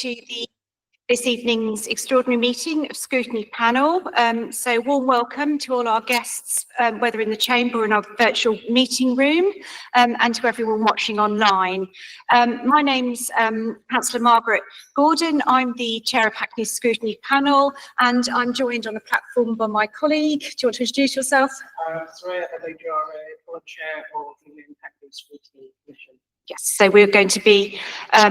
to this evening's extraordinary meeting of Scrutiny panel. So warm welcome to all our guests, whether in the chamber or in our virtual meeting room, and to everyone watching online. My name's Councillor Margaret Gordon. I'm the Chair of Hackney's Scrutiny panel, and I'm joined on the platform by my colleague. Do you want to introduce yourself? Soraya Board Chair of the Hackney Scrutiny Commission. Yes, so we're going to be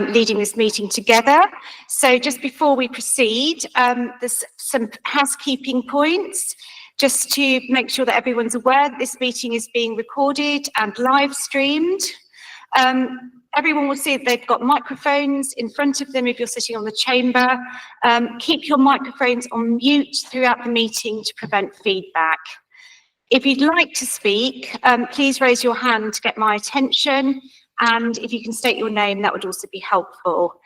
leading this meeting together. So just before we proceed, there's some housekeeping points, just to make sure that everyone's aware that this meeting is being recorded and live streamed. Everyone will see that they've got microphones in front of them if you're sitting on the chamber. Keep your microphones on mute throughout the meeting to prevent feedback. If you'd like to speak, please raise your hand to get my attention. And if you can state your name, that would also be helpful.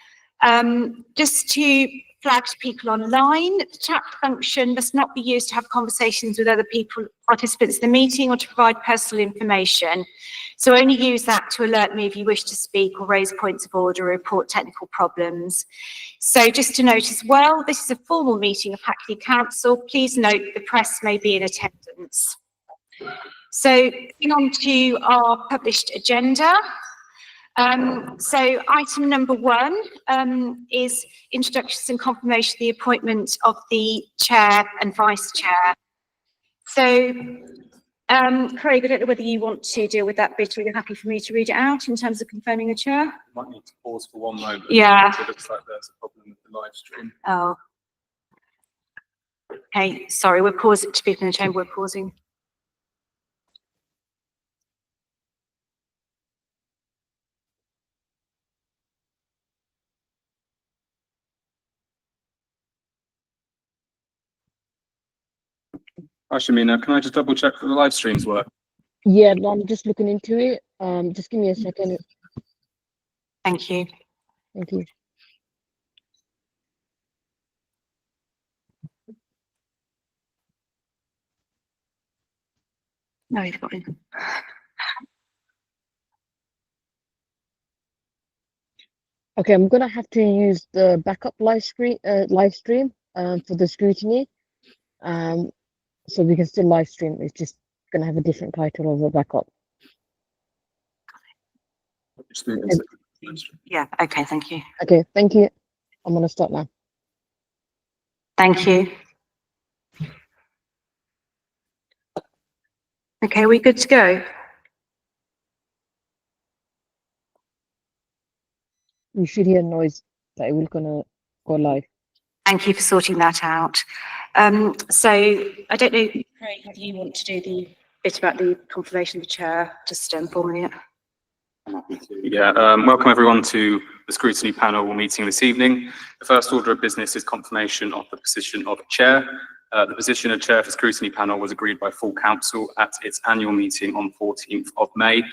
Just to flag to people online, the chat function must not be used to have conversations with other people, participants in the meeting, or to provide personal information. So only use that to alert me if you wish to speak or raise points of order or report technical problems. So just to note as well, this is a formal meeting of Hackney Council. Please note the press may be in attendance. So moving on to our published agenda. So item number 1 is introductions and confirmation of the appointment of the chair and vice chair. So, Craig, I don't know whether you want to deal with that bit, or you're happy for me to read it out in terms of confirming the chair? You might need to pause for one moment. Yeah. It looks like there's a problem with the live stream. Oh. Okay, sorry, we're pausing. To people in the chamber, we're pausing. Shamina, can I just double check that the live streams work? Yeah, I'm just looking into it. Just give me a second. Thank you. Thank you. No, you've got it. Okay, I'm gonna have to use the backup live stream for the scrutiny. So we can still live stream. It's just gonna have a different title of the backup. Yeah, okay, thank you. Okay, thank you. I'm gonna start now. Thank you. Okay, are we good to go? You should hear noise that we're gonna go live. Thank you for sorting that out. So I don't know, Craig, whether you want to do the bit about the confirmation of the chair, just formally it. Yeah, welcome everyone to the Scrutiny panel meeting this evening. The first order of business is confirmation of the position of chair. The position of chair for Scrutiny panel was agreed by full council at its annual meeting on 14th of May.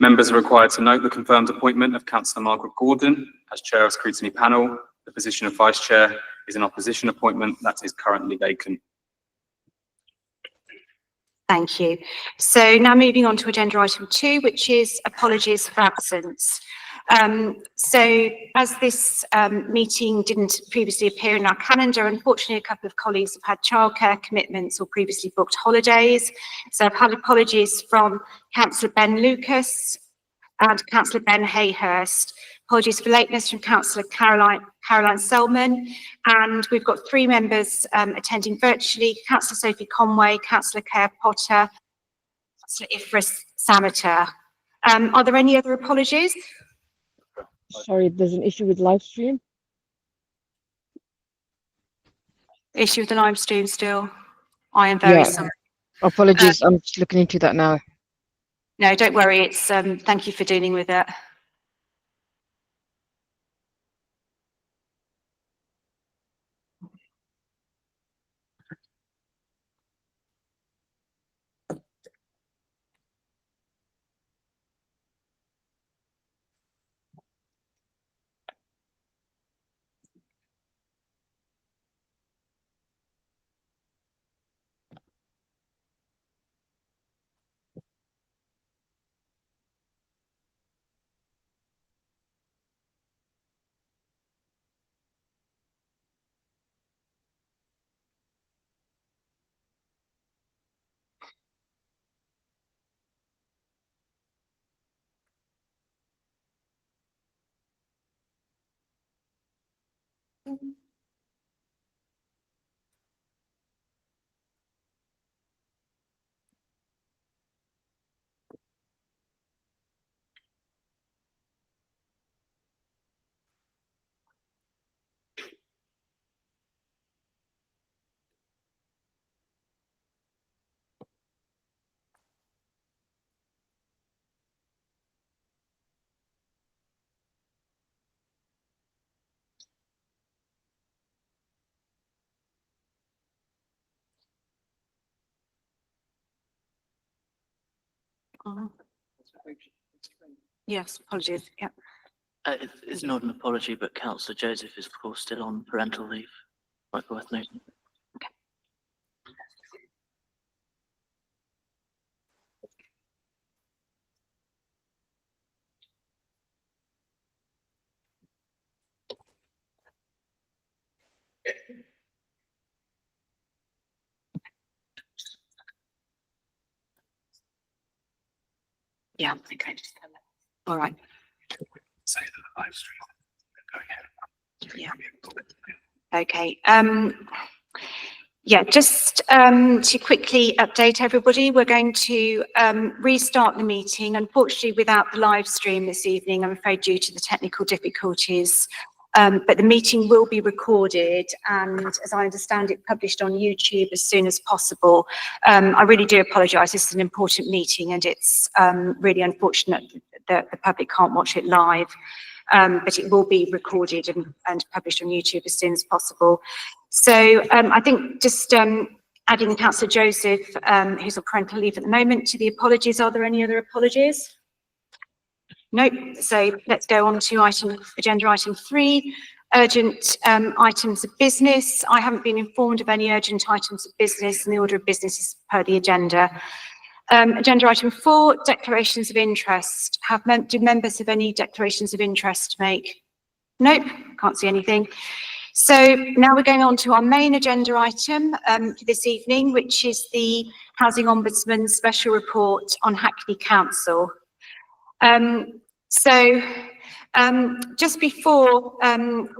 Members are required to note the confirmed appointment of Councillor Margaret Gordon as chair of Scrutiny panel. The position of vice chair is an opposition appointment that is currently vacant. Thank you. So now moving on to agenda item 2, which is apologies for absence. So as this meeting didn't previously appear in our calendar, unfortunately a couple of colleagues have had childcare commitments or previously booked holidays. So I've had apologies from Councillor Ben Lucas and Councillor Ben Hayhurst. Apologies for lateness from Councillor Caroline Selman, and we've got 3 members attending virtually: Councillor Sophie Conway, Councillor Claire Potter, Councillor Ifris Samater. Are there any other apologies? Sorry, there's an issue with live stream. Issue with the live stream still. I am very sorry. Apologies, I'm just looking into that now. No, don't worry. It's thank you for dealing with it. Yes, apologies. Yeah. It's not an apology, but Councillor Joseph is of course still on parental leave. Might be worth noting. Yeah. Okay. All right. Say the live stream. Go ahead. Yeah. Okay. Yeah, just to quickly update everybody, we're going to restart the meeting, unfortunately without the live stream this evening, I'm afraid, due to the technical difficulties. But the meeting will be recorded and, as I understand it, published on YouTube as soon as possible. I really do apologise. This is an important meeting and it's really unfortunate that the public can't watch it live. But it will be recorded and published on YouTube as soon as possible. So I think just adding Councillor Joseph, who's on parental leave at the moment, to the apologies. Are there any other apologies? Nope. So let's go on to agenda item 3, urgent items of business. I haven't been informed of any urgent items of business, and the order of business is per the agenda. Agenda item 4, declarations of interest. Do members have any declarations of interest to make? Nope, can't see anything. So now we're going on to our main agenda item for this evening, which is the Housing Ombudsman's special report on Hackney Council. Just before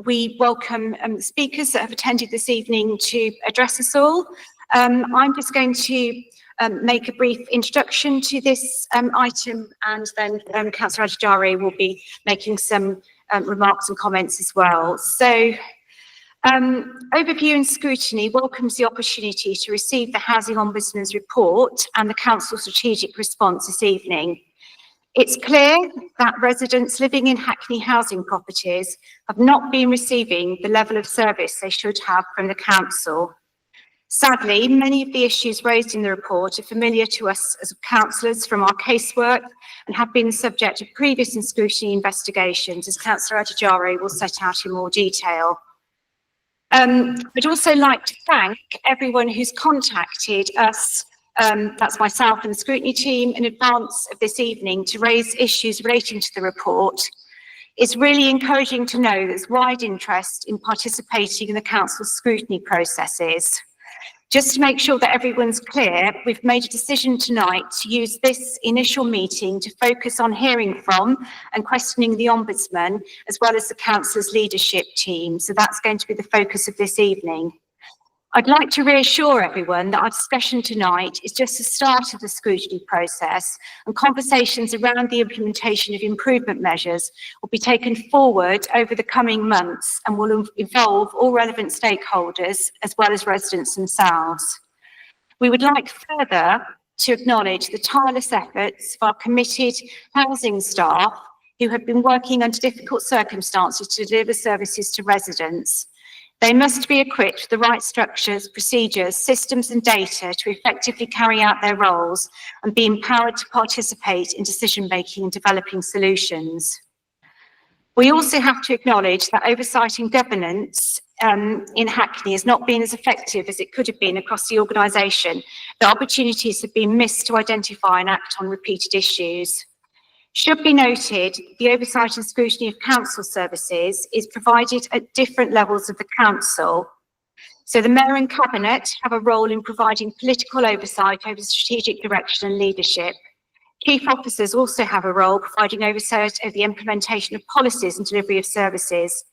we welcome speakers that have attended this evening to address us all, I'm just going to make a brief introduction to this item, and then Councillor Adjari will be making some remarks and comments as well. So, Overview and Scrutiny welcomes the opportunity to receive the Housing Ombudsman's report and the Council's strategic response this evening. It's clear that residents living in Hackney housing properties have not been receiving the level of service they should have from the Council. Sadly, many of the issues raised in the report are familiar to us as councillors from our casework and have been the subject of previous and scrutiny investigations, as Councillor Adjari will set out in more detail. I'd also like to thank everyone who's contacted us, that's myself and the scrutiny team, in advance of this evening to raise issues relating to the report. It's really encouraging to know there's wide interest in participating in the Council's scrutiny processes. Just to make sure that everyone's clear, we've made a decision tonight to use this initial meeting to focus on hearing from and questioning the Ombudsman, as well as the Council's leadership team. So that's going to be the focus of this evening. I'd like to reassure everyone that our discussion tonight is just the start of the scrutiny process, and conversations around the implementation of improvement measures will be taken forward over the coming months and will involve all relevant stakeholders as well as residents themselves. We would like further to acknowledge the tireless efforts of our committed housing staff who have been working under difficult circumstances to deliver services to residents. They must be equipped with the right structures, procedures, systems and data to effectively carry out their roles and be empowered to participate in decision-making and developing solutions. We also have to acknowledge that oversight and governance in Hackney has not been as effective as it could have been across the organisation. The opportunities have been missed to identify and act on repeated issues. Should be noted, the oversight and scrutiny of council services is provided at different levels of the council. So the Mayor and Cabinet have a role in providing political oversight over strategic direction and leadership. Chief officers also have a role providing oversight over the implementation of policies and delivery of services.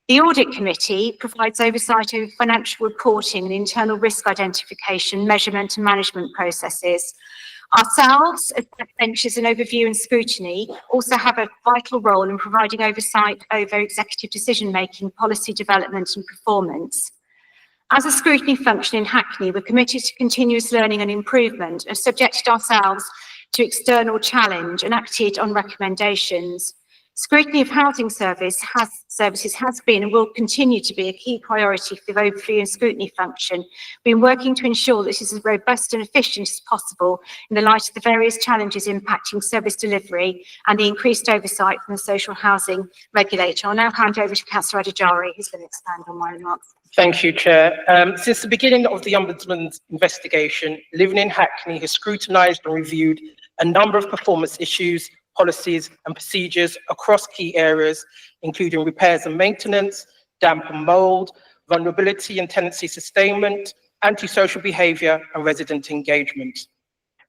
The Audit Committee provides oversight over financial reporting and internal risk identification, measurement and management processes. Ourselves, as backbenchers in overview and scrutiny, also have a vital role in providing oversight over executive decision-making, policy development and performance. As a scrutiny function in Hackney, we're committed to continuous learning and improvement and subjected ourselves to external challenge and acted on recommendations. Scrutiny of housing services has been and will continue to be a key priority for the overview and scrutiny function. We've been working to ensure this is as robust and efficient as possible in the light of the various challenges impacting service delivery and the increased oversight from the social housing regulator. I'll now hand over to Councillor Adjari, who's going to expand on my remarks. Thank you, Chair. Since the beginning of the Ombudsman's investigation, Living in Hackney has scrutinised and reviewed a number of performance issues, policies and procedures across key areas, including repairs and maintenance, damp and mould, vulnerability and tenancy sustainment, antisocial behaviour and resident engagement.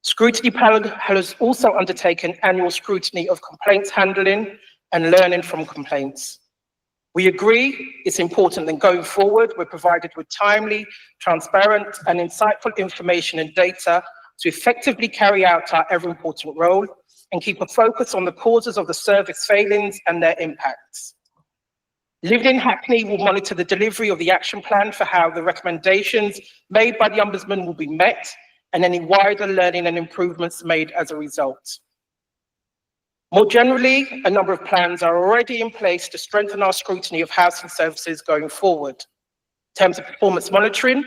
Scrutiny panel has also undertaken annual scrutiny of complaints handling and learning from complaints. We agree it's important that going forward, we're provided with timely, transparent and insightful information and data to effectively carry out our ever-important role and keep a focus on the causes of the service failings and their impacts. Living in Hackney will monitor the delivery of the action plan for how the recommendations made by the Ombudsman will be met and any wider learning and improvements made as a result. More generally, a number of plans are already in place to strengthen our scrutiny of housing services going forward. In terms of performance monitoring,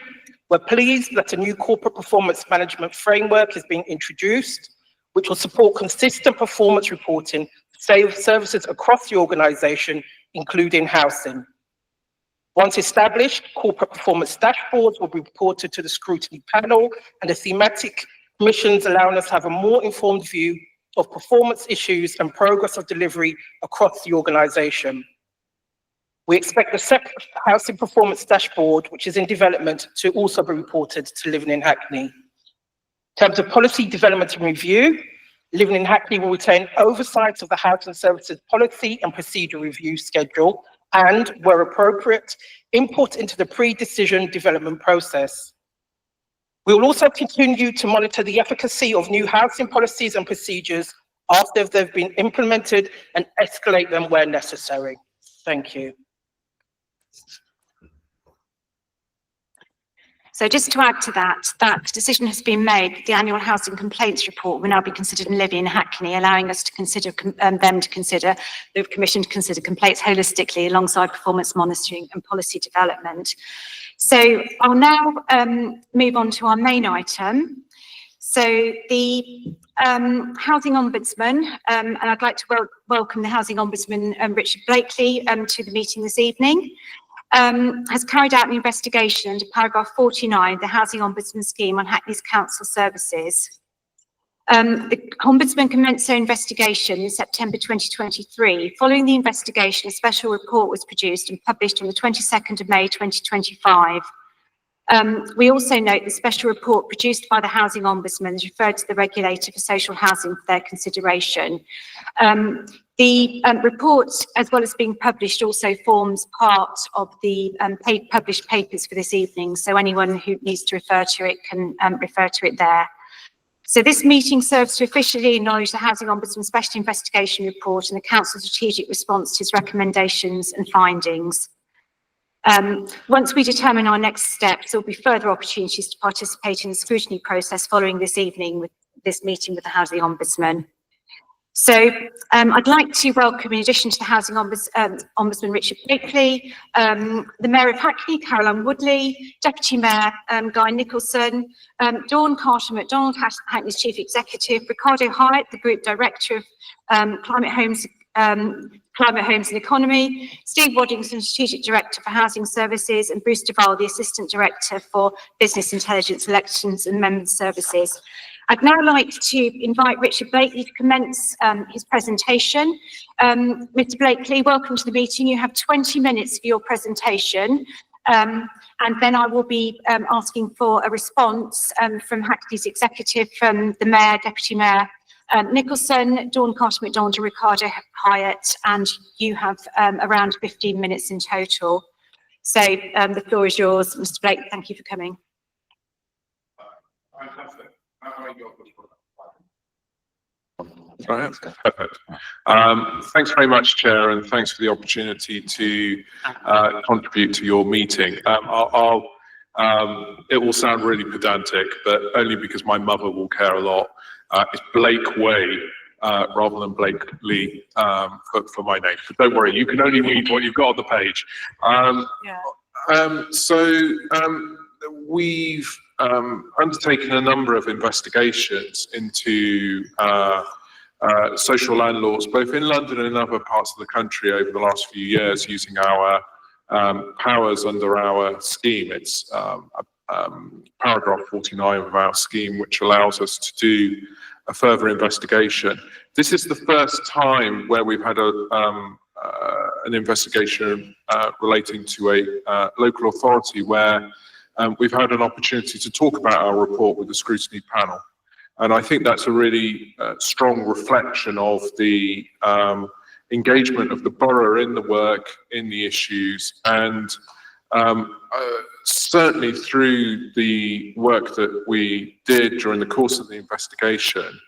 we're pleased that a new corporate performance management framework is being introduced, which will support consistent performance reporting for services across the organisation, including housing. Once established, corporate performance dashboards will be reported to the scrutiny panel and the thematic commissions, allowing us to have a more informed view of performance issues and progress of delivery across the organisation. We expect the separate housing performance dashboard, which is in development, to also be reported to Living in Hackney. In terms of policy development and review, Living in Hackney will retain oversight of the housing services policy and procedure review schedule and, where appropriate, input into the pre-decision development process. We will also continue to monitor the efficacy of new housing policies and procedures after they've been implemented and escalate them where necessary. Thank you. So just to add to that, that decision has been made. The annual housing complaints report will now be considered in Living in Hackney, allowing us to consider the Commission to consider complaints holistically alongside performance monitoring and policy development. So I'll now move on to our main item. So the Housing Ombudsman, and I'd like to welcome the Housing Ombudsman, Richard Blakely, to the meeting this evening. Has carried out an investigation under paragraph 49, the Housing Ombudsman Scheme on Hackney's council services. The Ombudsman commenced their investigation in September 2023. Following the investigation, a special report was produced and published on the 22nd of May 2025. We also note the special report produced by the Housing Ombudsman is referred to the regulator for social housing for their consideration. The report, as well as being published, also forms part of the published papers for this evening, so anyone who needs to refer to it can refer to it there. So this meeting serves to officially acknowledge the Housing Ombudsman Special Investigation Report and the Council's strategic response to its recommendations and findings. Once we determine our next steps, there will be further opportunities to participate in the scrutiny process following this evening with this meeting with the Housing Ombudsman. So I'd like to welcome, in addition to the Housing Ombudsman Richard Blakely, the Mayor of Hackney, Caroline Woodley, Deputy Mayor Guy Nicholson, Dawn Carter-MacDonald, Hackney's Chief Executive, Ricardo Hyatt, the Group Director of Climate Homes and Economy, Steve Waddington, Strategic Director for Housing Services, and Bruce Duval, the Assistant Director for Business Intelligence, Elections and Members Services. I'd now like to invite Richard Blakely to commence his presentation. Mr. Blakely, welcome to the meeting. You have 20 minutes for your presentation, and then I will be asking for a response from Hackney's executive, from the Mayor, Deputy Mayor, Nicholson, Dawn Carter McDonald, and Ricardo Hyatt, and you have around 15 minutes in total. So the floor is yours, Mr. Blake. Thank you for coming. Perfect. Thanks very much, Chair, and thanks for the opportunity to contribute to your meeting. It will sound really pedantic, but only because my mother will care a lot. It's Blake Way rather than Blake Lee for my name. But don't worry, you can only read what you've got on the page. We've undertaken a number of investigations into social landlords, both in London and in other parts of the country over the last few years, using our powers under our scheme. It's paragraph 49 of our scheme, which allows us to do a further investigation. This is the first time where we've had an investigation relating to a local authority where we've had an opportunity to talk about our report with the scrutiny panel. And I think that's a really strong reflection of the engagement of the borough in the work, in the issues, and certainly through the work that we did during the course of the investigation,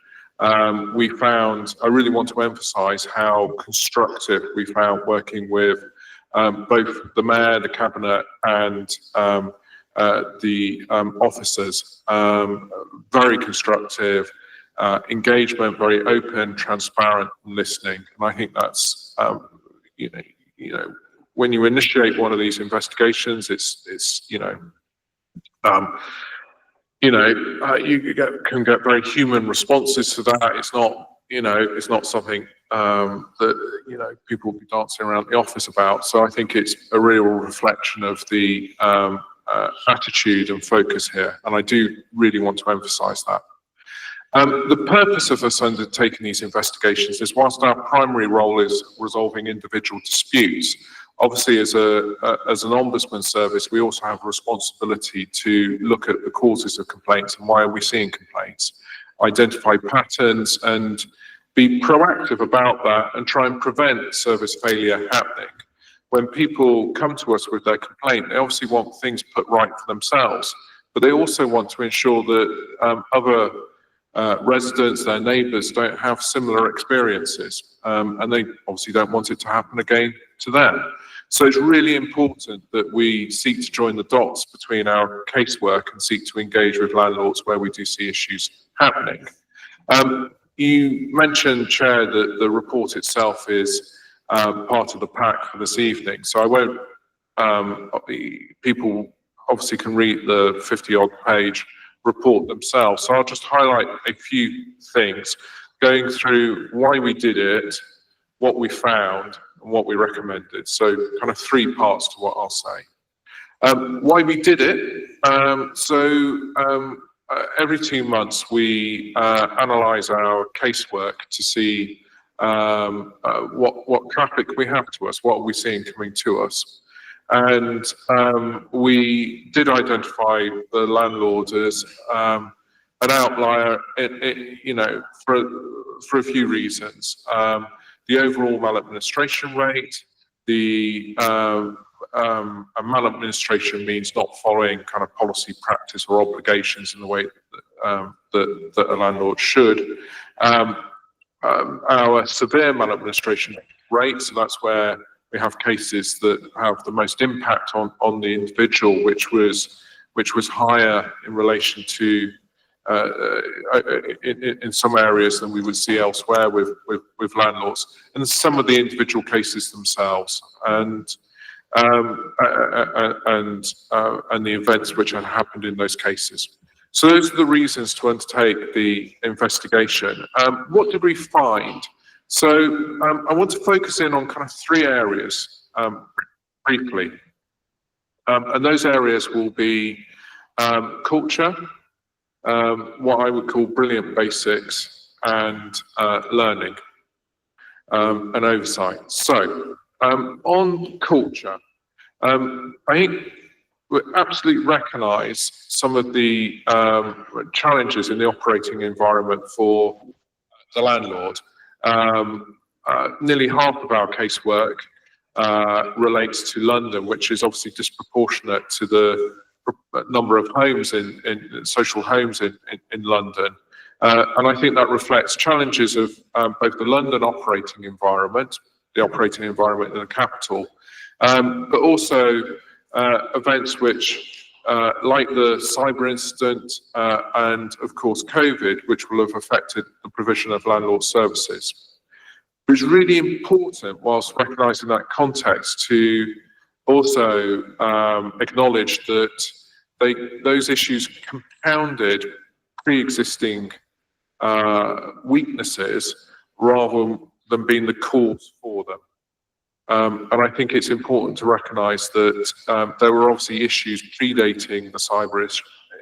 we found, I really want to emphasise how constructive we found working with both the Mayor, the Cabinet, and the officers. Very constructive engagement, very open, transparent listening, and I think that's you know when you initiate one of these investigations, it's you can get very human responses to that. It's not it's not something that people will be dancing around the office about. So I think it's a real reflection of the attitude and focus here, and I do really want to emphasise that. The purpose of us undertaking these investigations is, whilst our primary role is resolving individual disputes, obviously as an ombudsman service, we also have a responsibility to look at the causes of complaints and why are we seeing complaints, identify patterns and be proactive about that and try and prevent service failure happening. When people come to us with their complaint, they obviously want things put right for themselves, but they also want to ensure that other residents, their neighbours, don't have similar experiences, and they obviously don't want it to happen again to them. So it's really important that we seek to join the dots between our casework and seek to engage with landlords where we do see issues happening. You mentioned, Chair, that the report itself is part of the pack for this evening, so I won't, people obviously can read the 50-odd page report themselves, so I'll just highlight a few things, going through why we did it, what we found, and what we recommended. So kind of three parts to what I'll say. Why we did it. Every 2 months we analyse our casework to see what traffic we have to us, what are we seeing coming to us. And we did identify the landlord as an outlier, for a few reasons. The overall maladministration rate, the maladministration means not following kind of policy, practice, or obligations in the way that a landlord should. Our severe maladministration rate, so that's where we have cases that have the most impact on the individual, which was higher in relation to in some areas than we would see elsewhere with landlords, and some of the individual cases themselves, and the events which had happened in those cases. So those are the reasons to undertake the investigation. What did we find? So I want to focus in on kind of three areas briefly, and those areas will be culture, what I would call brilliant basics, and learning and oversight. So on culture, I think we absolutely recognise some of the challenges in the operating environment for the landlord. Nearly half of our casework relates to London, which is obviously disproportionate to the number of homes in social homes in London. And I think that reflects challenges of both the London operating environment, the operating environment in the capital, but also events which, like the cyber incident and of course COVID, which will have affected the provision of landlord services. It's really important, whilst recognising that context, to also acknowledge that those issues compounded pre-existing weaknesses rather than being the cause for them. And I think it's important to recognise that there were obviously issues predating the cyber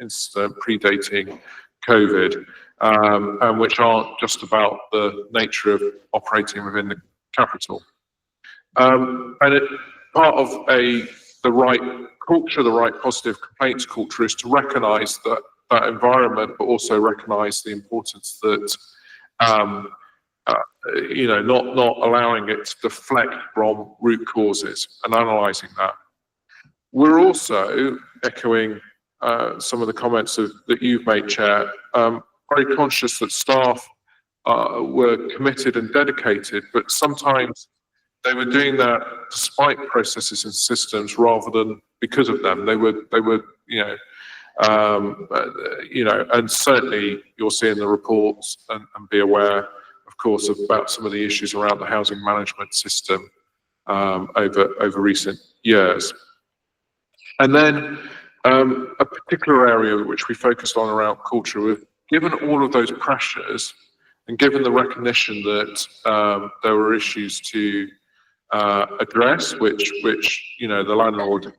incident, predating COVID, and which aren't just about the nature of operating within the capital. And part of the right culture, the right positive complaints culture, is to recognise that environment, but also recognise the importance that not allowing it to deflect from root causes and analysing that. We're also echoing some of the comments that you've made, Chair. Very conscious that staff were committed and dedicated, but sometimes they were doing that despite processes and systems rather than because of them. They were, and certainly you'll see in the reports and be aware, of course, about some of the issues around the housing management system over recent years. And then a particular area which we focused on around culture, given all of those pressures and given the recognition that there were issues to address, which the landlord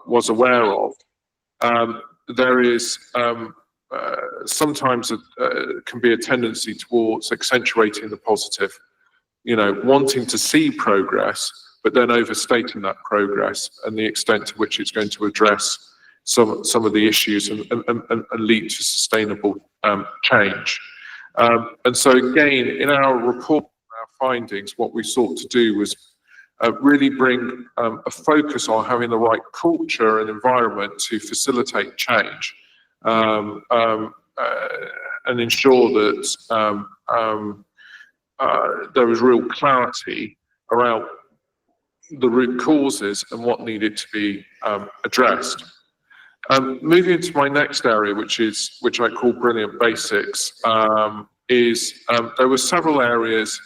was aware of, there is sometimes can be a tendency towards accentuating the positive, wanting to see progress, but then overstating that progress and the extent to which it's going to address some of the issues and lead to sustainable change. And so again, in our report, our findings, what we sought to do was really bring a focus on having the right culture and environment to facilitate change, and ensure that there was real clarity around the root causes and what needed to be addressed. Moving to my next area, which I call brilliant basics, is there were several areas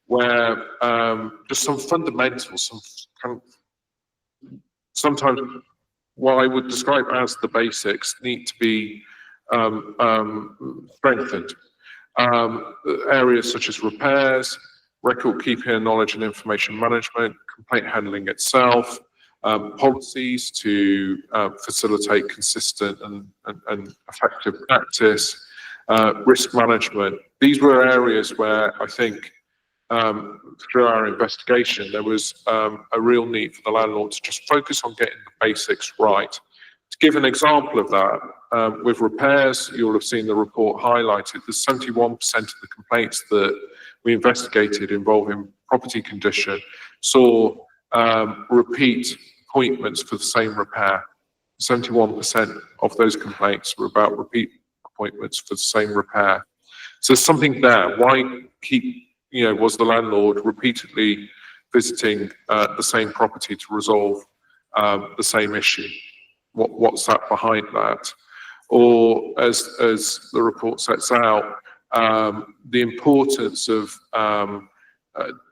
where just some fundamentals, sometimes what I would describe as the basics need to be strengthened. Areas such as repairs, record keeping and knowledge and information management, complaint handling itself, policies to facilitate consistent and effective practice, risk management. These were areas where I think through our investigation there was a real need for the landlord to just focus on getting the basics right. To give an example of that, with repairs, you'll have seen the report highlighted, there's 71% of the complaints that we investigated involving property condition saw repeat appointments for the same repair. 71% of those complaints were about repeat appointments for the same repair. So there's something there. Why was the landlord repeatedly visiting the same property to resolve the same issue? What's that behind that? Or as the report sets out, the importance of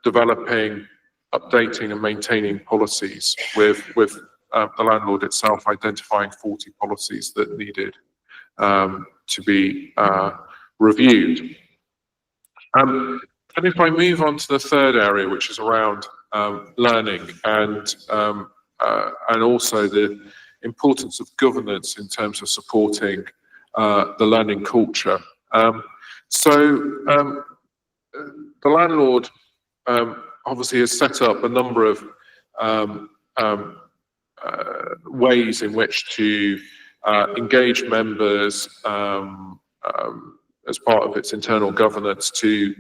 developing, updating and maintaining policies with the landlord itself identifying 40 policies that needed to be reviewed. And if I move on to the third area, which is around learning and also the importance of governance in terms of supporting the learning culture. The landlord obviously has set up a number of ways in which to engage members, as part of its internal governance to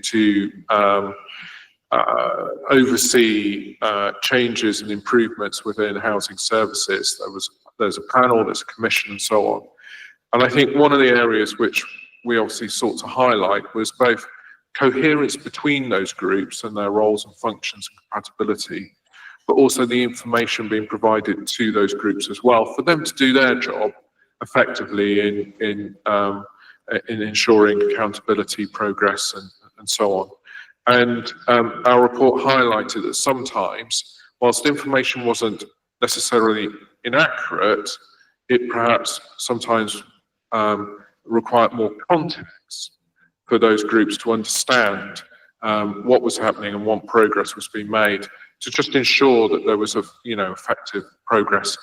oversee changes and improvements within housing services. There's a panel, there's a commission, and so on. And I think one of the areas which we obviously sought to highlight was both coherence between those groups and their roles and functions and compatibility, but also the information being provided to those groups as well for them to do their job effectively in ensuring accountability, progress, and so on. And our report highlighted that sometimes, whilst information wasn't necessarily inaccurate, it perhaps sometimes required more context for those groups to understand what was happening and what progress was being made, to just ensure that there was effective progress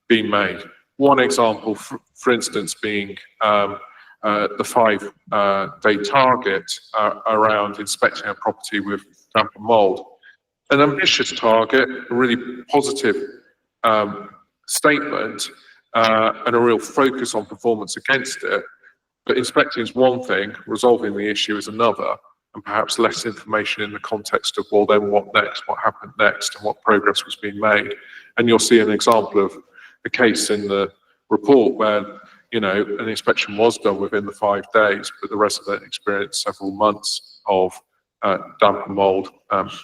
being made. One example, for instance, being the 5-day target around inspecting a property with damp and mould. An ambitious target, a really positive statement, and a real focus on performance against it. But inspecting is one thing, resolving the issue is another, and perhaps less information in the context of, well, then what next, what happened next, and what progress was being made. And you'll see an example of a case in the report where, an inspection was done within the 5 days, but the resident experienced several months of damp and mould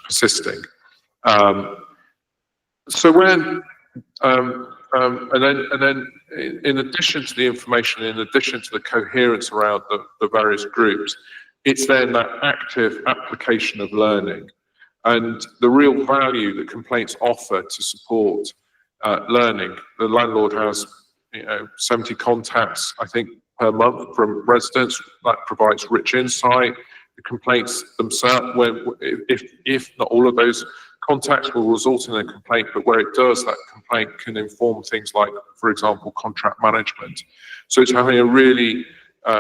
persisting. So when and then in addition to the information, in addition to the coherence around the various groups, it's then that active application of learning and the real value that complaints offer to support learning. The landlord has 70 contacts, I think, per month from residents. That provides rich insight. The complaints themselves, if not all of those contacts will result in a complaint, but where it does, that complaint can inform things like, for example, contract management. So it's having a really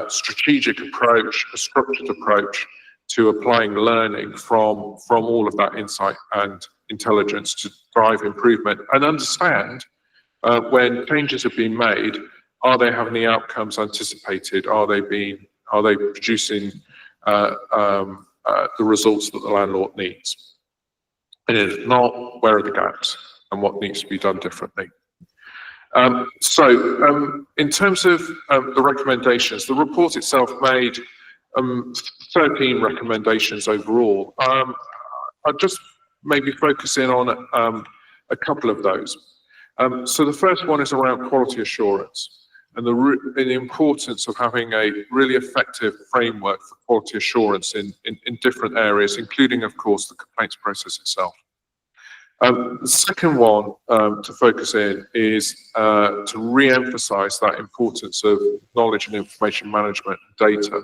strategic approach, a structured approach to applying learning from all of that insight and intelligence to drive improvement and understand when changes have been made, are they having the outcomes anticipated? Are they producing the results that the landlord needs? And if not, where are the gaps and what needs to be done differently? In terms of the recommendations, the report itself made 13 recommendations overall. I'll just maybe focus in on a couple of those. So the first one is around quality assurance and the importance of having a really effective framework for quality assurance in different areas, including, of course, the complaints process itself. The second one to focus in is to re-emphasize that importance of knowledge and information management and data.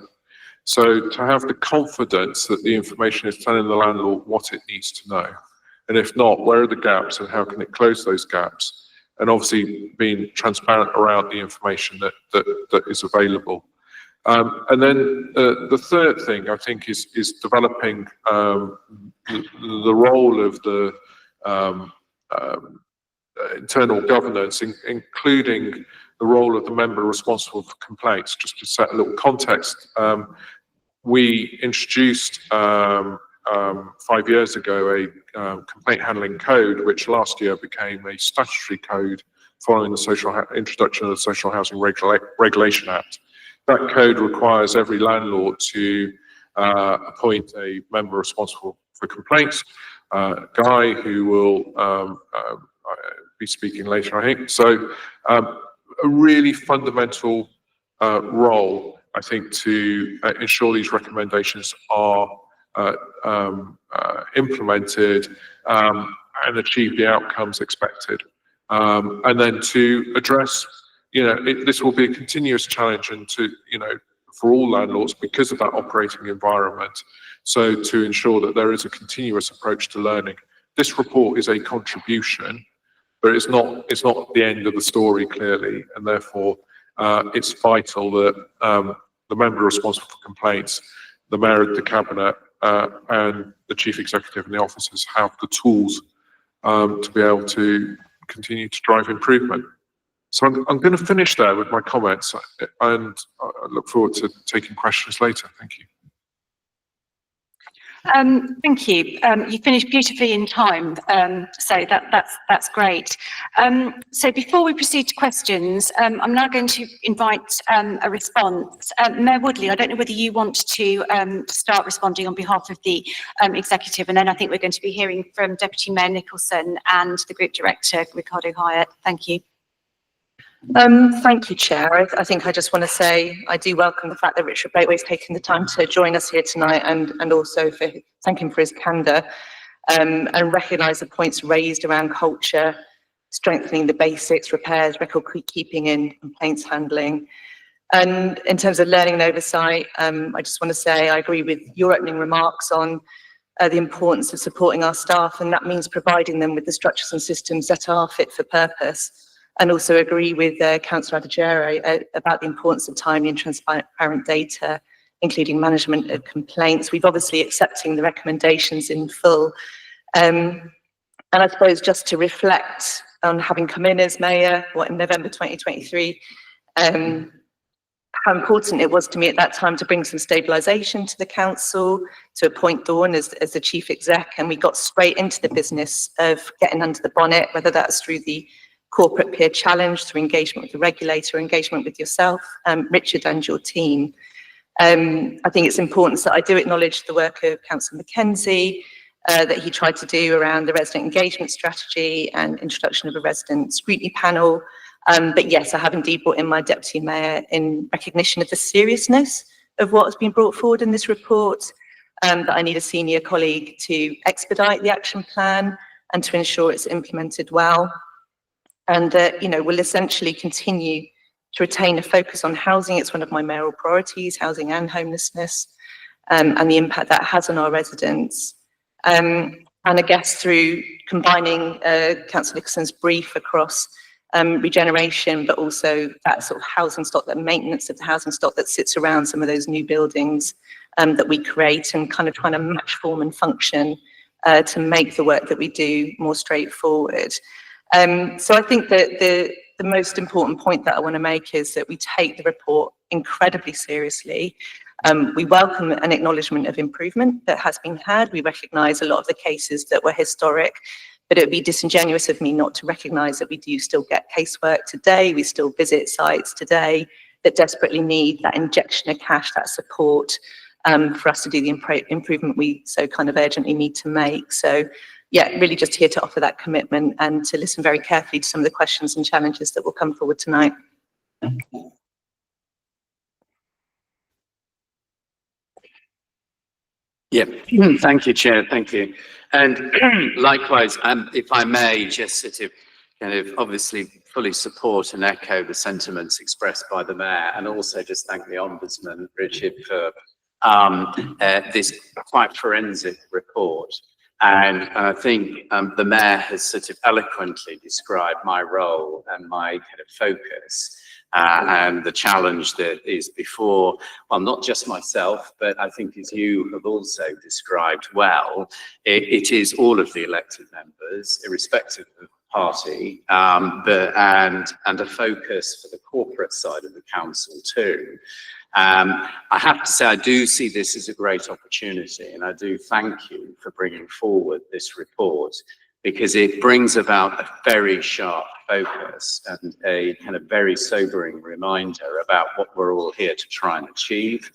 So to have the confidence that the information is telling the landlord what it needs to know. And if not, where are the gaps and how can it close those gaps? And obviously being transparent around the information that is available. And then the third thing, I think, is developing the role of the internal governance, including the role of the member responsible for complaints. Just to set a little context, we introduced 5 years ago a complaint handling code, which last year became a statutory code following the introduction of the Social Housing Regulation Act. That code requires every landlord to appoint a member responsible for complaints, Guy, who will be speaking later, I think. So a really fundamental role, I think, to ensure these recommendations are implemented and achieve the outcomes expected. And then to address, this will be a continuous challenge and for all landlords because of that operating environment. So to ensure that there is a continuous approach to learning. This report is a contribution, but it's not the end of the story, clearly, and therefore it's vital that the member responsible for complaints, the Mayor of the Cabinet, and the Chief Executive and the officers have the tools to be able to continue to drive improvement. So I'm going to finish there with my comments, and I look forward to taking questions later. Thank you. Thank you. You finished beautifully in time, so that's great. So before we proceed to questions, I'm now going to invite a response. Mayor Woodley, I don't know whether you want to start responding on behalf of the executive, and then I think we're going to be hearing from Deputy Mayor Nicholson and the Group Director, Ricardo Hyatt. Thank you. Thank you, Chair. I think I just want to say I do welcome the fact that Richard Bateway's taken the time to join us here tonight, and also thank him for his candour, and recognise the points raised around culture, strengthening the basics, repairs, record keeping and complaints handling. And in terms of learning and oversight, I just want to say I agree with your opening remarks on the importance of supporting our staff, and that means providing them with the structures and systems that are fit for purpose. And also agree with Councillor Adegere about the importance of timely and transparent data, including management of complaints. We've obviously accepting the recommendations in full. And I suppose just to reflect on having come in as Mayor, in November 2023, how important it was to me at that time to bring some stabilisation to the council, to appoint Dawn as the chief exec, and we got straight into the business of getting under the bonnet, whether that's through the corporate peer challenge, through engagement with the regulator, engagement with yourself, Richard and your team. I think it's important that I do acknowledge the work of Councillor Mackenzie, that he tried to do around the resident engagement strategy and introduction of a resident scrutiny panel. But yes, I have indeed brought in my Deputy Mayor in recognition of the seriousness of what has been brought forward in this report, that I need a senior colleague to expedite the action plan and to ensure it's implemented well. And that, will essentially continue to retain a focus on housing. It's one of my mayoral priorities, housing and homelessness, and the impact that has on our residents. And I guess through combining Councillor Nicholson's brief across regeneration, but also that sort of housing stock, that maintenance of the housing stock that sits around some of those new buildings that we create, and kind of trying to match form and function to make the work that we do more straightforward. So I think that the most important point that I want to make is that we take the report incredibly seriously. We welcome an acknowledgement of improvement that has been had. We recognise a lot of the cases that were historic, but it would be disingenuous of me not to recognise that we do still get casework today. We still visit sites today that desperately need that injection of cash, that support, for us to do the improvement we so kind of urgently need to make. So yeah, really just here to offer that commitment and to listen very carefully to some of the questions and challenges that will come forward tonight. Yeah, thank you, Chair, thank you. And likewise, if I may just sort of kind of obviously fully support and echo the sentiments expressed by the Mayor, and also just thank the Ombudsman, Richard, for this quite forensic report. And I think the Mayor has sort of eloquently described my role and my kind of focus and the challenge that is before, well, not just myself, but I think as you have also described well, it is all of the elected members, irrespective of party, and a focus for the corporate side of the council too. I have to say, I do see this as a great opportunity, and I do thank you for bringing forward this report, because it brings about a very sharp focus and a kind of very sobering reminder about what we're all here to try and achieve,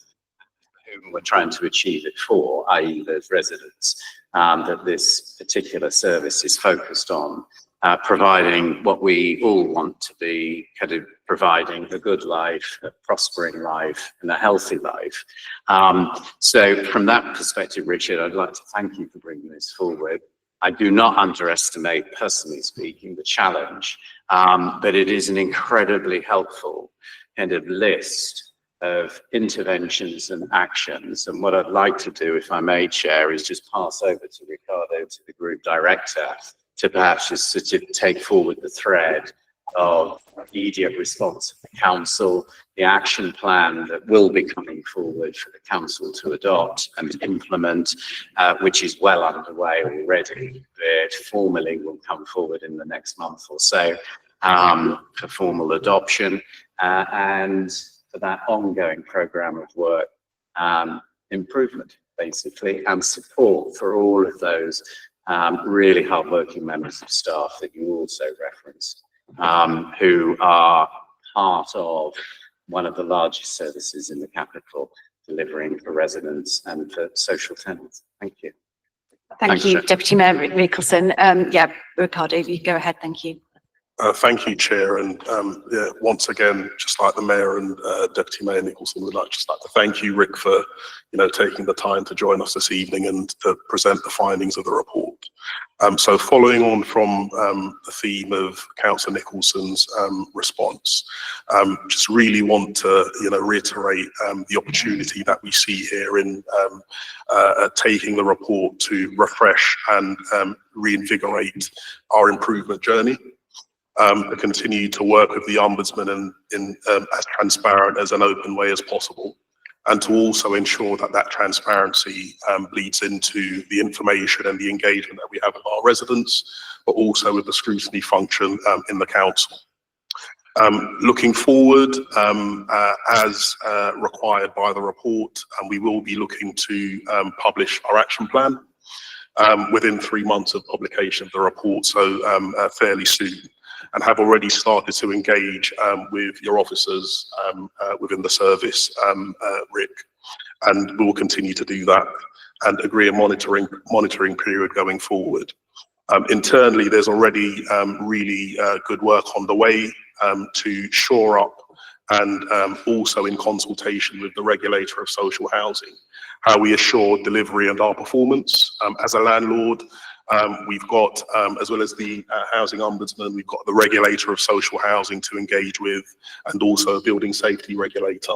whom we're trying to achieve it for, i.e. the residents that this particular service is focused on. Providing what we all want to be, kind of providing a good life, a prospering life, and a healthy life. So from that perspective, Richard, I'd like to thank you for bringing this forward. I do not underestimate, personally speaking, the challenge, but it is an incredibly helpful kind of list of interventions and actions. And what I'd like to do, if I may, Chair, is just pass over to Ricardo, to the Group Director, to perhaps just sort of take forward the thread of immediate response of the council, the action plan that will be coming forward for the council to adopt and implement, which is well underway already, but formally will come forward in the next month or so. for formal adoption, and for that ongoing programme of work, improvement, basically, and support for all of those really hardworking members of staff that you also referenced, who are part of one of the largest services in the capital, delivering for residents and for social tenants. Thank you. Thank you, Deputy Mayor Nicholson. Yeah, Ricardo, you go ahead. Thank you. Thank you, Chair, and yeah, once again, just like the Mayor and Deputy Mayor Nicholson, would like to thank you, Rick, for taking the time to join us this evening and to present the findings of the report. So, following on from the theme of Councillor Nicholson's response, just really want to reiterate the opportunity that we see here in taking the report to refresh and reinvigorate our improvement journey. To continue to work with the Ombudsman in as transparent as an open way as possible, and to also ensure that that transparency bleeds into the information and the engagement that we have with our residents, but also with the scrutiny function in the council. Looking forward, as required by the report, we will be looking to publish our action plan within 3 months of publication of the report, so fairly soon. And have already started to engage with your officers within the service, Rick, and we will continue to do that and agree a monitoring period going forward. Internally, there's already really good work on the way to shore up, and also in consultation with the regulator of social housing, how we assure delivery and our performance. As a landlord, we've got, as well as the Housing Ombudsman, we've got the regulator of social housing to engage with, and also a building safety regulator.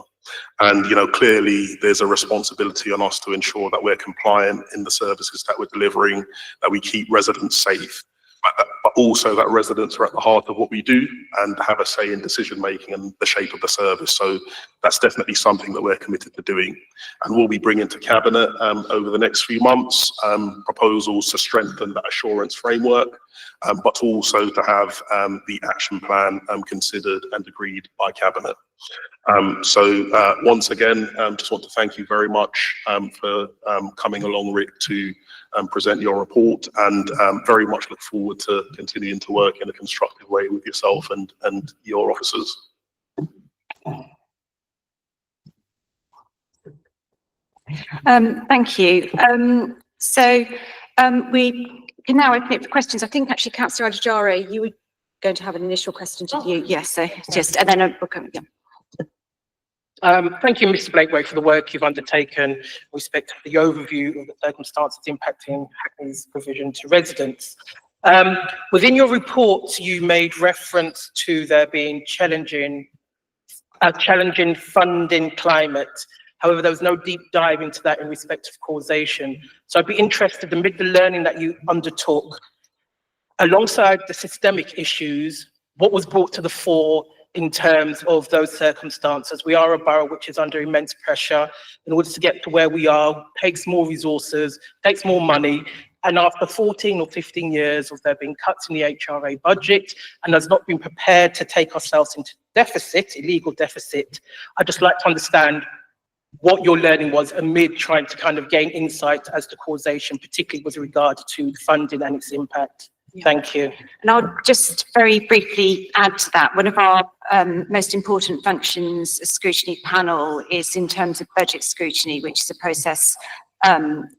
And, clearly there's a responsibility on us to ensure that we're compliant in the services that we're delivering, that we keep residents safe, but also that residents are at the heart of what we do and have a say in decision making and the shape of the service. So that's definitely something that we're committed to doing, and we'll be bringing to Cabinet over the next few months proposals to strengthen that assurance framework, but also to have the action plan considered and agreed by Cabinet. So once again, just want to thank you very much for coming along, Rick, to present your report, and very much look forward to continuing to work in a constructive way with yourself and your officers. Thank you. So we can now open it for questions. I think actually, Councillor Adjare, you were going to have an initial question to you. Yes, so just, and then we'll come, yeah. Thank you, Mr. Blakeway, for the work you've undertaken with respect to the overview of the circumstances impacting Hackney's provision to residents. Within your report, you made reference to there being challenging funding climate. However, there was no deep dive into that in respect of causation. So I'd be interested, amid the learning that you undertook, alongside the systemic issues, what was brought to the fore in terms of those circumstances? We are a borough which is under immense pressure. In order to get to where we are, takes more resources, takes more money. And after 14 or 15 years of there being cuts in the HRA budget, and has not been prepared to take ourselves into deficit, illegal deficit, I'd just like to understand what your learning was amid trying to kind of gain insight as to causation, particularly with regard to funding and its impact. Yeah. Thank you. And I'll just very briefly add to that. One of our most important functions as scrutiny panel is in terms of budget scrutiny, which is a process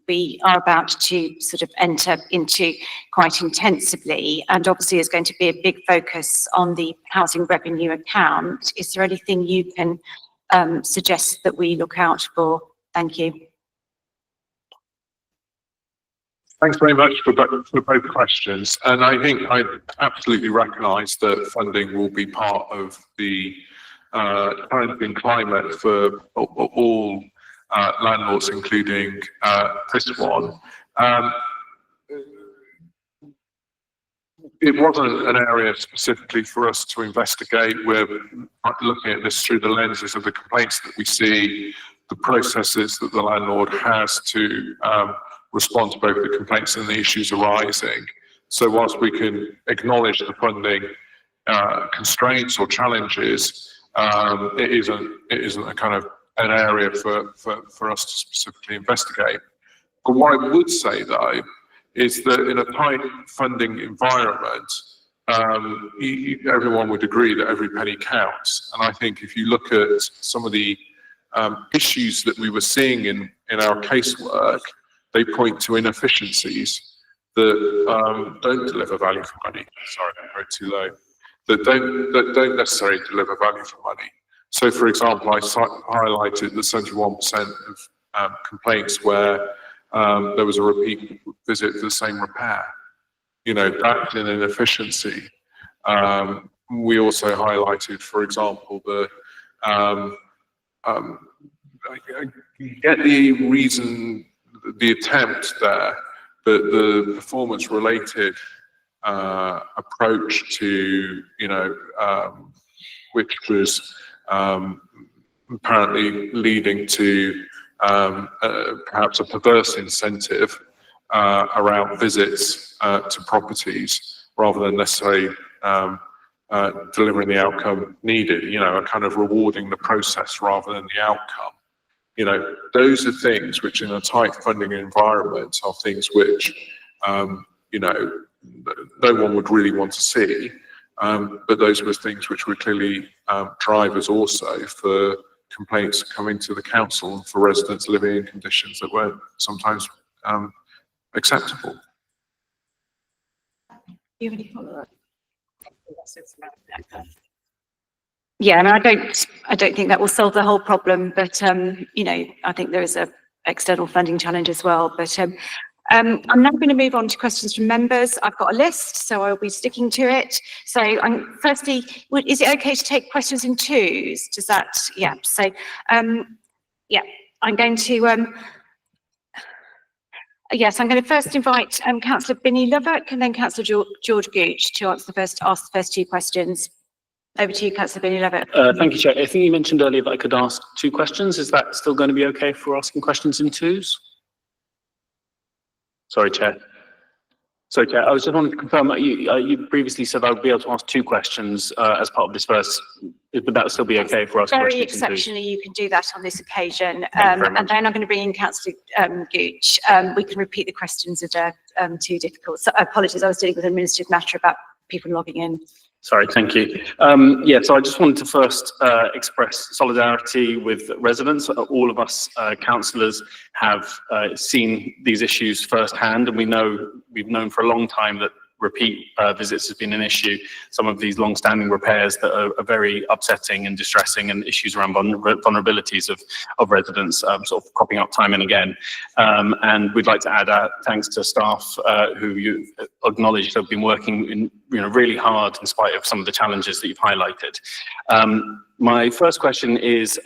we are about to sort of enter into quite intensively, and obviously is going to be a big focus on the housing revenue account. Is there anything you can suggest that we look out for? Thank you. Thanks very much for both questions. And I think I absolutely recognise that funding will be part of the challenging climate for all landlords, including this one. It wasn't an area specifically for us to investigate. We're looking at this through the lenses of the complaints that we see, the processes that the landlord has to respond to both the complaints and the issues arising. So whilst we can acknowledge the funding constraints or challenges, it isn't a kind of an area for us to specifically investigate. But what I would say though is that in a tight funding environment, everyone would agree that every penny counts. And I think if you look at some of the issues that we were seeing in our casework, they point to inefficiencies that don't deliver value for money. Sorry, I wrote too low. That don't necessarily deliver value for money. So, for example, I highlighted that 71% of complaints where there was a repeat visit for the same repair. You know, that's an inefficiency. We also highlighted, for example, the get the reason, the attempt there, but the performance-related approach to, you know, which was apparently leading to perhaps a perverse incentive around visits to properties rather than necessarily delivering the outcome needed, you know, and kind of rewarding the process rather than the outcome. You know, those are things which in a tight funding environment are things which, you know, no one would really want to see. But those were things which were clearly drivers also for complaints coming to the council and for residents living in conditions that weren't sometimes acceptable. You have any follow-up? Yeah, and I don't think that will solve the whole problem, but you know, I think there is a external funding challenge as well. But I'm now going to move on to questions from members. I've got a list, so I'll be sticking to it. So firstly, is it okay to take questions in twos? Does that, yeah, so yeah, I'm going to, yes, I'm going to first invite Councillor Binny Lovack and then Councillor George Gooch to ask the first two questions. Over to you, Councillor Binny Lovack. Thank you, Chair. I think you mentioned earlier that I could ask two questions. Is that still going to be okay for asking questions in twos? Sorry, Chair. Sorry, Chair. I was just wanting to confirm that you previously said I would be able to ask two questions as part of this first. Would that still be okay for us? Very exceptionally, you can do that on this occasion. And then I'm going to bring in Councillor Gooch. We can repeat the questions if they're too difficult. So apologies, I was dealing with an administrative matter about people logging in. Sorry, thank you. Yeah, so I just wanted to first express solidarity with residents. All of us councillors have seen these issues firsthand, and we've known for a long time that repeat visits has been an issue. Some of these long-standing repairs that are very upsetting and distressing, and issues around vulnerabilities of residents sort of cropping up time and again. And we'd like to add our thanks to staff who you acknowledged have been working really hard in spite of some of the challenges that you've highlighted. My first question is,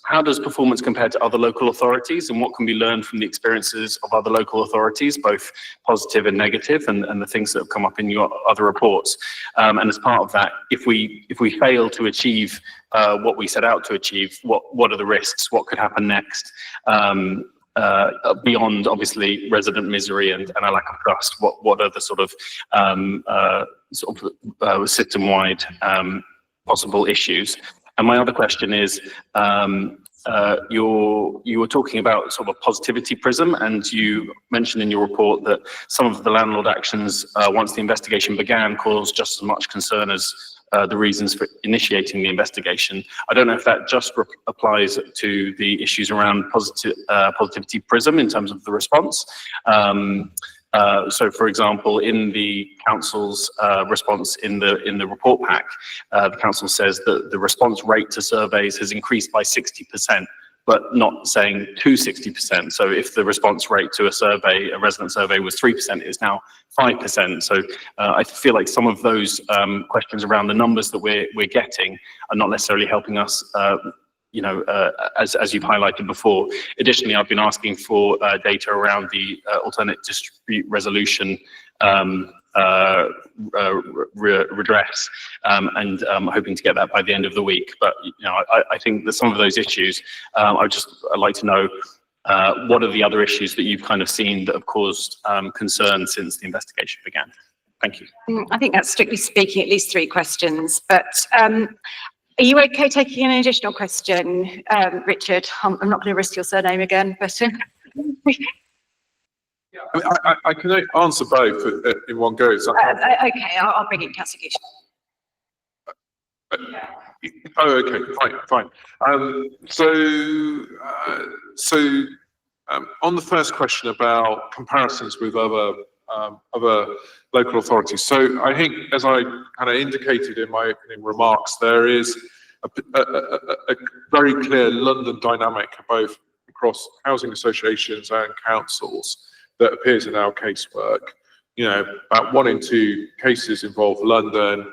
how does performance compare to other local authorities, and what can be learned from the experiences of other local authorities, both positive and negative, and the things that have come up in your other reports? And as part of that, if we fail to achieve what we set out to achieve, what are the risks? What could happen next? Beyond obviously resident misery and a lack of trust, what are the sort of system-wide possible issues? And my other question is, you were talking about sort of a positivity prism, and you mentioned in your report that some of the landlord actions, once the investigation began, caused just as much concern as the reasons for initiating the investigation. I don't know if that just applies to the issues around positivity prism in terms of the response. So, for example, in the council's response in the report pack, the council says that the response rate to surveys has increased by 60%, but not saying to 60%. So if the response rate to a resident survey was 3%, it is now 5%. So I feel like some of those questions around the numbers that we're getting are not necessarily helping us as you've highlighted before. Additionally, I've been asking for data around the alternate dispute resolution redress, and I'm hoping to get that by the end of the week. But I think that some of those issues, I'd like to know what are the other issues that you've kind of seen that have caused concern since the investigation began. Thank you. I think that's strictly speaking at least 3 questions, but are you okay taking an additional question, Richard? I'm not going to risk your surname again, but I can answer both in one go. Is that okay, I'll bring in Councillor Gish. Oh, okay, fine. On the first question about comparisons with other local authorities, so I think, as I kind of indicated in my opening remarks, there is a very clear London dynamic, both across housing associations and councils, that appears in our casework. You know, about 1 in 2 cases involve London.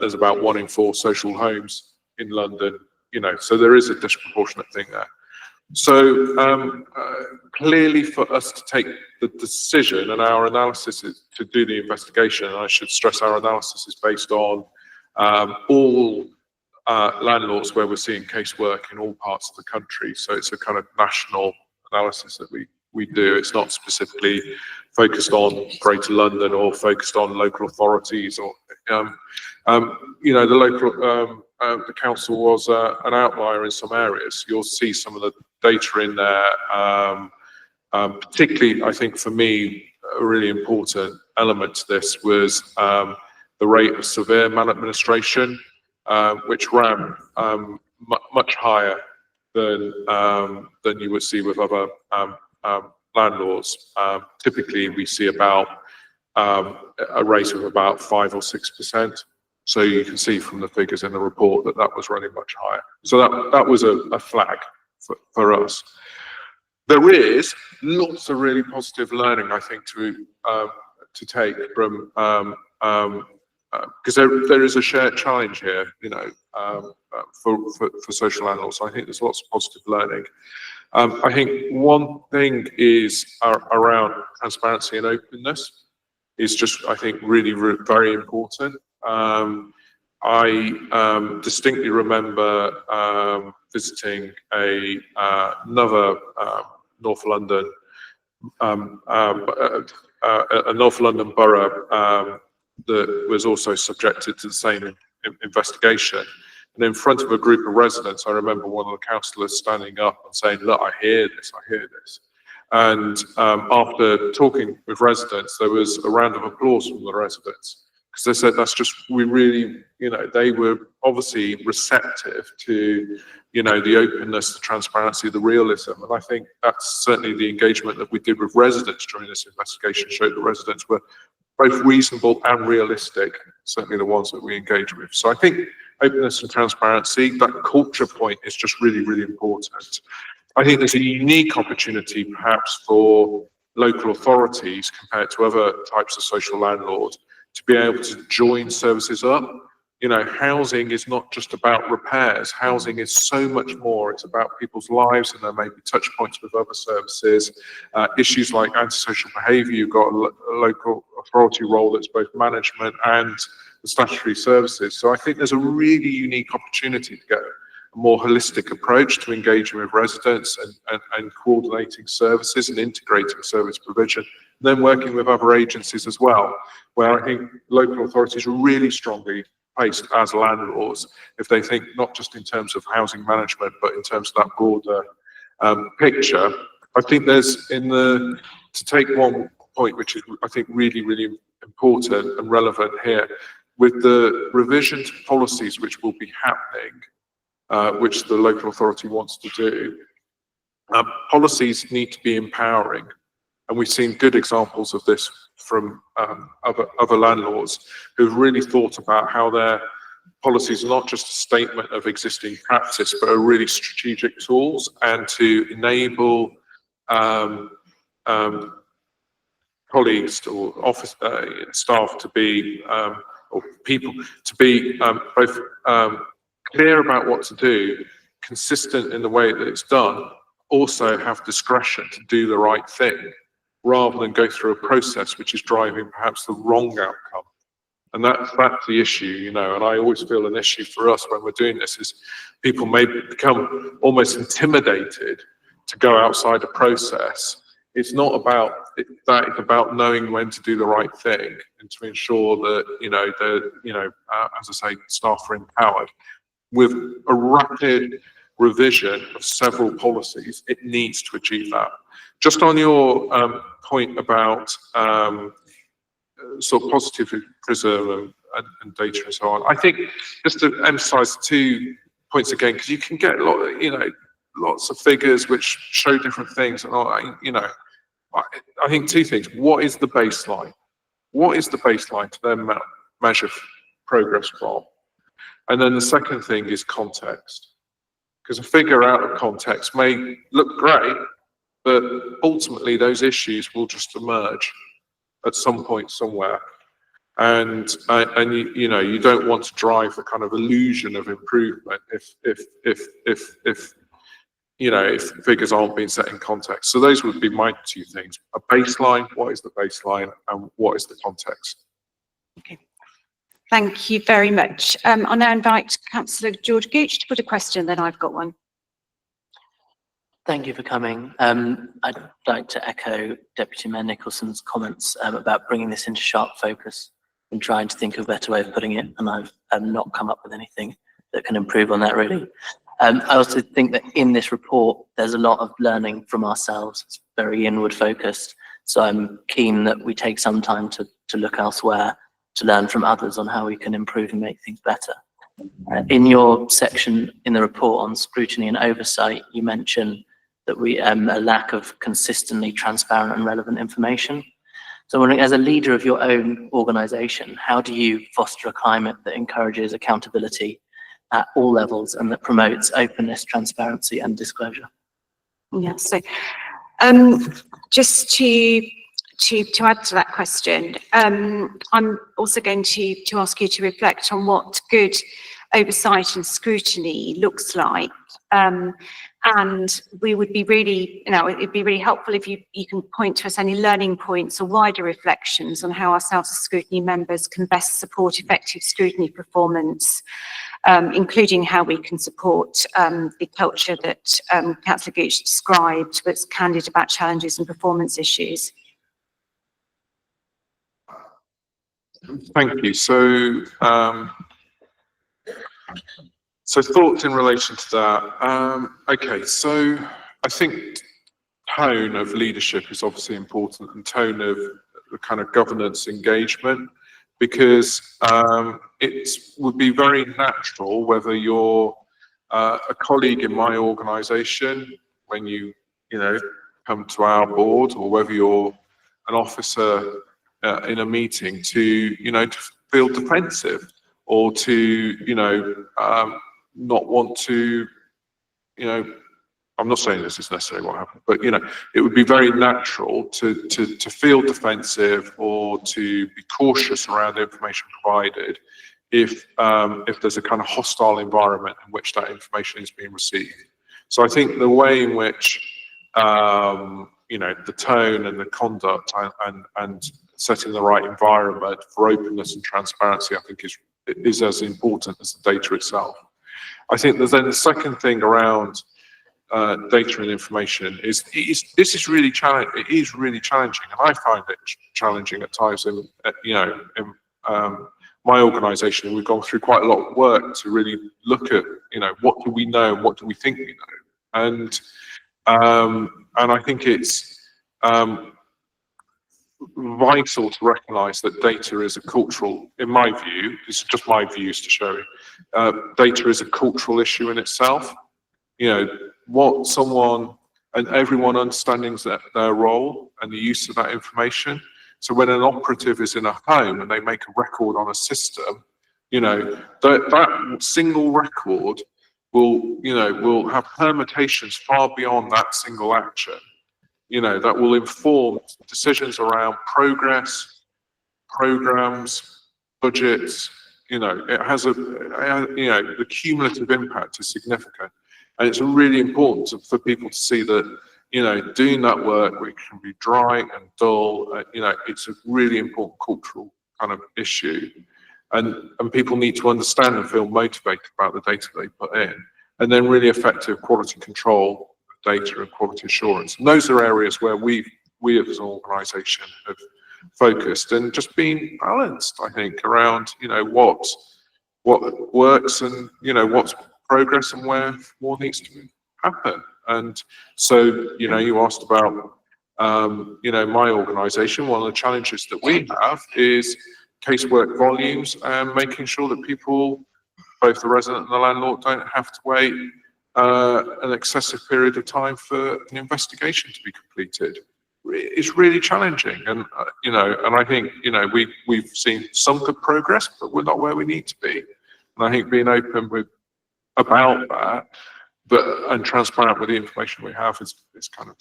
There's about 1 in 4 social homes in London, you know, so there is a disproportionate thing there. So clearly, for us to take the decision, and our analysis is to do the investigation, and I should stress our analysis is based on all landlords where we're seeing casework in all parts of the country. So it's a kind of national analysis that we do. It's not specifically focused on Greater London or focused on local authorities, or you know, the council was an outlier in some areas. You'll see some of the data in there. Particularly, I think for me, a really important element to this was the rate of severe maladministration, which ran much higher than you would see with other landlords. Typically, we see about a rate of about 5 or 6%. So you can see from the figures in the report that that was running much higher. So that was a flag for us. There is lots of really positive learning, I think, to take from because there is a shared challenge here, you know, for social landlords. So I think there's lots of positive learning. I think one thing is around transparency and openness is just, I think, really very important. I distinctly remember visiting another North London borough that was also subjected to the same investigation. And in front of a group of residents, I remember one of the councillors standing up and saying, "Look, I hear this. And after talking with residents, there was a round of applause from the residents, because they said that's just, we really, you know, they were obviously receptive to, you know, the openness, the transparency, the realism. And I think that's certainly the engagement that we did with residents during this investigation showed that residents were both reasonable and realistic, certainly the ones that we engage with. So I think openness and transparency, that culture point is just really, really important. I think there's a unique opportunity perhaps for local authorities compared to other types of social landlords to be able to join services up. You know, housing is not just about repairs. Housing is so much more. It's about people's lives, and there may be touch points with other services. Issues like antisocial behaviour, you've got a local authority role that's both management and the statutory services. So I think there's a really unique opportunity to get a more holistic approach to engaging with residents and coordinating services and integrating service provision, and then working with other agencies as well, where I think local authorities are really strongly placed as landlords if they think not just in terms of housing management, but in terms of that broader picture. I think there's to take one point, which is I think really, really important and relevant here, with the revision to policies which will be happening, which the local authority wants to do. Policies need to be empowering, and we've seen good examples of this from other landlords who've really thought about how their policies are not just a statement of existing practice, but are really strategic tools, and to enable colleagues or office staff to be or people to be both clear about what to do, consistent in the way that it's done, also have discretion to do the right thing, rather than go through a process which is driving perhaps the wrong outcome. And that's the issue, you know, and I always feel an issue for us when we're doing this is people may become almost intimidated to go outside a process It's not about that. It's about knowing when to do the right thing and to ensure that, as I say, staff are empowered. With a rapid revision of several policies, it needs to achieve that. Just on your point about sort of positive prism and data and so on, I think just to emphasise 2 points again, because you can get lots of figures which show different things, and I think 2 things. What is the baseline? What is the baseline to then measure progress from? And then the second thing is context, because a figure out of context may look great, but ultimately those issues will just emerge at some point somewhere. And you don't want to drive the kind of illusion of improvement if figures aren't being set in context. So those would be my 2 things: a baseline, what is the baseline, and what is the context? Okay. Thank you very much. I'll now invite Councillor George Gooch to put a question, then I've got one. Thank you for coming. I'd like to echo Deputy Mayor Nicholson's comments about bringing this into sharp focus and trying to think of a better way of putting it, and I've not come up with anything that can improve on that, really. I also think that in this report, there's a lot of learning from ourselves. It's very inward focused. So I'm keen that we take some time to look elsewhere, to learn from others on how we can improve and make things better. In your section in the report on scrutiny and oversight, you mentioned that a lack of consistently transparent and relevant information. So I'm wondering, as a leader of your own organisation, how do you foster a climate that encourages accountability at all levels and that promotes openness, transparency and disclosure? Yeah, so just to add to that question, I'm also going to ask you to reflect on what good oversight and scrutiny looks like. And we would be really, it'd be really helpful if you can point to us any learning points or wider reflections on how ourselves as scrutiny members can best support effective scrutiny performance, including how we can support the culture that Councillor Gooch described, that's candid about challenges and performance issues. Thank you. So thoughts in relation to that. Okay, so I think tone of leadership is obviously important, and tone of the kind of governance engagement, because it would be very natural, whether you're a colleague in my organisation when you come to our board, or whether you're an officer in a meeting, to feel defensive, or to not want to, I'm not saying this is necessarily what happened, but it would be very natural to feel defensive or to be cautious around the information provided if there's a kind of hostile environment in which that information is being received. So I think the way in which the tone and the conduct and setting the right environment for openness and transparency, I think is as important as the data itself. I think there's then the second thing around data and information is this is really challenging. It is really challenging, and I find it challenging at times. In my organisation, we've gone through quite a lot of work to really look at what do we know and what do we think we know, and I think it's vital to recognise that data is a cultural, in my view, it's just my views to show data is a cultural issue in itself. What someone and everyone understanding their role and the use of that information. So when an operative is in a home and they make a record on a system, that single record will have permutations far beyond that single action. That will inform decisions around progress, programs, budgets. It has the cumulative impact is significant, and it's really important for people to see that doing that work, which can be dry and dull, it's a really important cultural kind of issue, and people need to understand and feel motivated about the data they put in, and then really effective quality control data and quality assurance. And those are areas where we've we as an organisation have focused, and just being balanced, I think, around, you know, what works and, you know, what's progress and where more needs to happen. And so, you know, you asked about, you know, my organisation. One of the challenges that we have is casework volumes and making sure that people, both the resident and the landlord, don't have to wait an excessive period of time for an investigation to be completed. It's really challenging, and you know, and I think, you know, we've seen some good progress, but we're not where we need to be. And I think being open about that, and transparent with the information we have is kind of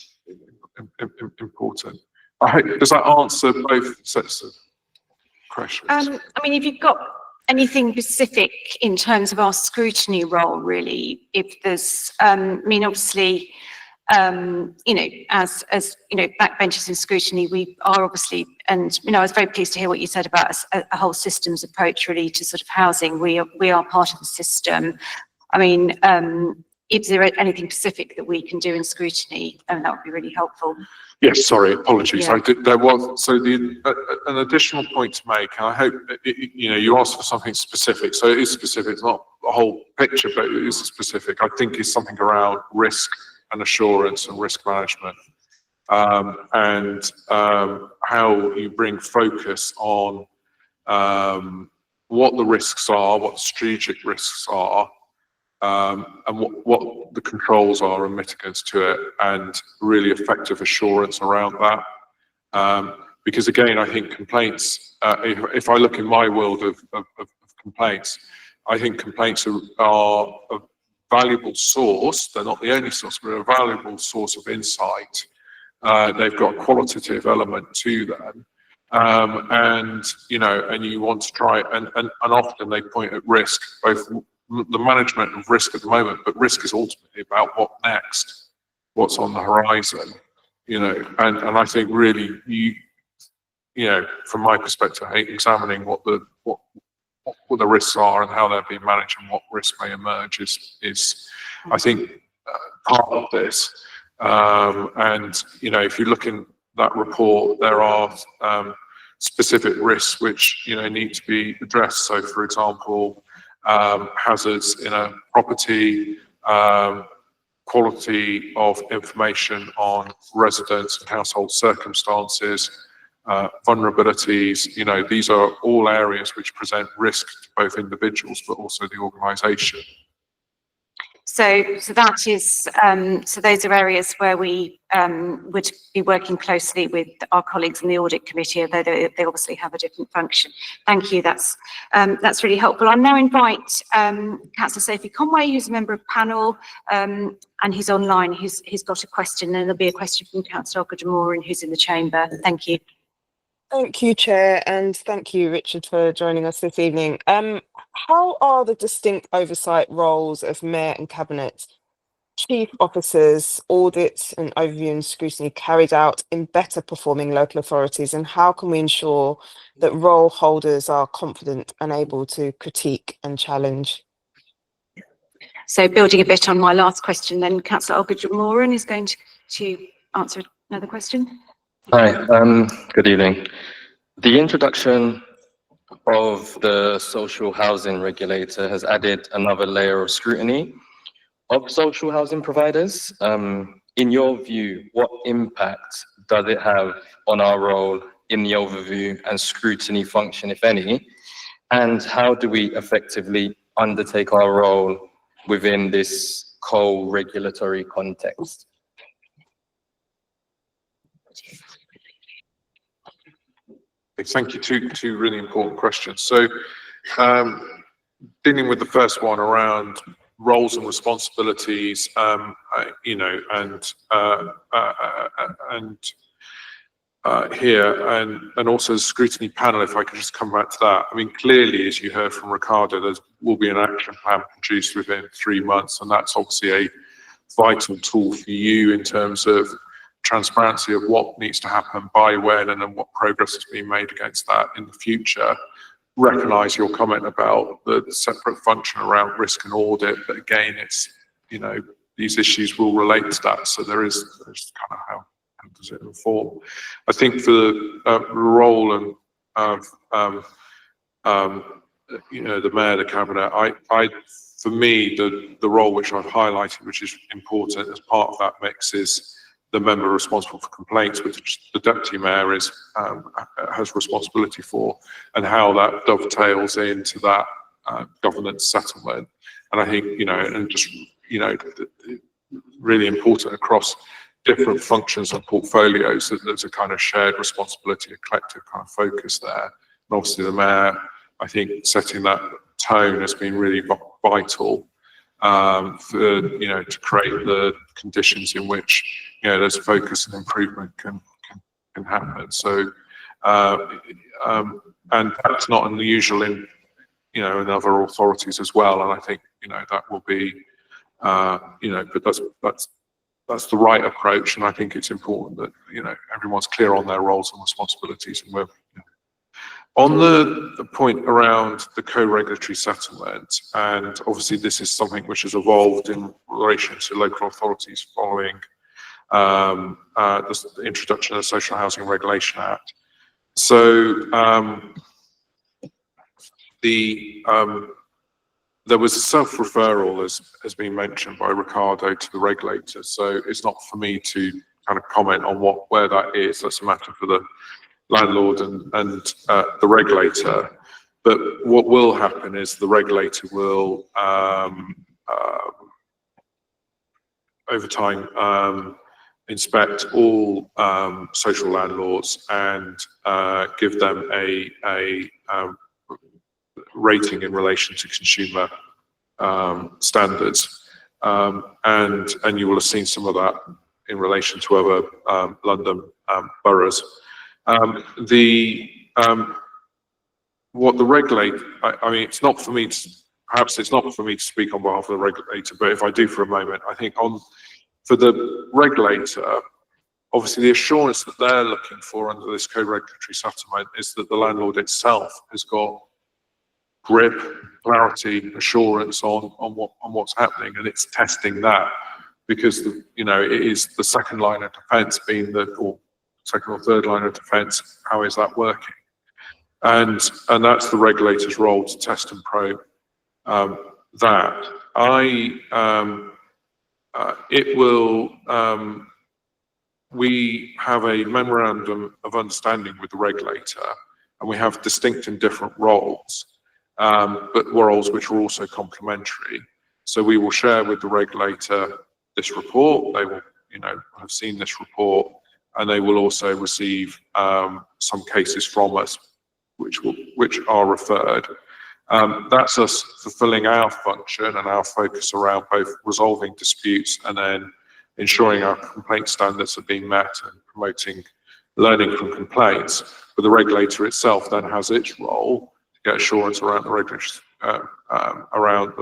important. Does that answer both sets of questions? I mean, if you've got anything specific in terms of our scrutiny role, really, if there's, I mean, obviously, you know, as you know, backbenchers in scrutiny, we are obviously, and you know, I was very pleased to hear what you said about a whole systems approach really to sort of housing. We are part of the system. I mean, is there anything specific that we can do in scrutiny? And that would be really helpful. Yes, sorry, apologies. Yeah. There was, so an additional point to make, and I hope, you know, you asked for something specific, so it is specific, it's not a whole picture, but it is specific. I think it's something around risk and assurance and risk management, and how you bring focus on what the risks are, what the strategic risks are, and what the controls are and mitigants to it, and really effective assurance around that. Because again, I think complaints, if I look in my world of complaints, I think complaints are a valuable source. They're not the only source, but a valuable source of insight. They've got a qualitative element to them. And, you know, and you want to try, and often they point at risk, both the management of risk at the moment, but risk is ultimately about what next, what's on the horizon, you know, and I think really you know, from my perspective, examining what the risks are and how they're being managed and what risk may emerge is I think part of this. And you know, if you look in that report, there are specific risks which, you know, need to be addressed. So, for example, hazards in a property, quality of information on residents and household circumstances, vulnerabilities. You know, these are all areas which present risk to both individuals but also the organisation. So that is, so those are areas where we would be working closely with our colleagues in the audit committee, although they obviously have a different function. Thank you, that's really helpful. I'll now invite Councillor Sophie Conway, who's a member of panel, and he's online, he's got a question, and there'll be a question from Councillor Ogden-Moran, who's in the chamber. Thank you. Thank you, Chair, and thank you, Richard, for joining us this evening. How are the distinct oversight roles of Mayor and Cabinet, Chief Officers, audits and overview and scrutiny carried out in better performing local authorities, and how can we ensure that role holders are confident and able to critique and challenge? So building a bit on my last question, then Councillor Ogden-Moran is going to answer another question. Hi, good evening. The introduction of the social housing regulator has added another layer of scrutiny of social housing providers. In your view, what impact does it have on our role in the overview and scrutiny function, if any? And how do we effectively undertake our role within this co-regulatory context? Thank you. Two really important questions. So, dealing with the first one around roles and responsibilities, you know, and here, and also the scrutiny panel, if I could just come back to that. I mean, clearly, as you heard from Ricardo, there will be an action plan produced within 3 months, and that's obviously a vital tool for you in terms of transparency of what needs to happen by when, and then what progress has been made against that in the future. Recognise your comment about the separate function around risk and audit, but again, it's, you know, these issues will relate to that. So there's kind of how the inform. I think for the role and the mayor, the cabinet, for me, the role which I've highlighted, which is important as part of that mix, is the member responsible for complaints, which the deputy mayor has responsibility for, and how that dovetails into that governance settlement. And I think, really important across different functions and portfolios that there's a kind of shared responsibility, a collective kind of focus there. And obviously the mayor, I think, setting that tone has been really vital to create the conditions in which there's focus and improvement can happen. So and that's not unusual in other authorities as well. And I think that will be but that's the right approach. And I think it's important that everyone's clear on their roles and responsibilities. And we're on the point around the co-regulatory settlement, and obviously this is something which has evolved in relation to local authorities following the introduction of the Social Housing Regulation Act. So there was a self-referral, as has been mentioned by Ricardo, to the regulator. So it's not for me to kind of comment on where that is. That's a matter for the landlord and the regulator. But what will happen is the regulator will, over time, inspect all social landlords and give them a rating in relation to consumer standards. And you will have seen some of that in relation to other London boroughs. What the regulator, I mean, it's not for me to, perhaps it's not for me to speak on behalf of the regulator, but if I do for a moment, I think for the regulator, obviously the assurance that they're looking for under this co-regulatory settlement is that the landlord itself has got grip, clarity, assurance on what's happening, and it's testing that, because it is the second line of defence being or second or third line of defence. How is that working? And that's the regulator's role, to test and probe that. We have a memorandum of understanding with the regulator, and we have distinct and different roles, but roles which are also complementary. So we will share with the regulator this report. They will, have seen this report, and they will also receive some cases from us, which are referred. That's us fulfilling our function and our focus around both resolving disputes and then ensuring our complaint standards are being met and promoting learning from complaints. But the regulator itself then has its role to get assurance around the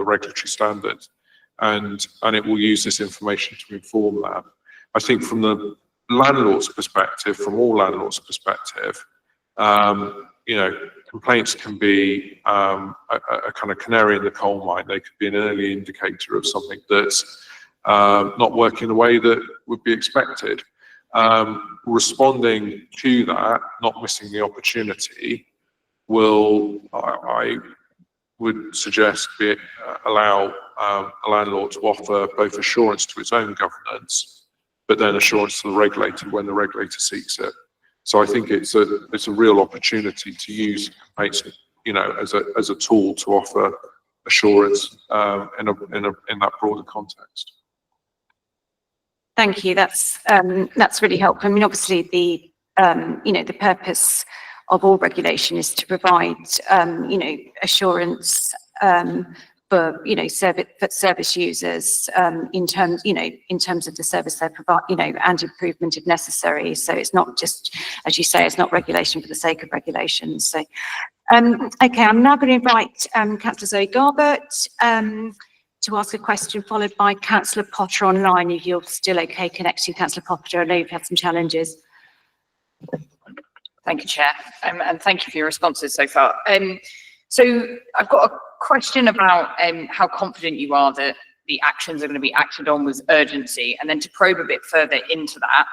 regulatory standards, and it will use this information to inform that. I think from the landlord's perspective, from all landlords' perspective, complaints can be a kind of canary in the coal mine. They could be an early indicator of something that's not working the way that would be expected. Responding to that, not missing the opportunity, I would suggest, allow a landlord to offer both assurance to its own governance, but then assurance to the regulator when the regulator seeks it. So I think it's a real opportunity to use complaints, as a tool to offer assurance in that broader context. Thank you. That's really helpful. I mean, obviously the purpose of all regulation is to provide assurance for service users in terms of the service they provide, and improvement if necessary. So it's not just, as you say, it's not regulation for the sake of regulation. So okay, I'm now going to invite Councillor Zoe Garbett to ask a question, followed by Councillor Potter online, if you're still okay connecting. Councillor Potter, I know you've had some challenges. Thank you, Chair, and thank you for your responses so far. So I've got a question about how confident you are that the actions are going to be acted on with urgency, and then to probe a bit further into that,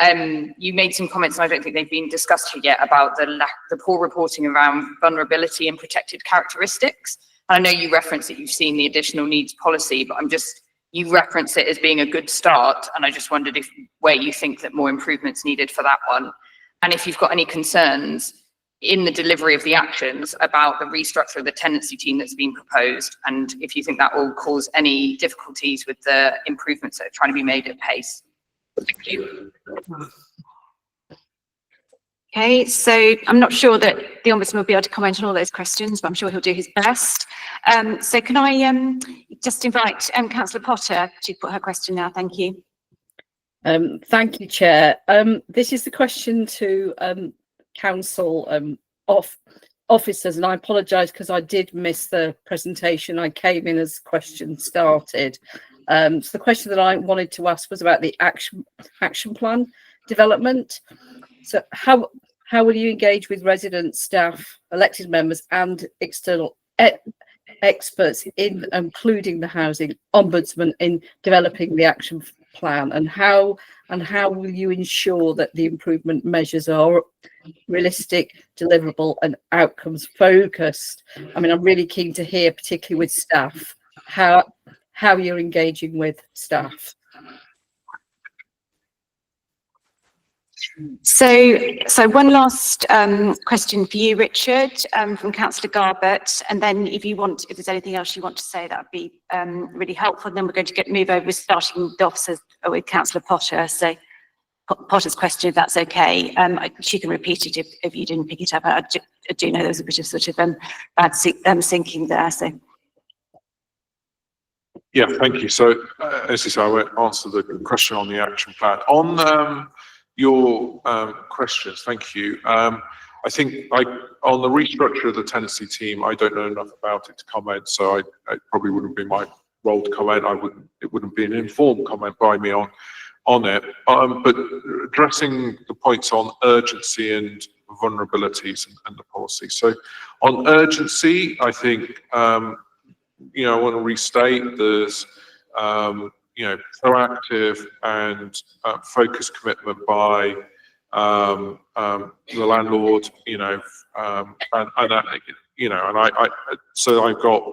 You made some comments, and I don't think they've been discussed here yet, about the poor reporting around vulnerability and protected characteristics. And I know you referenced that you've seen the additional needs policy, but you reference it as being a good start, and I just wondered where you think that more improvements needed for that one, and if you've got any concerns in the delivery of the actions about the restructure of the tenancy team that's been proposed, and if you think that will cause any difficulties with the improvements that are trying to be made at pace. Thank you. Okay, so I'm not sure that the Ombudsman will be able to comment on all those questions, but I'm sure he'll do his best. So can I just invite Councillor Potter to put her question now? Thank you. Thank you, Chair. This is the question to council officers, and I apologise because I did miss the presentation. I came in as questions started. So the question that I wanted to ask was about the action plan development. So how will you engage with residents, staff, elected members and external experts, including the Housing Ombudsman, in developing the action plan, and how will you ensure that the improvement measures are realistic, deliverable and outcomes focused? I mean, I'm really keen to hear, particularly with staff, how you're engaging with staff. So one last question for you, Richard, from Councillor Garbett, and then if there's anything else you want to say, that would be really helpful. And then we're going to move over, starting off with Councillor Potter. So Potter's question, if that's okay. She can repeat it if you didn't pick it up. I do know there was a bit of sort of bad syncing there. So. Yeah, thank you. So, as you say, I won't answer the question on the action plan. On your questions, thank you. I think on the restructure of the tenancy team, I don't know enough about it to comment, so it probably wouldn't be my role to comment. It wouldn't be an informed comment by me on it. But addressing the points on urgency and vulnerabilities and the policy. So, on urgency, I think I want to restate there's proactive and focused commitment by the landlord, so I've got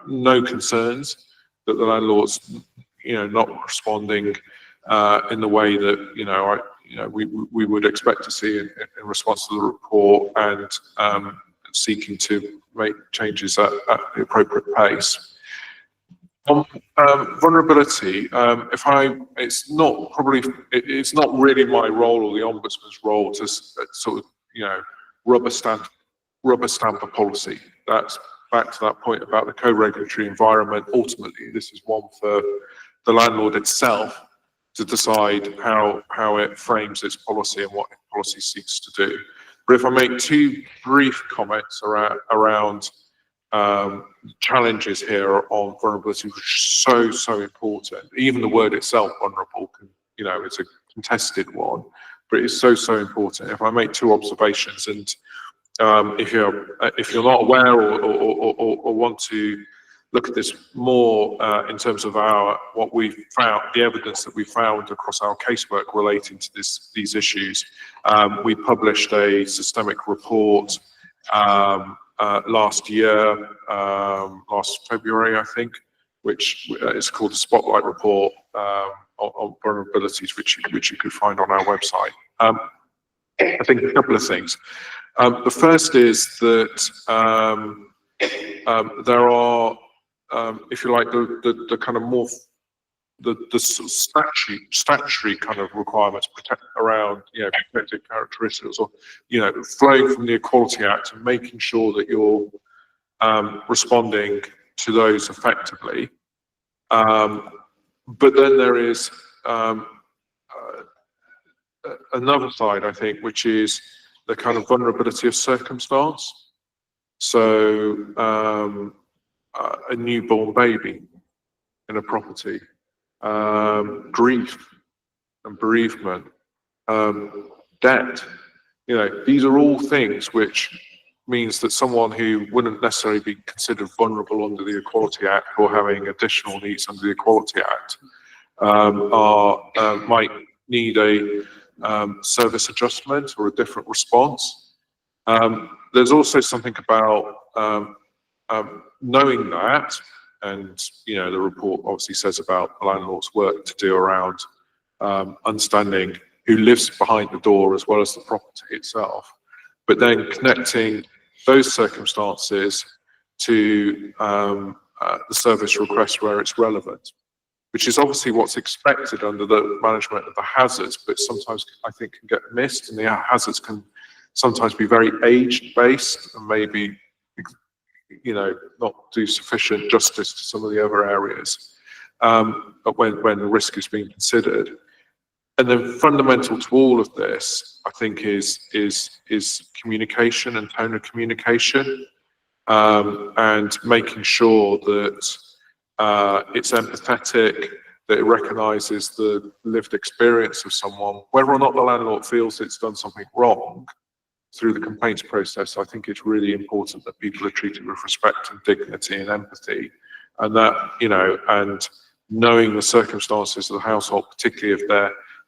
no concerns that the landlord's not responding in the way that we would expect to see in response to the report, and seeking to make changes at the appropriate pace. On vulnerability, it's not really my role or the Ombudsman's role to sort of rubber stamp a policy. That's back to that point about the co-regulatory environment. Ultimately, this is one for the landlord itself to decide how it frames its policy and what its policy seeks to do. But if I make two brief comments around challenges here on vulnerability, which is so important. Even the word itself, vulnerable, it's a contested one, but it's so important. If I make two observations, and if you're not aware or want to look at this more in terms of what we've found, the evidence that we found across our casework relating to these issues, we published a systemic report last February, I think, which is called the Spotlight Report on vulnerabilities, which you could find on our website. I think a couple of things. The first is that there are, if you like, the kind of more the statutory kind of requirements around protected characteristics, or flowing from the Equality Act, and making sure that you're responding to those effectively. But then there is another side, I think, which is the kind of vulnerability of circumstance. So a newborn baby in a property, grief and bereavement, debt. These are all things which means that someone who wouldn't necessarily be considered vulnerable under the Equality Act, or having additional needs under the Equality Act, might need a service adjustment or a different response. There's also something about knowing that, and the report obviously says about the landlord's work to do around understanding who lives behind the door as well as the property itself, but then connecting those circumstances to the service request where it's relevant, which is obviously what's expected under the management of the hazards, but sometimes I think can get missed, and the hazards can sometimes be very age-based and maybe not do sufficient justice to some of the other areas when the risk is being considered. And then fundamental to all of this, I think, is communication and tone of communication, and making sure that it's empathetic, that it recognises the lived experience of someone, whether or not the landlord feels it's done something wrong. Through the complaints process, I think it's really important that people are treated with respect and dignity and empathy, and that, and knowing the circumstances of the household, particularly if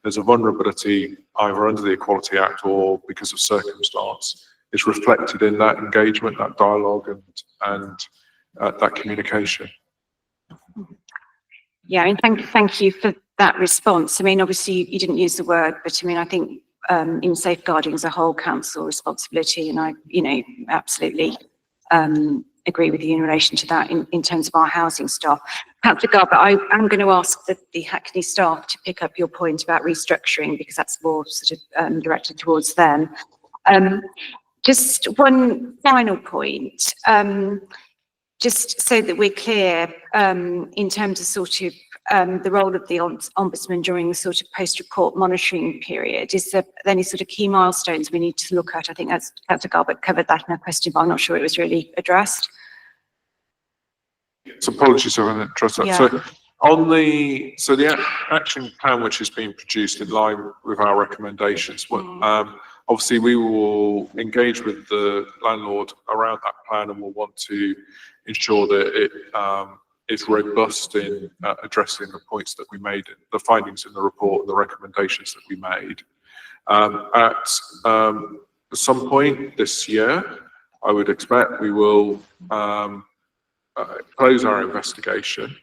there's a vulnerability either under the Equality Act or because of circumstance, is reflected in that engagement, that dialogue, and that communication. Yeah, and thank you for that response. I mean, obviously you didn't use the word, but I mean, I think in safeguarding as a whole council responsibility, and I, absolutely agree with you in relation to that in terms of our housing staff. Councillor Garbutt, I am going to ask the Hackney staff to pick up your point about restructuring, because that's more sort of directed towards them. Just one final point, just so that we're clear in terms of sort of the role of the Ombudsman during the sort of post-report monitoring period. Is there any sort of key milestones we need to look at? I think that's Councillor Garbutt covered that in her question, but I'm not sure it was really addressed. So apologies if I didn't address that. Yeah. So the action plan which has been produced in line with our recommendations, obviously we will engage with the landlord around that plan, and we'll want to ensure that it is robust in addressing the points that we made, the findings in the report, and the recommendations that we made. At some point this year, I would expect we will close our investigation.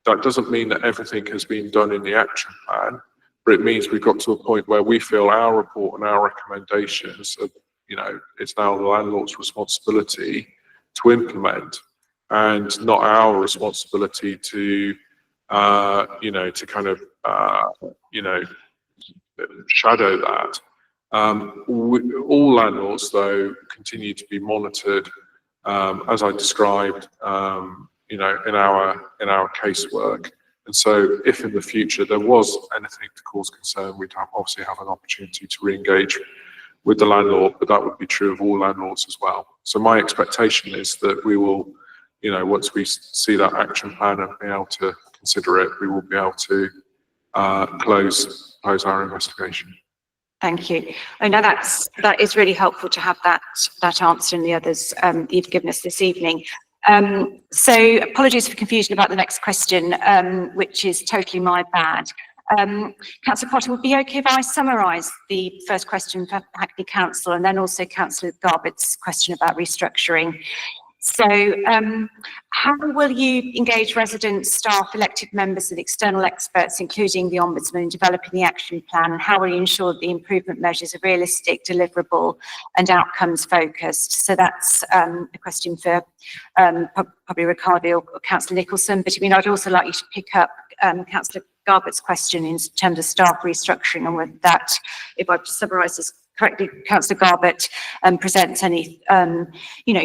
That doesn't mean that everything has been done in the action plan, but it means we've got to a point where we feel our report and our recommendations are, it's now the landlord's responsibility to implement, and not our responsibility to, to kind of, shadow that. All landlords, though, continue to be monitored, as I described, in our casework. And so if in the future there was anything to cause concern, we'd obviously have an opportunity to re-engage with the landlord, but that would be true of all landlords as well. So my expectation is that we will, once we see that action plan and be able to consider it, we will be able to close our investigation. Thank you. I know that is really helpful to have that answer and the others you've given us this evening. So apologies for confusion about the next question, which is totally my bad. Councillor Potter, would it be okay if I summarise the first question for Hackney Council and then also Councillor Garbutt's question about restructuring? So how will you engage residents, staff, elected members and external experts, including the Ombudsman, in developing the action plan? And how will you ensure that the improvement measures are realistic, deliverable and outcomes focused? So that's a question for probably Ricardo or Councillor Nicholson. But I mean, I'd also like you to pick up Councillor Garbutt's question in terms of staff restructuring, and with that, if I've summarised this correctly, Councillor Garbutt presents any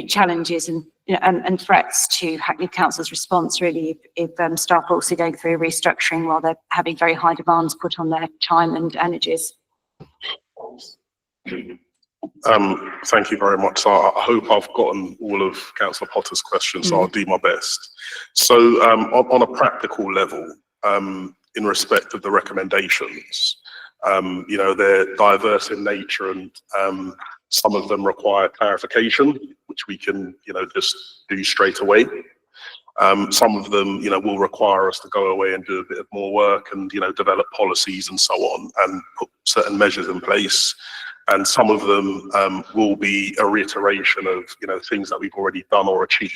challenges and threats to Hackney Council's response, really, if staff are also going through restructuring while they're having very high demands put on their time and energies. Thank you very much. So I hope I've gotten all of Councillor Potter's questions, so I'll do my best. So on a practical level, in respect of the recommendations, they're diverse in nature, and some of them require clarification, which we can, just do straight away. Some of them, will require us to go away and do a bit of more work and, develop policies and so on and put certain measures in place. And some of them will be a reiteration of, things that we've already done or achieved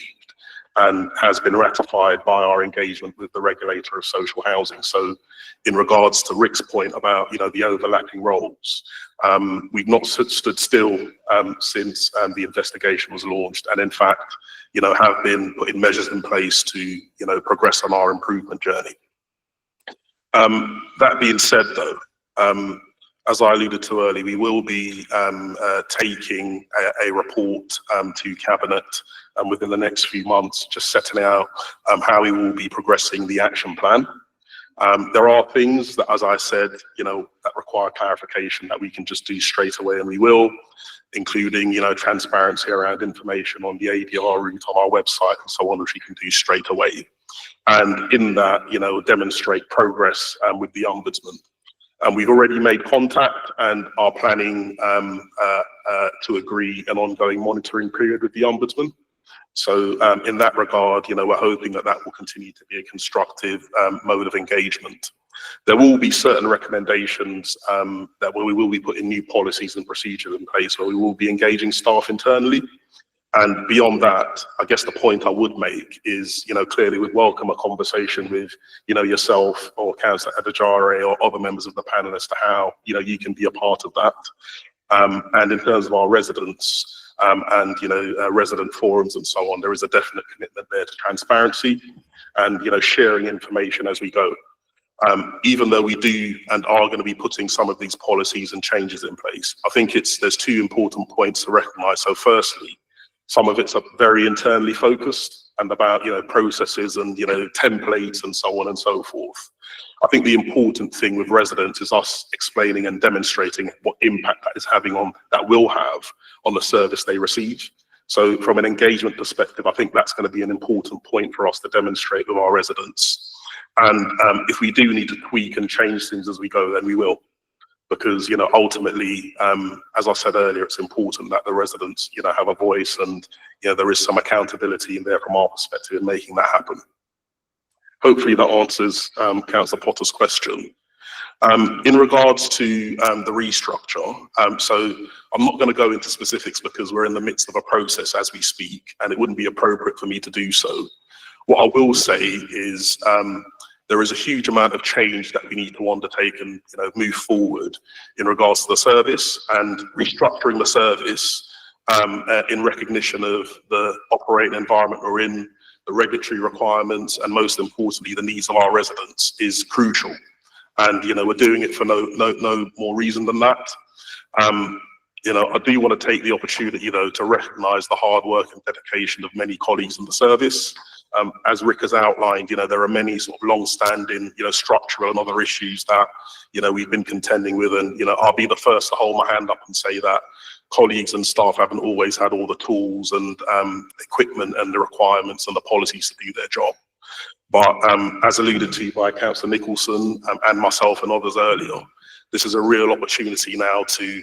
and has been ratified by our engagement with the regulator of social housing. So in regards to Rick's point about, the overlapping roles, we've not stood still since the investigation was launched. And in fact, have been putting measures in place to, progress on our improvement journey. That being said though, as I alluded to earlier, we will be taking a report to Cabinet within the next few months, just setting out how we will be progressing the action plan. There are things that, as I said, that require clarification that we can just do straight away, and we will, including, transparency around information on the ADR route on our website and so on, which we can do straight away. And in that, demonstrate progress with the Ombudsman. And we've already made contact and are planning to agree an ongoing monitoring period with the Ombudsman. So in that regard, we're hoping that that will continue to be a constructive mode of engagement. There will be certain recommendations that we will be putting new policies and procedures in place where we will be engaging staff internally. And beyond that, I guess the point I would make is, clearly we'd welcome a conversation with, yourself or Councillor Adajare or other members of the panel as to how, you can be a part of that. And in terms of our residents and, resident forums and so on, there is a definite commitment there to transparency and, sharing information as we go. Even though we do and are going to be putting some of these policies and changes in place, I think there's two important points to recognise. So firstly, some of it's very internally focused and about, processes and, templates and so on and so forth. I think the important thing with residents is us explaining and demonstrating what impact that will have on the service they receive. So from an engagement perspective, I think that's going to be an important point for us to demonstrate with our residents. And if we do need to tweak and change things as we go, then we will. Because, ultimately, as I said earlier, it's important that the residents, have a voice and, there is some accountability in there from our perspective in making that happen. Hopefully that answers Councillor Potter's question. In regards to the restructure, so I'm not going to go into specifics because we're in the midst of a process as we speak, and it wouldn't be appropriate for me to do so. What I will say is there is a huge amount of change that we need to undertake and move forward in regards to the service and restructuring the service in recognition of the operating environment we're in, the regulatory requirements, and most importantly, the needs of our residents is crucial. And we're doing it for no more reason than that. I do want to take the opportunity though to recognise the hard work and dedication of many colleagues in the service. As Rick has outlined, there are many sort of long-standing, structural and other issues that, we've been contending with. And, I'll be the first to hold my hand up and say that colleagues and staff haven't always had all the tools and equipment and the requirements and the policies to do their job. But as alluded to by Councillor Nicholson and myself and others earlier, this is a real opportunity now to,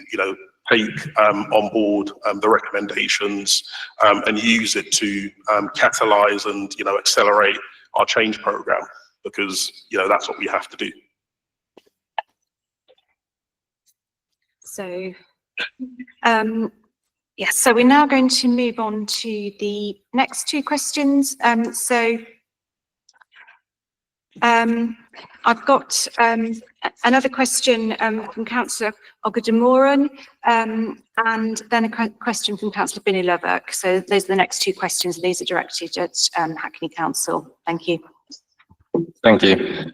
take on board the recommendations and use it to catalyse and accelerate our change programme, because that's what we have to do. So yes, so we're now going to move on to the next two questions. I've got another question from Councillor Ogademoran and then a question from Councillor Binny-Loverk. So those are the next two questions. These are directed at Hackney Council. Thank you. Thank you.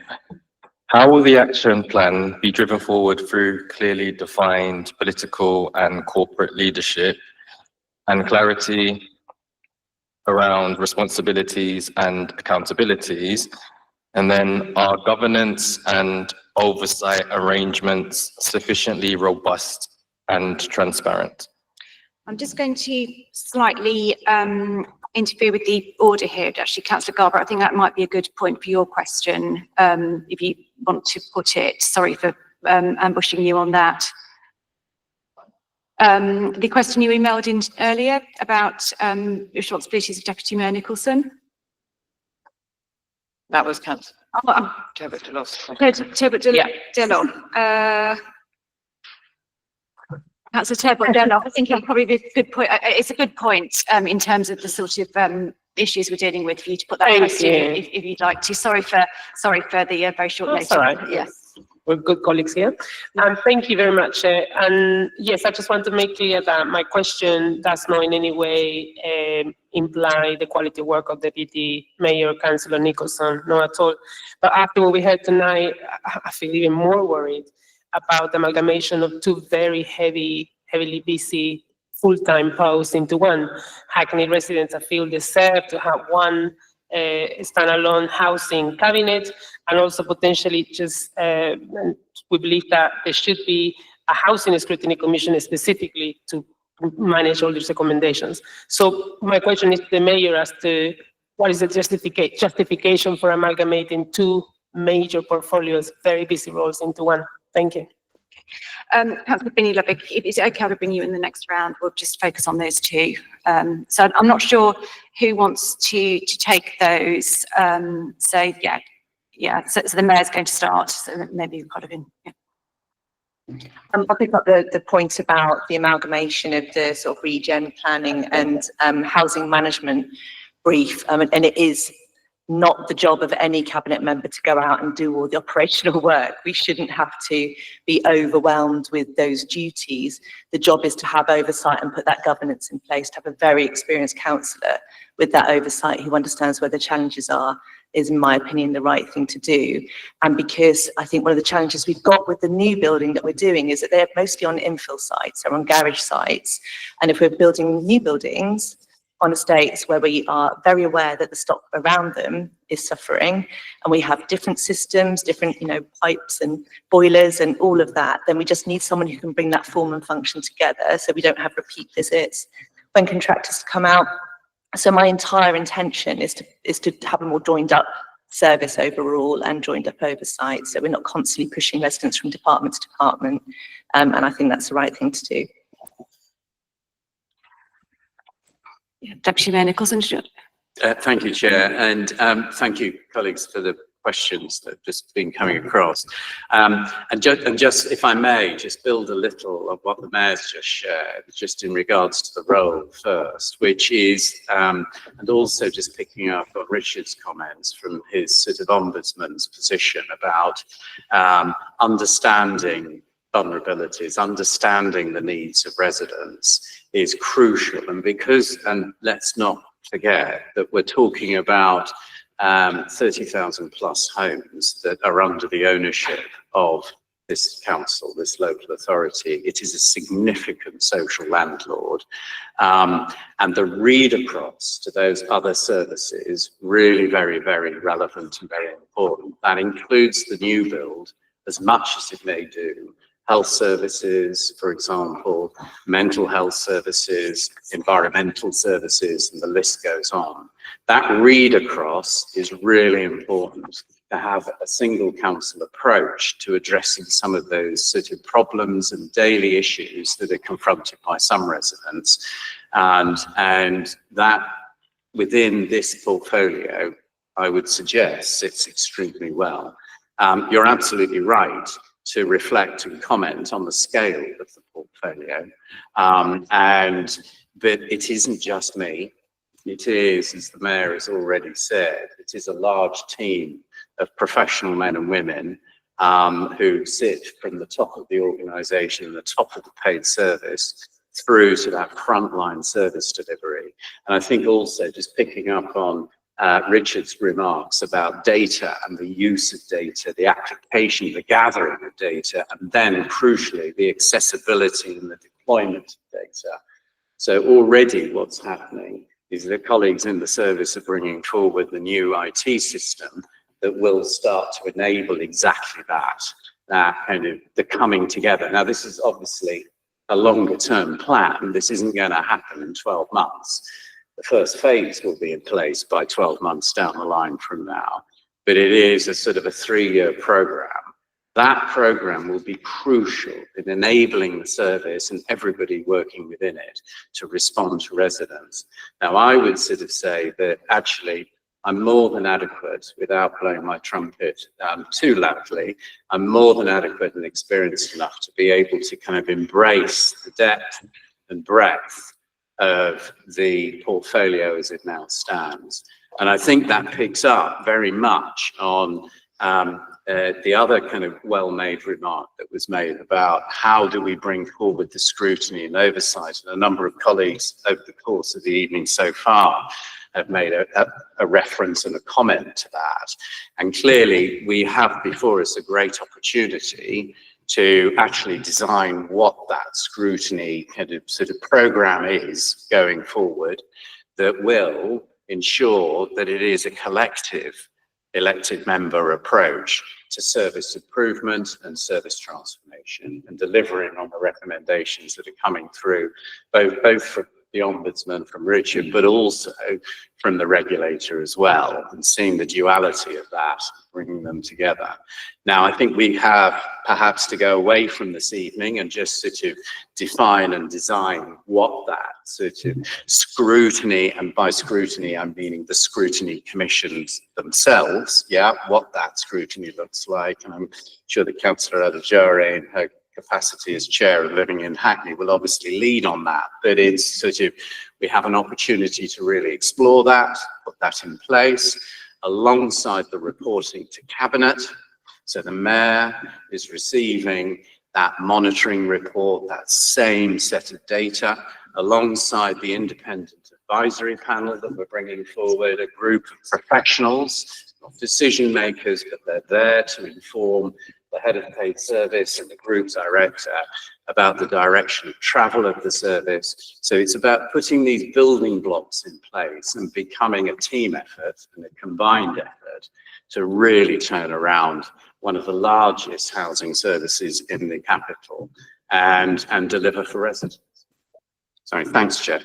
How will the action plan be driven forward through clearly defined political and corporate leadership and clarity around responsibilities and accountabilities? And then are governance and oversight arrangements sufficiently robust and transparent? I'm just going to slightly interfere with the order here, actually, Councillor Garber. I think that might be a good point for your question, if you want to put it. Sorry for ambushing you on that. The question you emailed in earlier about responsibilities of Deputy Mayor Nicholson. That was cancelled. Oh, Turbot to loss. Yeah. Councillor Turbot Delloff, I think it'll probably be a good point. It's a good point in terms of the sort of issues we're dealing with, for you to put that Thank question you. if you'd like to. Sorry for the very short notice. That's all right. Yes. We're good colleagues here. Thank you very much. And yes, I just want to make clear that my question does not in any way imply the quality work of Deputy Mayor Councillor Nicholson, not at all. But after what we heard tonight, I feel even more worried about the amalgamation of two very heavily busy full-time posts into one. Hackney residents, I feel, deserve to have one standalone housing cabinet, and also potentially just, we believe that there should be a housing scrutiny commission specifically to manage all these recommendations. So my question is to the mayor as to what is the justification for amalgamating two major portfolios, very busy roles, into one? Thank you. Councillor Binnie-Lovick, if it's okay, I'll bring you in the next round. We'll just focus on those two. So I'm not sure who wants to take those. So yeah. So the mayor's going to start. So maybe you've got it in. Yeah. I'll pick up the point about the amalgamation of the sort of regen planning and housing management brief, and it is not the job of any cabinet member to go out and do all the operational work. We shouldn't have to be overwhelmed with those duties. The job is to have oversight and put that governance in place, to have a very experienced councillor with that oversight who understands where the challenges are, is in my opinion the right thing to do. And because I think one of the challenges we've got with the new building that we're doing is that they're mostly on infill sites, they're on garage sites. And if we're building new buildings on estates where we are very aware that the stock around them is suffering, and we have different systems, different, pipes and boilers and all of that, then we just need someone who can bring that form and function together so we don't have repeat visits when contractors come out. So my entire intention is to have a more joined up service overall and joined up oversight, so we're not constantly pushing residents from department to department, and I think that's the right thing to do. Deputy Mayor Nicholson. Thank you, Chair, and thank you, colleagues, for the questions that have just been coming across. And just, if I may, just build a little of what the Mayor's just shared, just in regards to the role first, which is, and also just picking up on Richard's comments from his sort of ombudsman's position about understanding vulnerabilities, understanding the needs of residents is crucial. And let's not forget that we're talking about 30,000 plus homes that are under the ownership of this council, this local authority. It is a significant social landlord. And the read across to those other services, really very, very relevant and very important. That includes the new build as much as it may do. Health services, for example, mental health services, environmental services, and the list goes on. That read across is really important, to have a single council approach to addressing some of those sort of problems and daily issues that are confronted by some residents. And that within this portfolio, I would suggest sits extremely well. You're absolutely right to reflect and comment on the scale of the portfolio. But it isn't just me. It is, as the Mayor has already said, it is a large team of professional men and women who sit from the top of the organisation, the top of the paid service, through to that frontline service delivery. And I think also just picking up on Richard's remarks about data and the use of data, the application, the gathering of data, and then crucially, the accessibility and the deployment of data. So already what's happening is the colleagues in the service are bringing forward the new IT system that will start to enable exactly that kind of the coming together. Now, this is obviously a longer term plan. This isn't going to happen in 12 months. The first phase will be in place by 12 months down the line from now, but it is a sort of a 3-year program. That program will be crucial in enabling the service and everybody working within it to respond to residents. Now, I would sort of say that actually I'm more than adequate, without blowing my trumpet too loudly, I'm more than adequate and experienced enough to be able to kind of embrace the depth and breadth of the portfolio as it now stands. And I think that picks up very much on the other kind of well-made remark that was made about how do we bring forward the scrutiny and oversight. And a number of colleagues over the course of the evening so far have made a reference and a comment to that. And clearly we have before us a great opportunity to actually design what that scrutiny kind of sort of program is going forward that will ensure that it is a collective elected member approach to service improvement and service transformation and delivering on the recommendations that are coming through, both from the Ombudsman, from Richard, but also from the regulator as well, and seeing the duality of that, bringing them together. Now, I think we have perhaps to go away from this evening and just sort of define and design what that sort of scrutiny, and by scrutiny, I'm meaning the scrutiny commissions themselves, yeah, what that scrutiny looks like. And I'm sure that Councillor Adajare, in her capacity as chair of Living in Hackney, will obviously lead on that, but it's sort of, we have an opportunity to really explore that, put that in place, alongside the reporting to Cabinet. So the Mayor is receiving that monitoring report, that same set of data, alongside the independent advisory panel that we're bringing forward, a group of professionals, not decision makers, but they're there to inform the head of paid service and the group director about the direction of travel of the service. So it's about putting these building blocks in place and becoming a team effort and a combined effort to really turn around one of the largest housing services in the capital and deliver for residents. Sorry, thanks, Chair.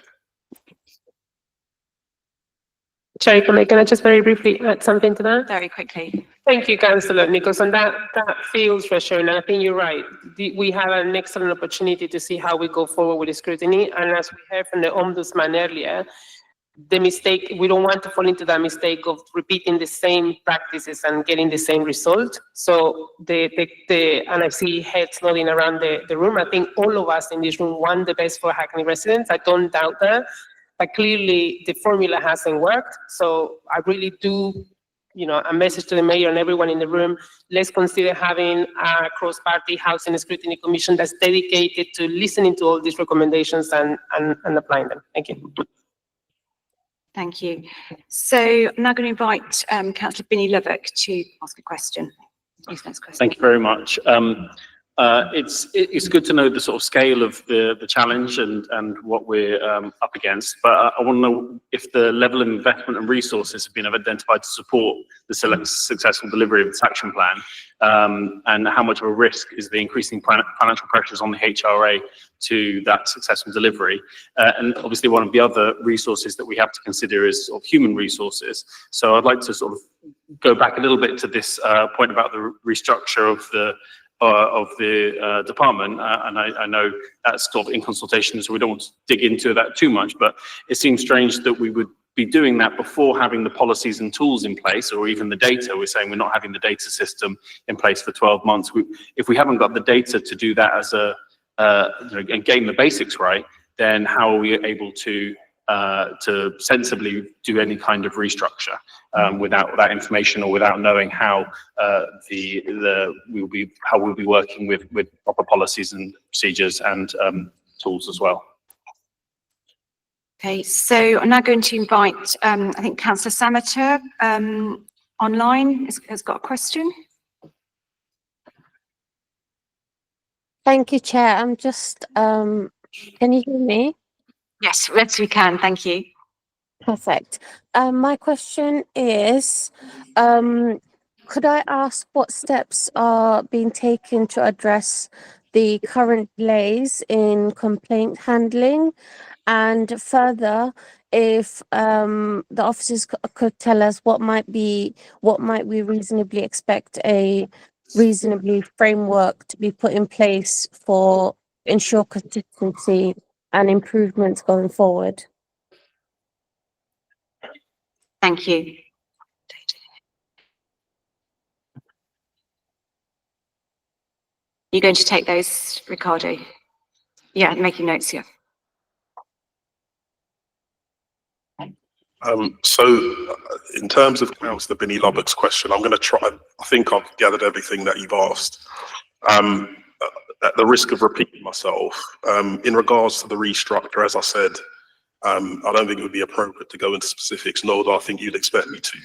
Chair, can I just very briefly add something to that? Very quickly. Thank you, Councillor Nicholson. That feels reassuring, and I think you're right. We have an excellent opportunity to see how we go forward with the scrutiny, and as we heard from the Ombudsman earlier, the mistake, we don't want to fall into that mistake of repeating the same practices and getting the same result. So and I see heads nodding around the room. I think all of us in this room want the best for Hackney residents. I don't doubt that. But clearly the formula hasn't worked. So I really do, a message to the Mayor and everyone in the room, let's consider having a cross-party housing scrutiny commission that's dedicated to listening to all these recommendations and applying them. Thank you. Thank you. So I'm now going to invite Councillor Binny Lovack to ask a question. Please, next question. Thank you very much. It's good to know the sort of scale of the challenge and what we're up against, but I want to know if the level of investment and resources have been identified to support the successful delivery of this action plan, and how much of a risk is the increasing financial pressures on the HRA to that successful delivery. And obviously one of the other resources that we have to consider is sort of human resources. So I'd like to sort of go back a little bit to this point about the restructure of the department, and I know that's sort of in consultation, so we don't want to dig into that too much, but it seems strange that we would be doing that before having the policies and tools in place, or even the data. We're saying we're not having the data system in place for 12 months. If we haven't got the data to do that as and gain the basics right, then how are we able to sensibly do any kind of restructure without that information, or without knowing how we'll be working with proper policies and procedures and tools as well. Okay, so I'm now going to invite, I think Councillor Samater online has got a question. Thank you, Chair. I'm just, can you hear me? Yes, we can. Thank you. Perfect. My question is, could I ask what steps are being taken to address the current delays in complaint handling? And further, if the officers could tell us what might we reasonably expect a reasonably framework to be put in place for ensure consistency and improvements going forward. Thank you. You're going to take those, Ricardo? Yeah, making notes here. In terms of Councillor Binny Lubbock's question, I'm going to try, I think I've gathered everything that you've asked. At the risk of repeating myself, in regards to the restructure, as I said, I don't think it would be appropriate to go into specifics, nor do I think you'd expect me to.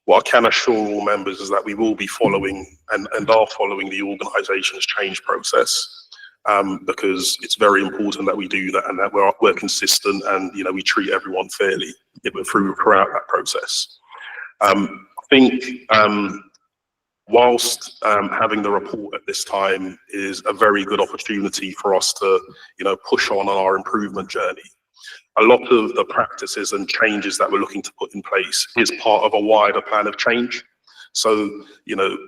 What I can assure all members is that we will be following and are following the organisation's change process, because it's very important that we do that and that we're consistent and, you know, we treat everyone fairly throughout that process. I think whilst having the report at this time is a very good opportunity for us to, you know, push on our improvement journey, a lot of the practices and changes that we're looking to put in place is part of a wider plan of change. So, you know,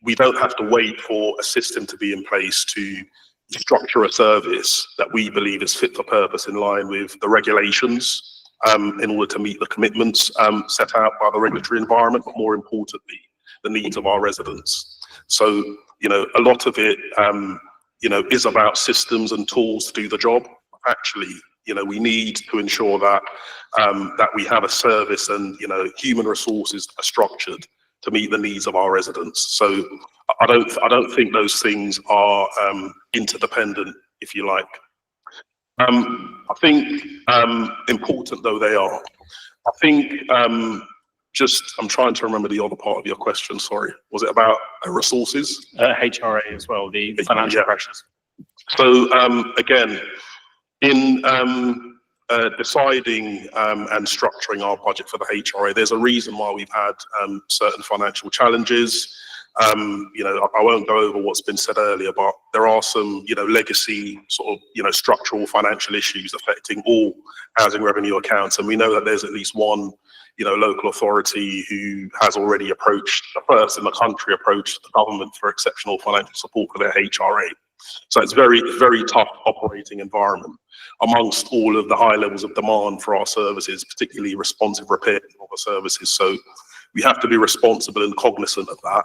we don't have to wait for a system to be in place to structure a service that we believe is fit for purpose in line with the regulations, in order to meet the commitments set out by the regulatory environment, but more importantly, the needs of our residents. So, you know, a lot of it, you know, is about systems and tools to do the job. Actually, you know, we need to ensure that that we have a service and, you know, human resources are structured to meet the needs of our residents. So I don't think those things are interdependent, if you like. I think important though they are, I think I'm trying to remember the other part of your question, sorry. Was it about resources? HRA as well, the financial pressures. So again, in deciding and structuring our budget for the HRA, there's a reason why we've had certain financial challenges. You know, I won't go over what's been said earlier, but there are some, you know, legacy sort of, you know, structural financial issues affecting all housing revenue accounts. And we know that there's at least one, you know, local authority who has already approached, the first in the country, approached the government for exceptional financial support for their HRA. So it's very tough operating environment amongst all of the high levels of demand for our services, particularly responsive repair and other services. So we have to be responsible and cognizant of that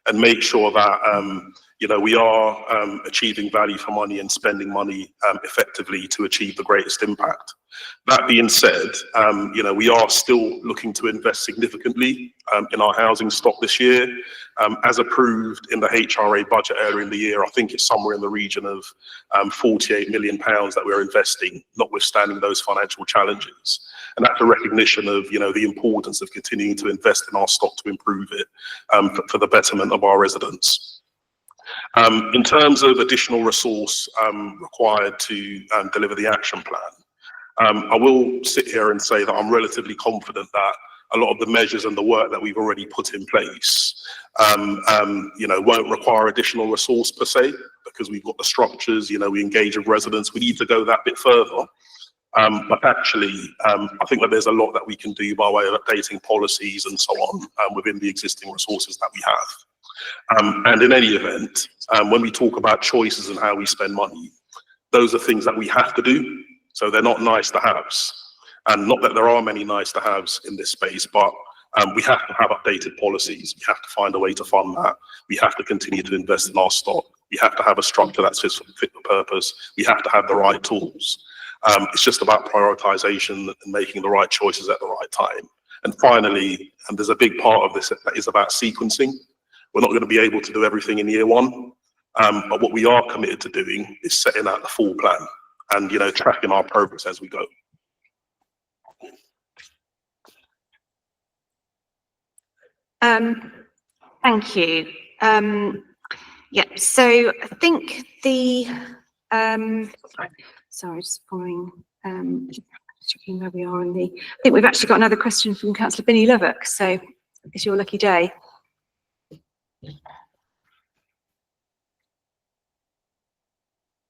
and make sure that, you know, we are achieving value for money and spending money effectively to achieve the greatest impact. That being said, you know, we are still looking to invest significantly in our housing stock this year. As approved in the HRA budget earlier in the year, I think it's somewhere in the region of £48 million that we're investing, notwithstanding those financial challenges. And that's a recognition of, you know, the importance of continuing to invest in our stock to improve it for the betterment of our residents. In terms of additional resource required to deliver the action plan, I will sit here and say that I'm relatively confident that a lot of the measures and the work that we've already put in place, you know, won't require additional resource per se, because we've got the structures, you know, we engage with residents. We need to go that bit further. But actually, I think that there's a lot that we can do by way of updating policies and so on within the existing resources that we have. And in any event, when we talk about choices and how we spend money, those are things that we have to do. So they're not nice to haves. And not that there are many nice to haves in this space, but we have to have updated policies. We have to find a way to fund that. We have to continue to invest in our stock. We have to have a structure that's fit for purpose. We have to have the right tools. It's just about prioritization and making the right choices at the right time. And finally, and there's a big part of this that is about sequencing. We're not going to be able to do everything in year one, but what we are committed to doing is setting out the full plan and, you know, tracking our progress as we go. Thank you. Yeah, so I think the, sorry, just following, checking where we are on the, I think we've actually got another question from Councillor Binny Lubbock, so it's your lucky day.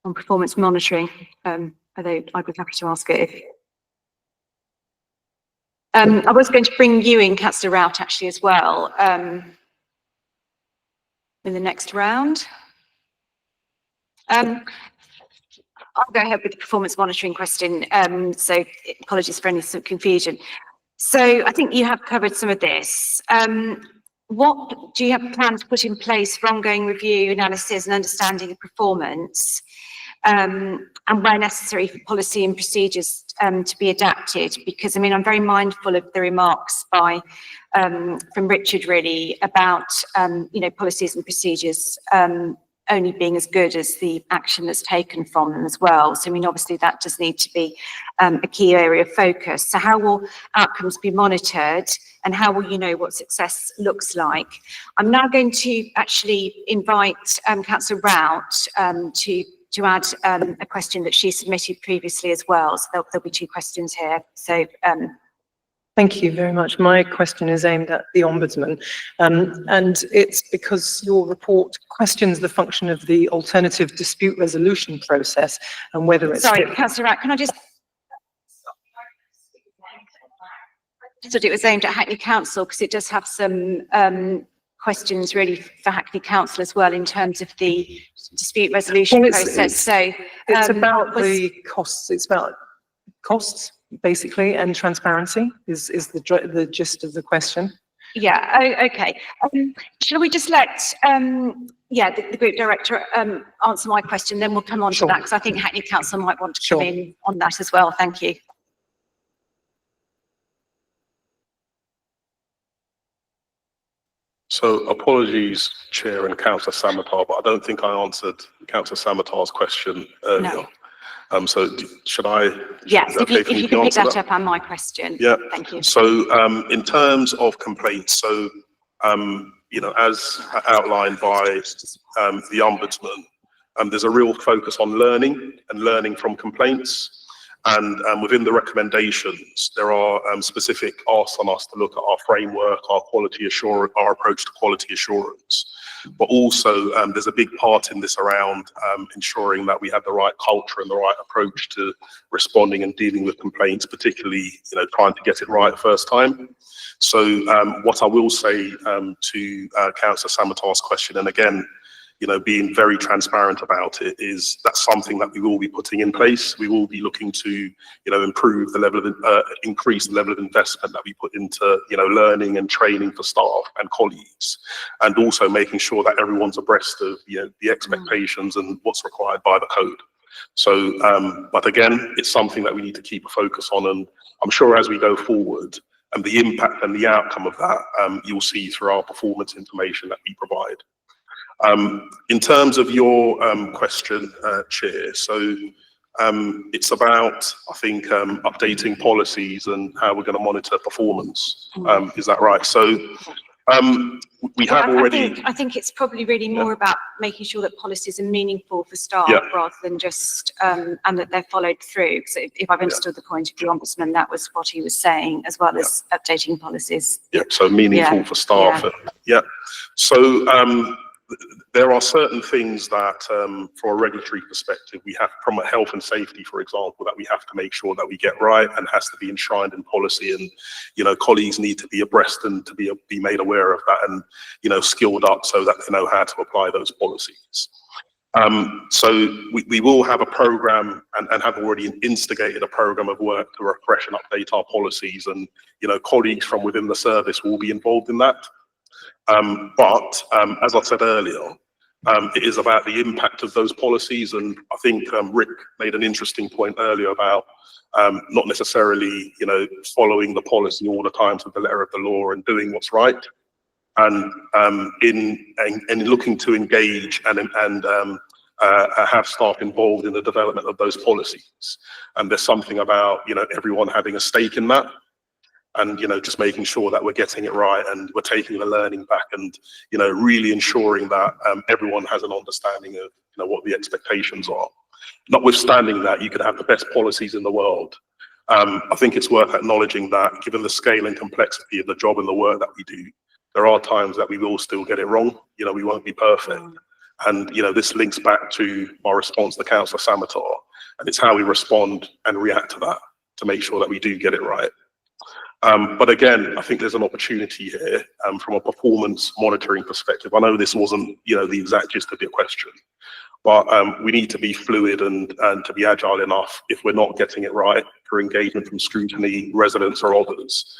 On performance monitoring, although I'd be happy to ask it if. I was going to bring you in, Councillor Rout, actually, as well, in the next round. I'll go ahead with the performance monitoring question, so apologies for any sort of confusion. So I think you have covered some of this. what do you have plans to put in place for ongoing review, analysis and understanding of performance? And where necessary for policy and procedures to be adapted, because I mean, I'm very mindful of the remarks by from Richard really about policies and procedures only being as good as the action that's taken from them as well. So I mean, obviously that does need to be a key area of focus. So how will outcomes be monitored, and how will you know what success looks like? I'm now going to actually invite Councillor Rout to add a question that she submitted previously as well. So there'll be two questions here. So thank you very much. My question is aimed at the Ombudsman, and it's because your report questions the function of the alternative dispute resolution process and whether it's... Sorry, Councillor Rout, can I just... It was aimed at Hackney Council because it does have some questions really for Hackney Council as well in terms of the dispute resolution process. So it's about the costs. It's about costs basically, and transparency is the gist of the question. Yeah. Oh, okay. Shall we just let the group director answer my question, then we'll come on to that, because I think Hackney Council might want to come in on that as well. Thank you. So apologies, Chair and Councillor Samatar, but I don't think I answered Councillor Samatar's question earlier. No. So should I? Yes, if you can pick that up on my question. Yeah. Thank you. So in terms of complaints, so as outlined by the Ombudsman, there's a real focus on learning and learning from complaints. And within the recommendations, there are specific asks on us to look at our framework, our quality assurance, our approach to quality assurance. But also, there's a big part in this around ensuring that we have the right culture and the right approach to responding and dealing with complaints, particularly trying to get it right first time. So what I will say to Councillor Samatar's question, and again, being very transparent about it, is that's something that we will be putting in place. We will be looking to, improve the level of, increase the level of investment that we put into, learning and training for staff and colleagues, and also making sure that everyone's abreast of, the expectations and what's required by the code. So, but again, it's something that we need to keep a focus on, and I'm sure as we go forward, and the impact and the outcome of that, you'll see through our performance information that we provide. In terms of your question, Chair, so it's about, I think, updating policies and how we're going to monitor performance. Is that right? So we have already... I think it's probably really more about making sure that policies are meaningful for staff rather than just, and that they're followed through. So if I've understood the point of the Ombudsman, that was what he was saying, as well as updating policies. Yeah, so meaningful for staff. So there are certain things that, from a regulatory perspective, we have, from a health and safety, for example, that we have to make sure that we get right and has to be enshrined in policy. And, colleagues need to be abreast and to be made aware of that and, skilled up so that they know how to apply those policies. So we will have a program and have already instigated a program of work to refresh and update our policies, and, colleagues from within the service will be involved in that. But as I said earlier, it is about the impact of those policies. And I think Rick made an interesting point earlier about not necessarily, following the policy all the time to the letter of the law and doing what's right. And in looking to engage and have staff involved in the development of those policies. And there's something about, everyone having a stake in that. And, just making sure that we're getting it right and we're taking the learning back and, really ensuring that everyone has an understanding of, what the expectations are. Notwithstanding that, you could have the best policies in the world. I think it's worth acknowledging that given the scale and complexity of the job and the work that we do, there are times that we will still get it wrong. We won't be perfect. And, this links back to our response to Councillor Samatar, and it's how we respond and react to that to make sure that we do get it right. But again, I think there's an opportunity here from a performance monitoring perspective. I know this wasn't, the exact gist of your question, but we need to be fluid and to be agile enough, if we're not getting it right, for engagement from scrutiny, residents or others,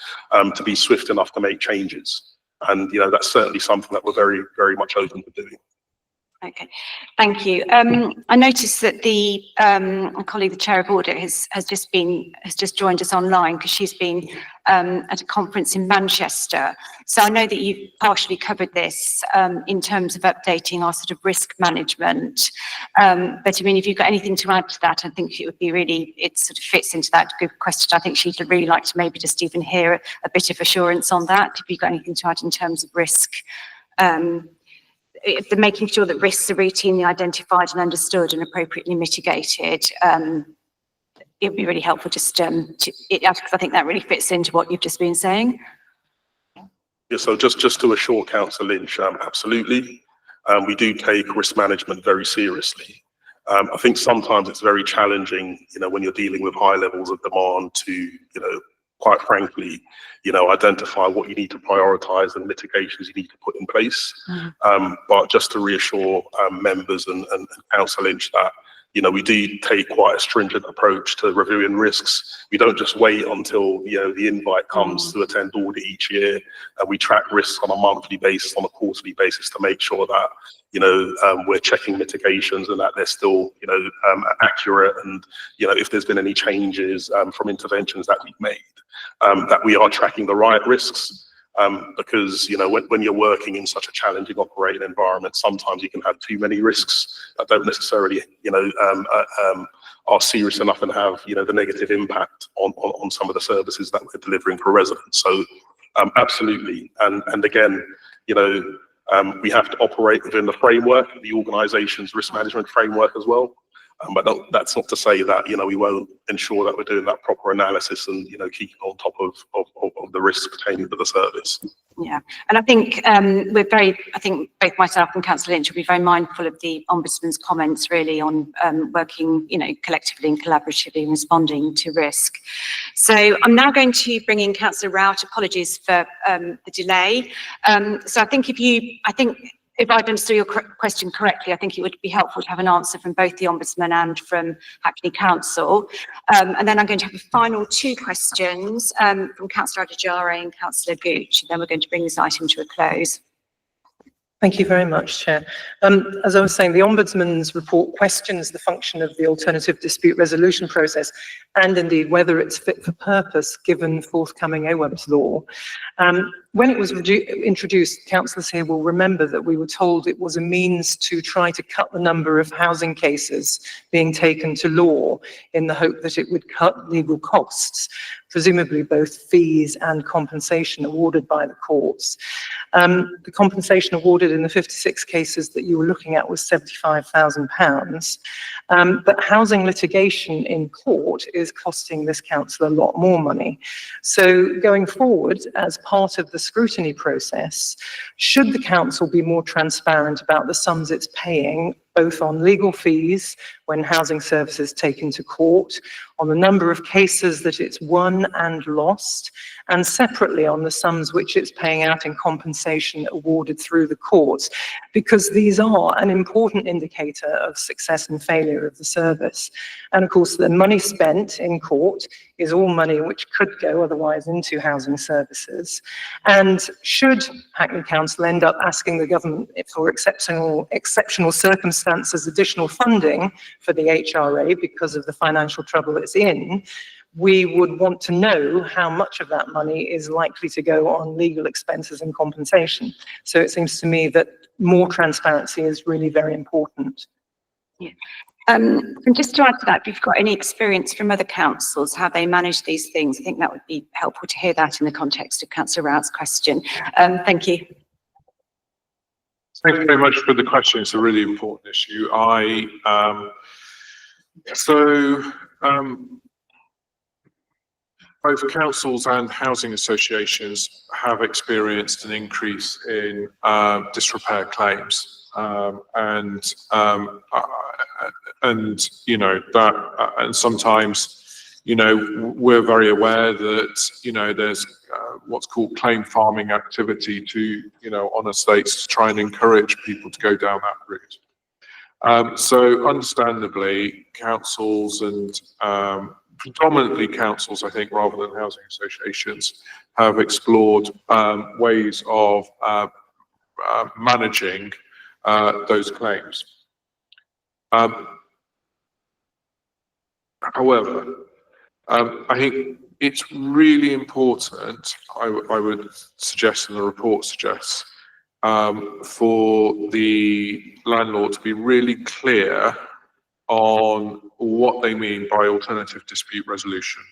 to be swift enough to make changes. And, that's certainly something that we're very, very much open to doing. Okay, thank you. I noticed that the my colleague, the chair of audit, has just joined us online because she's been at a conference in Manchester. So I know that you've partially covered this in terms of updating our sort of risk management. But I mean, if you've got anything to add to that, I think it would be really, it sort of fits into that good question. I think she'd really like to maybe just even hear a bit of assurance on that. If you've got anything to add in terms of risk. If they're making sure that risks are routinely identified and understood and appropriately mitigated, it would be really helpful just because I think that really fits into what you've just been saying. Yeah, so just to assure Councillor Lynch, absolutely. We do take risk management very seriously. I think sometimes it's very challenging, when you're dealing with high levels of demand to, quite frankly, identify what you need to prioritize and mitigations you need to put in place. But just to reassure members and Councillor Lynch that, we do take quite a stringent approach to reviewing risks. We don't just wait until, the invite comes to attend audit each year. We track risks on a monthly basis, on a quarterly basis to make sure that, we're checking mitigations and that they're still, accurate. And, if there's been any changes from interventions that we've made, that we are tracking the right risks. Because, when you're working in such a challenging operating environment, sometimes you can have too many risks that don't necessarily, are serious enough and have, the negative impact on some of the services that we're delivering for residents. So, absolutely. And again, we have to operate within the framework, the organisation's risk management framework as well. But that's not to say that, we won't ensure that we're doing that proper analysis and, keeping on top of the risks pertaining to the service. Yeah, and I think I think both myself and Councillor Lynch will be very mindful of the Ombudsman's comments really on working, collectively and collaboratively in responding to risk. So I'm now going to bring in Councillor Rout. Apologies for the delay. So I think if I've understood your question correctly, I think it would be helpful to have an answer from both the Ombudsman and from Hackney Council. And then I'm going to have a final two questions from Councillor Adjare and Councillor Gooch. And then we're going to bring this item to a close. Thank you very much, Chair. As I was saying, the Ombudsman's report questions the function of the alternative dispute resolution process and indeed whether it's fit for purpose given forthcoming OWEB's law. When it was introduced, councillors here will remember that we were told it was a means to try to cut the number of housing cases being taken to law in the hope that it would cut legal costs, presumably both fees and compensation awarded by the courts. The compensation awarded in the 56 cases that you were looking at was £75,000. But housing litigation in court is costing this council a lot more money. So going forward, as part of the scrutiny process, should the council be more transparent about the sums it's paying, both on legal fees when housing services taken to court, on the number of cases that it's won and lost, and separately on the sums which it's paying out in compensation awarded through the courts, because these are an important indicator of success and failure of the service. And of course, the money spent in court is all money which could go otherwise into housing services. And should Hackney Council end up asking the government for exceptional circumstances additional funding for the HRA because of the financial trouble it's in, we would want to know how much of that money is likely to go on legal expenses and compensation. So it seems to me that more transparency is really very important. Yeah. And just to add to that, if you've got any experience from other councils, how they manage these things, I think that would be helpful to hear that in the context of Councillor Rout's question. Thank you. Thank you very much for the question. It's a really important issue. Both councils and housing associations have experienced an increase in disrepair claims, and sometimes we're very aware that there's what's called claim farming activity on estates to try and encourage people to go down that route. So understandably, councils and predominantly councils, I think, rather than housing associations, have explored ways of managing those claims. However, I think it's really important, I would suggest, and the report suggests, for the landlord to be really clear on what they mean by alternative dispute resolution.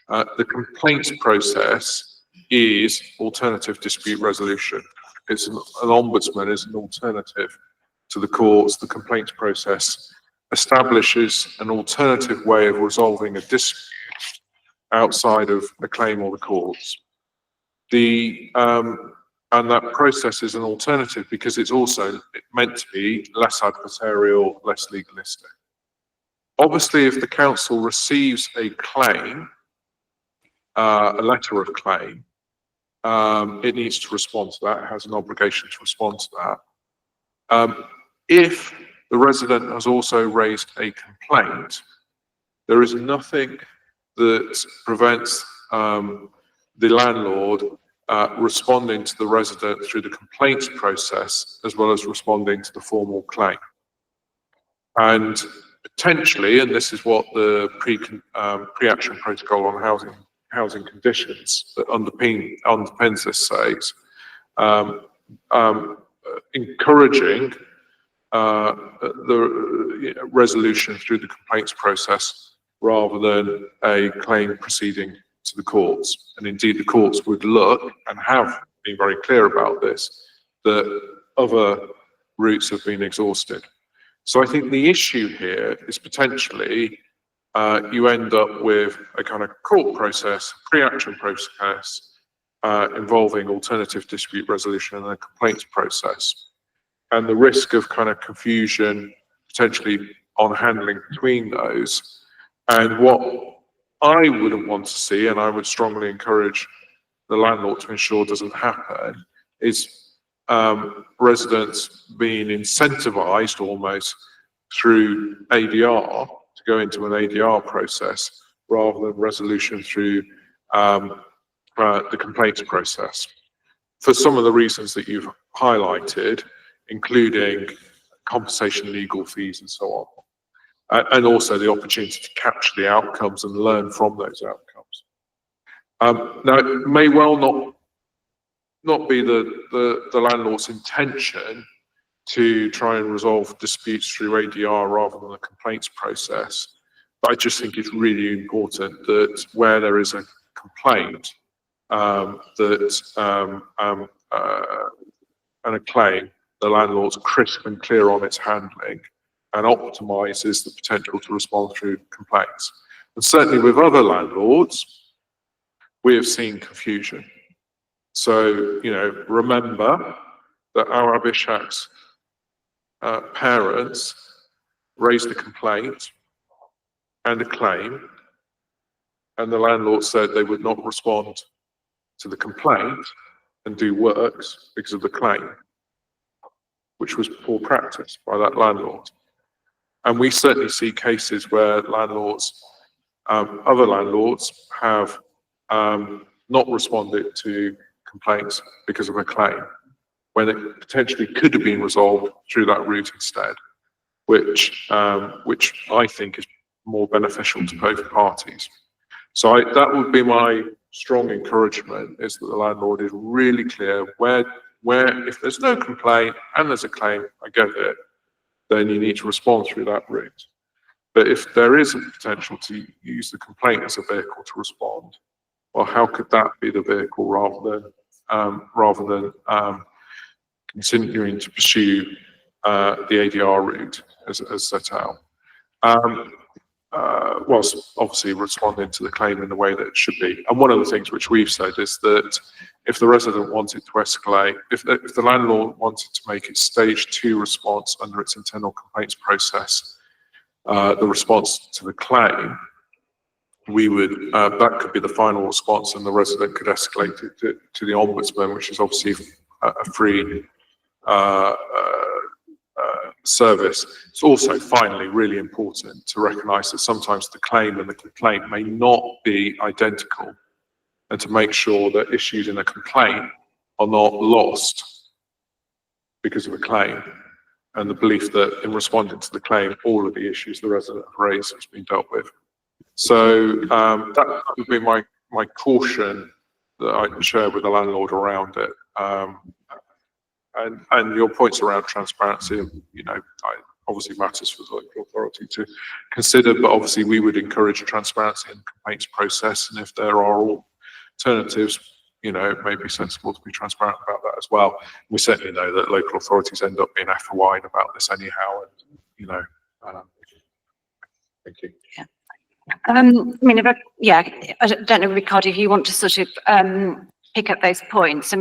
The complaints process is alternative dispute resolution. It's an ombudsman is an alternative to the courts. The complaints process establishes an alternative way of resolving a dispute outside of a claim or the courts. And that process is an alternative because it's also meant to be less adversarial, less legalistic. Obviously, if the council receives a claim, a letter of claim, it needs to respond to that. It has an obligation to respond to that. If the resident has also raised a complaint, there is nothing that prevents the landlord responding to the resident through the complaints process, as well as responding to the formal claim. And potentially, and this is what the pre-action protocol on housing conditions that underpins this says, encouraging the resolution through the complaints process rather than a claim proceeding to the courts. And indeed, the courts would look, and have been very clear about this, that other routes have been exhausted. So I think the issue here is potentially you end up with a kind of court process, pre-action process, involving alternative dispute resolution and a complaints process. And the risk of kind of confusion potentially on handling between those. And what I wouldn't want to see, and I would strongly encourage the landlord to ensure doesn't happen, is residents being incentivized almost through ADR to go into an ADR process rather than resolution through the complaints process. For some of the reasons that you've highlighted, including compensation, legal fees, and so on. And also the opportunity to capture the outcomes and learn from those outcomes. Now, it may well not be the landlord's intention to try and resolve disputes through ADR rather than a complaints process, but I just think it's really important that where there is a complaint and a claim, the landlord's crisp and clear on its handling and optimises the potential to respond through complaints. And certainly with other landlords, we have seen confusion. So, remember that our Abhishek's parents raised a complaint and a claim, and the landlord said they would not respond to the complaint and do works because of the claim, which was poor practice by that landlord. And we certainly see cases where landlords, other landlords have not responded to complaints because of a claim, when it potentially could have been resolved through that route instead, which I think is more beneficial to both parties. So that would be my strong encouragement, is that the landlord is really clear where if there's no complaint and there's a claim, I get it, then you need to respond through that route. But if there is a potential to use the complaint as a vehicle to respond, well, how could that be the vehicle rather than continuing to pursue the ADR route as set out? Whilst obviously responding to the claim in the way that it should be. And one of the things which we've said is that if the resident wanted to escalate, if the landlord wanted to make its stage 2 response under its internal complaints process, the response to the claim, we would, that could be the final response, and the resident could escalate it to the ombudsman, which is obviously a free service. It's also finally really important to recognise that sometimes the claim and the complaint may not be identical. and to make sure that issues in a complaint are not lost because of a claim, and the belief that in responding to the claim, all of the issues the resident have raised has been dealt with. So that would be my caution that I can share with the landlord around it. And your points around transparency, obviously matters for the local authority to consider, but obviously we would encourage transparency in the complaints process, and if there are alternatives, it may be sensible to be transparent about that as well. We certainly know that local authorities end up being after wine about this anyhow, and thank you. Yeah. I mean, I don't know, Ricardo, if you want to sort of pick up those points.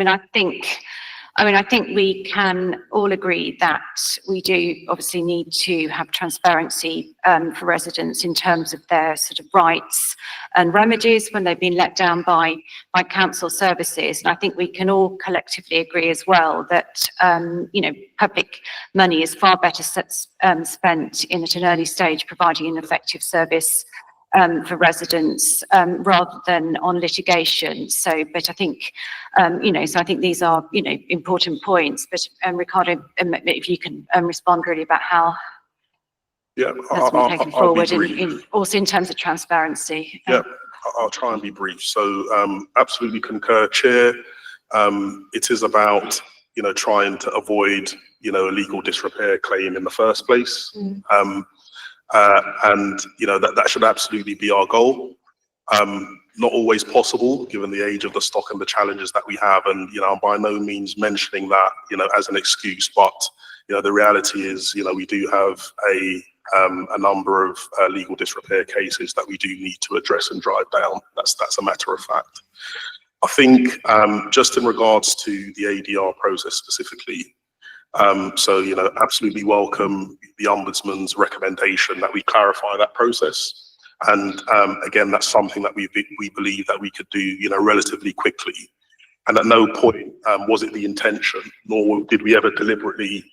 I think we can all agree that we do obviously need to have transparency for residents in terms of their sort of rights and remedies when they've been let down by council services. And I think we can all collectively agree as well that, public money is far better spent in at an early stage providing an effective service for residents rather than on litigation. But I think, so I think these are, important points. But Ricardo, if you can respond really about how that's been taken forward, and also in terms of transparency. Yeah, I'll try and be brief. So absolutely concur, Chair. It is about, trying to avoid, a legal disrepair claim in the first place. And that should absolutely be our goal. Not always possible given the age of the stock and the challenges that we have, and I'm by no means mentioning that as an excuse, but the reality is we do have a number of legal disrepair cases that we do need to address and drive down. That's a matter of fact. I think just in regards to the ADR process specifically, absolutely welcome the Ombudsman's recommendation that we clarify that process. And again, that's something that we believe that we could do, relatively quickly. And at no point was it the intention, nor did we ever deliberately,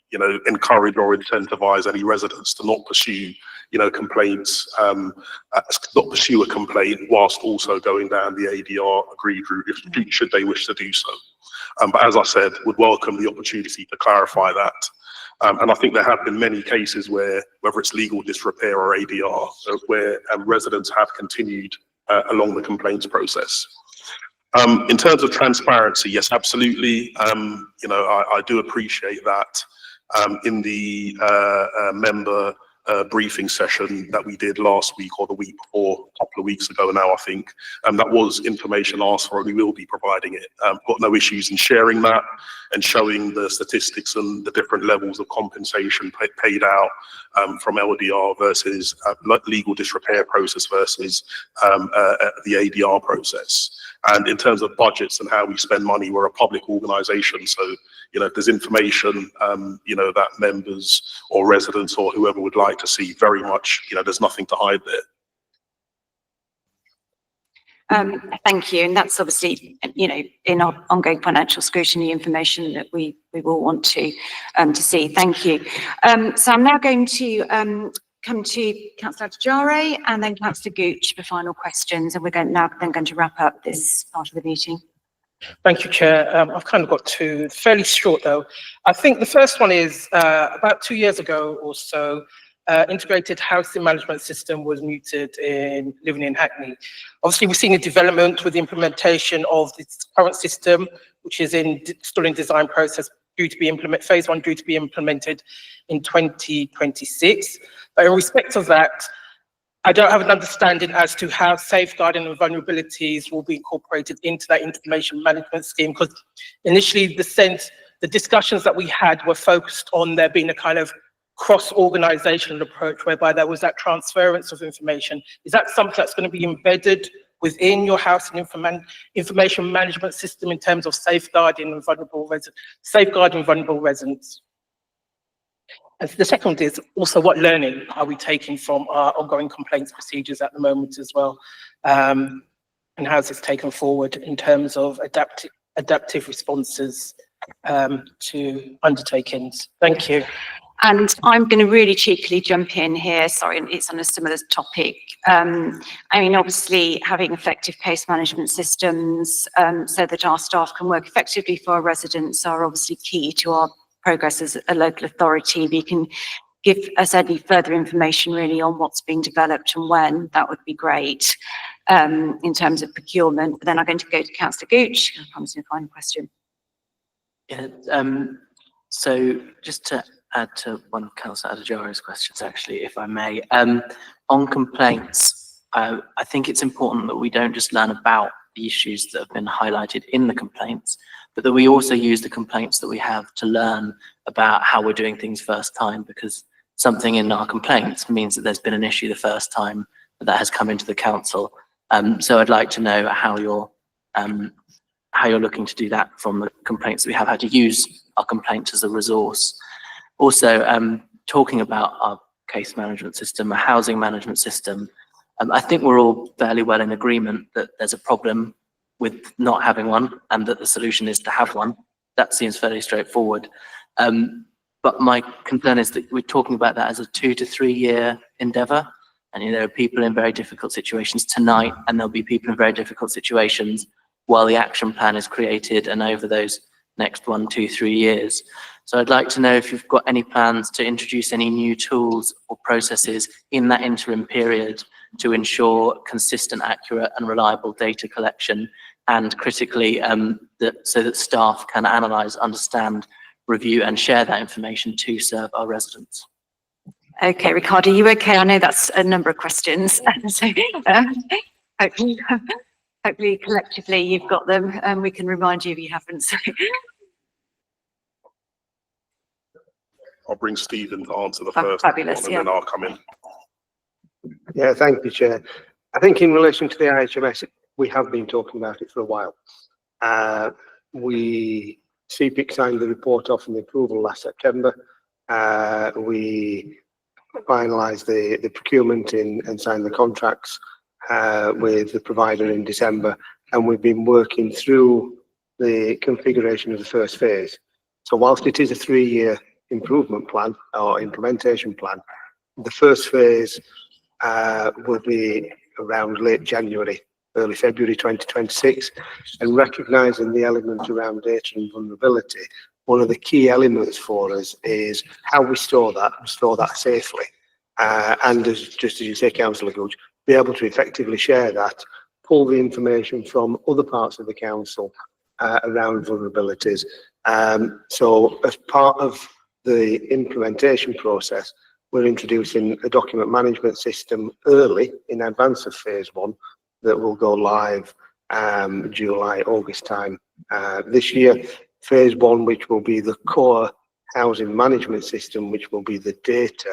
encourage or incentivize any residents to not pursue, complaints, not pursue a complaint whilst also going down the ADR agreed route should they wish to do so. But as I said, would welcome the opportunity to clarify that. And I think there have been many cases where, whether it's legal disrepair or ADR, where residents have continued along the complaints process. In terms of transparency, yes, absolutely. I do appreciate that. In the member briefing session that we did last week or the week before, a couple of weeks ago now, I think, that was information asked for, and we will be providing it. Got no issues in sharing that and showing the statistics and the different levels of compensation paid out from LDR versus legal disrepair process versus the ADR process. And in terms of budgets and how we spend money, we're a public organisation, so if there's information that members or residents or whoever would like to see, very much, there's nothing to hide there. Thank you, and that's obviously, in our ongoing financial scrutiny information that we will want to see. Thank you. So I'm now going to come to Councillor Tajare and then Councillor Gooch for final questions, and we're going to wrap up this part of the meeting. Thank you, Chair. I've kind of got two, fairly short though. I think the first one is about 2 years ago or so, integrated housing management system was mooted in living in Hackney. Obviously, we've seen a development with the implementation of this current system, which is still in design process, due to be implemented, phase one due to be implemented in 2026. But in respect of that, I don't have an understanding as to how safeguarding and vulnerabilities will be incorporated into that information management scheme, because initially the discussions that we had were focused on there being a kind of cross-organizational approach whereby there was that transference of information. Is that something that's going to be embedded within your housing information management system in terms of safeguarding vulnerable residents? And the second is also, what learning are we taking from our ongoing complaints procedures at the moment as well? And how is this taken forward in terms of adaptive responses to undertakings? Thank you. And I'm going to really cheekily jump in here. Sorry, it's on a similar topic. I mean, obviously, having effective case management systems so that our staff can work effectively for our residents are obviously key to our progress as a local authority. If you can give us any further information really on what's being developed and when, that would be great in terms of procurement. But then I'm going to go to Councillor Gooch. I promise you a final question. Yeah, so just to add to one of Councillor Adejari's questions, actually, if I may, on complaints, I think it's important that we don't just learn about the issues that have been highlighted in the complaints, but that we also use the complaints that we have to learn about how we're doing things first time, because something in our complaints means that there's been an issue the first time that has come into the council. So I'd like to know how you're looking to do that from the complaints that we have, how to use our complaints as a resource. Also, talking about our case management system, a housing management system, I think we're all fairly well in agreement that there's a problem with not having one and that the solution is to have one. That seems fairly straightforward. But my concern is that we're talking about that as a 2 to 3 year endeavour. And there are people in very difficult situations tonight, and there'll be people in very difficult situations while the action plan is created and over those next 1, 2, 3 years. So I'd like to know if you've got any plans to introduce any new tools or processes in that interim period to ensure consistent, accurate and reliable data collection, and critically so that staff can analyse, understand, review and share that information to serve our residents. Okay, Ricardo, are you okay? I know that's a number of questions. So hopefully collectively you've got them and we can remind you if you haven't. So. I'll bring Stephen to answer the first Fabulous, one, and then I'll come in. Yeah, thank you, Chair. I think in relation to the IHMS, we have been talking about it for a while. CPIC signed the report off and the approval last September. We finalised the procurement and signed the contracts with the provider in December, and we've been working through the configuration of the first phase. So whilst it is a 3-year improvement plan or implementation plan, the first phase will be around late January, early February 2026, and recognising the element around data and vulnerability. One of the key elements for us is how we store that safely, and just as you say, Councillor Gooch, be able to effectively share that, pull the information from other parts of the council around vulnerabilities. So as part of the implementation process, we're introducing a document management system early in advance of phase 1 that will go live July, August time this year. Phase 1, which will be the core housing management system, which will be the data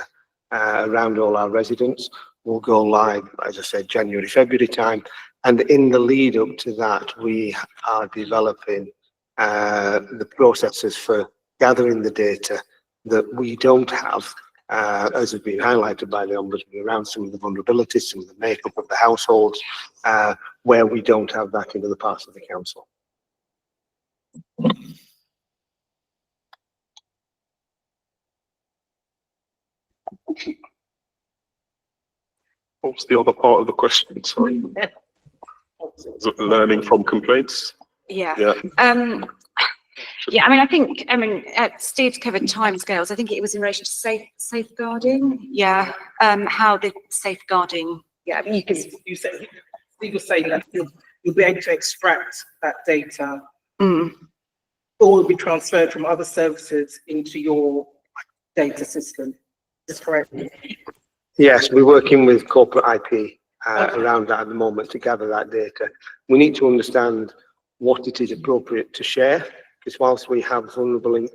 around all our residents, will go live, as I said, January, February time. And in the lead up to that, we are developing the processes for gathering the data that we don't have, as has been highlighted by the Ombudsman, around some of the vulnerabilities, some of the makeup of the households, where we don't have that in other parts of the council. What's the other part of the question? Sorry. Is it learning from complaints? Yeah. Yeah. Yeah, I mean, Steve's covered timescales. I think it was in relation to safeguarding. Yeah, how the safeguarding. Yeah, I mean, you said, Steve was saying that you'll be able to extract that data, or will be transferred from other services into your data system. Is correct? Yes, we're working with corporate IP around that at the moment to gather that data. We need to understand what it is appropriate to share, because whilst we have vulnerable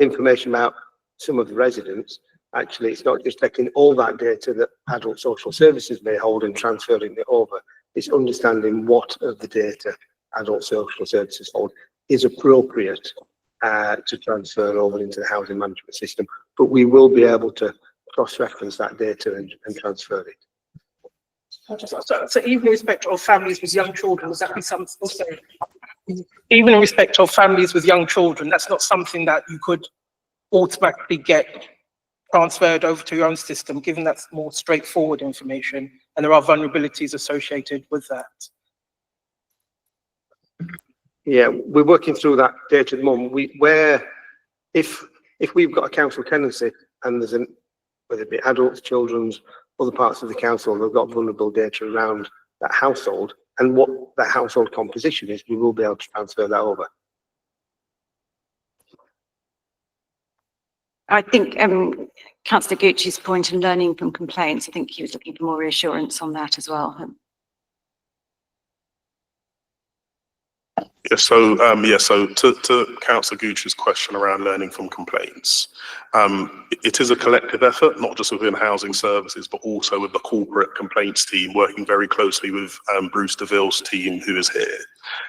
information about some of the residents, actually it's not just taking all that data that adult social services may hold and transferring it over. It's understanding what of the data adult social services hold is appropriate to transfer over into the housing management system. But we will be able to cross-reference that data and transfer it. So even in respect of families with young children, would that be something also? Even in respect of families with young children, that's not something that you could automatically get transferred over to your own system, given that's more straightforward information and there are vulnerabilities associated with that? Yeah, we're working through that data at the moment. If we've got a council tenancy and there's whether it be adults, children's, other parts of the council, they've got vulnerable data around that household and what that household composition is, we will be able to transfer that over. I think Councillor Gucci's point in learning from complaints, I think he was looking for more reassurance on that as well. Yeah, so to Councillor Gooch's question around learning from complaints, it is a collective effort, not just within housing services, but also with the corporate complaints team, working very closely with Bruce DeVille's team, who is here,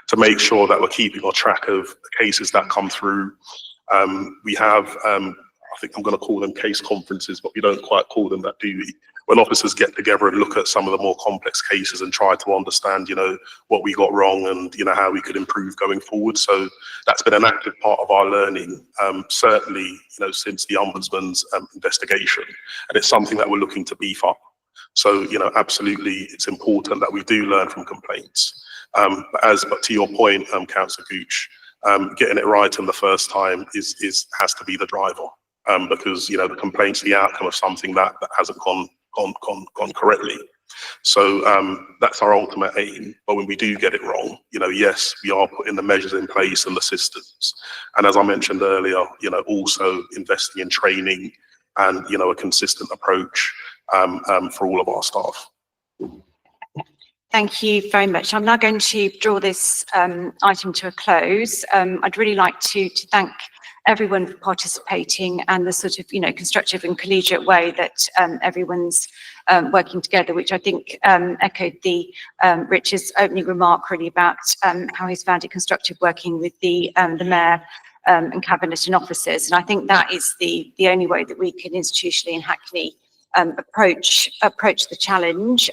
to make sure that we're keeping on track of the cases that come through. We have, I think I'm going to call them case conferences, but we don't quite call them that, do we? When officers get together and look at some of the more complex cases and try to understand, what we got wrong and, how we could improve going forward. So that's been an active part of our learning, certainly, since the Ombudsman's investigation. And it's something that we're looking to beef up. So, absolutely, it's important that we do learn from complaints. But to your point, Councillor Gooch, getting it right in the first time has to be the driver. Because the complaint's the outcome of something that hasn't gone correctly. So that's our ultimate aim. But when we do get it wrong, yes, we are putting the measures in place and the systems. And as I mentioned earlier, also investing in training and a consistent approach for all of our staff. Thank you very much. I'm now going to draw this item to a close. I'd really like to thank everyone for participating and the sort of, constructive and collegiate way that everyone's working together, which I think echoed Richard's opening remark really about how he's found it constructive working with the Mayor and Cabinet and officers. And I think that is the only way that we can institutionally in Hackney approach the challenge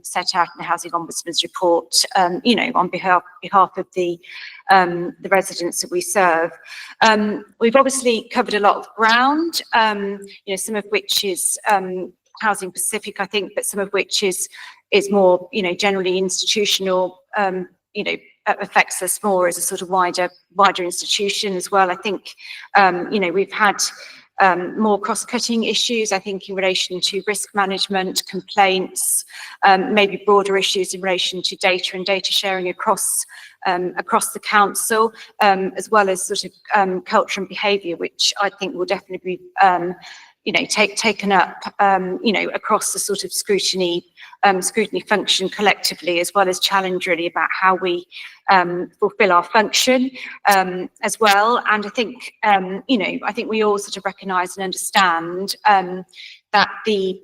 set out in the Housing Ombudsman's report, on behalf of the residents that we serve. We've obviously covered a lot of ground, some of which is housing specific, I think, but some of which is more, generally institutional, affects us more as a sort of wider institution as well. I think, we've had more cross-cutting issues, I think, in relation to risk management, complaints, maybe broader issues in relation to data and data sharing across the council, as well as sort of culture and behaviour, which I think will definitely be taken up, across the sort of scrutiny function collectively, as well as challenge really about how we fulfil our function as well. And I think, I think we all sort of recognise and understand that the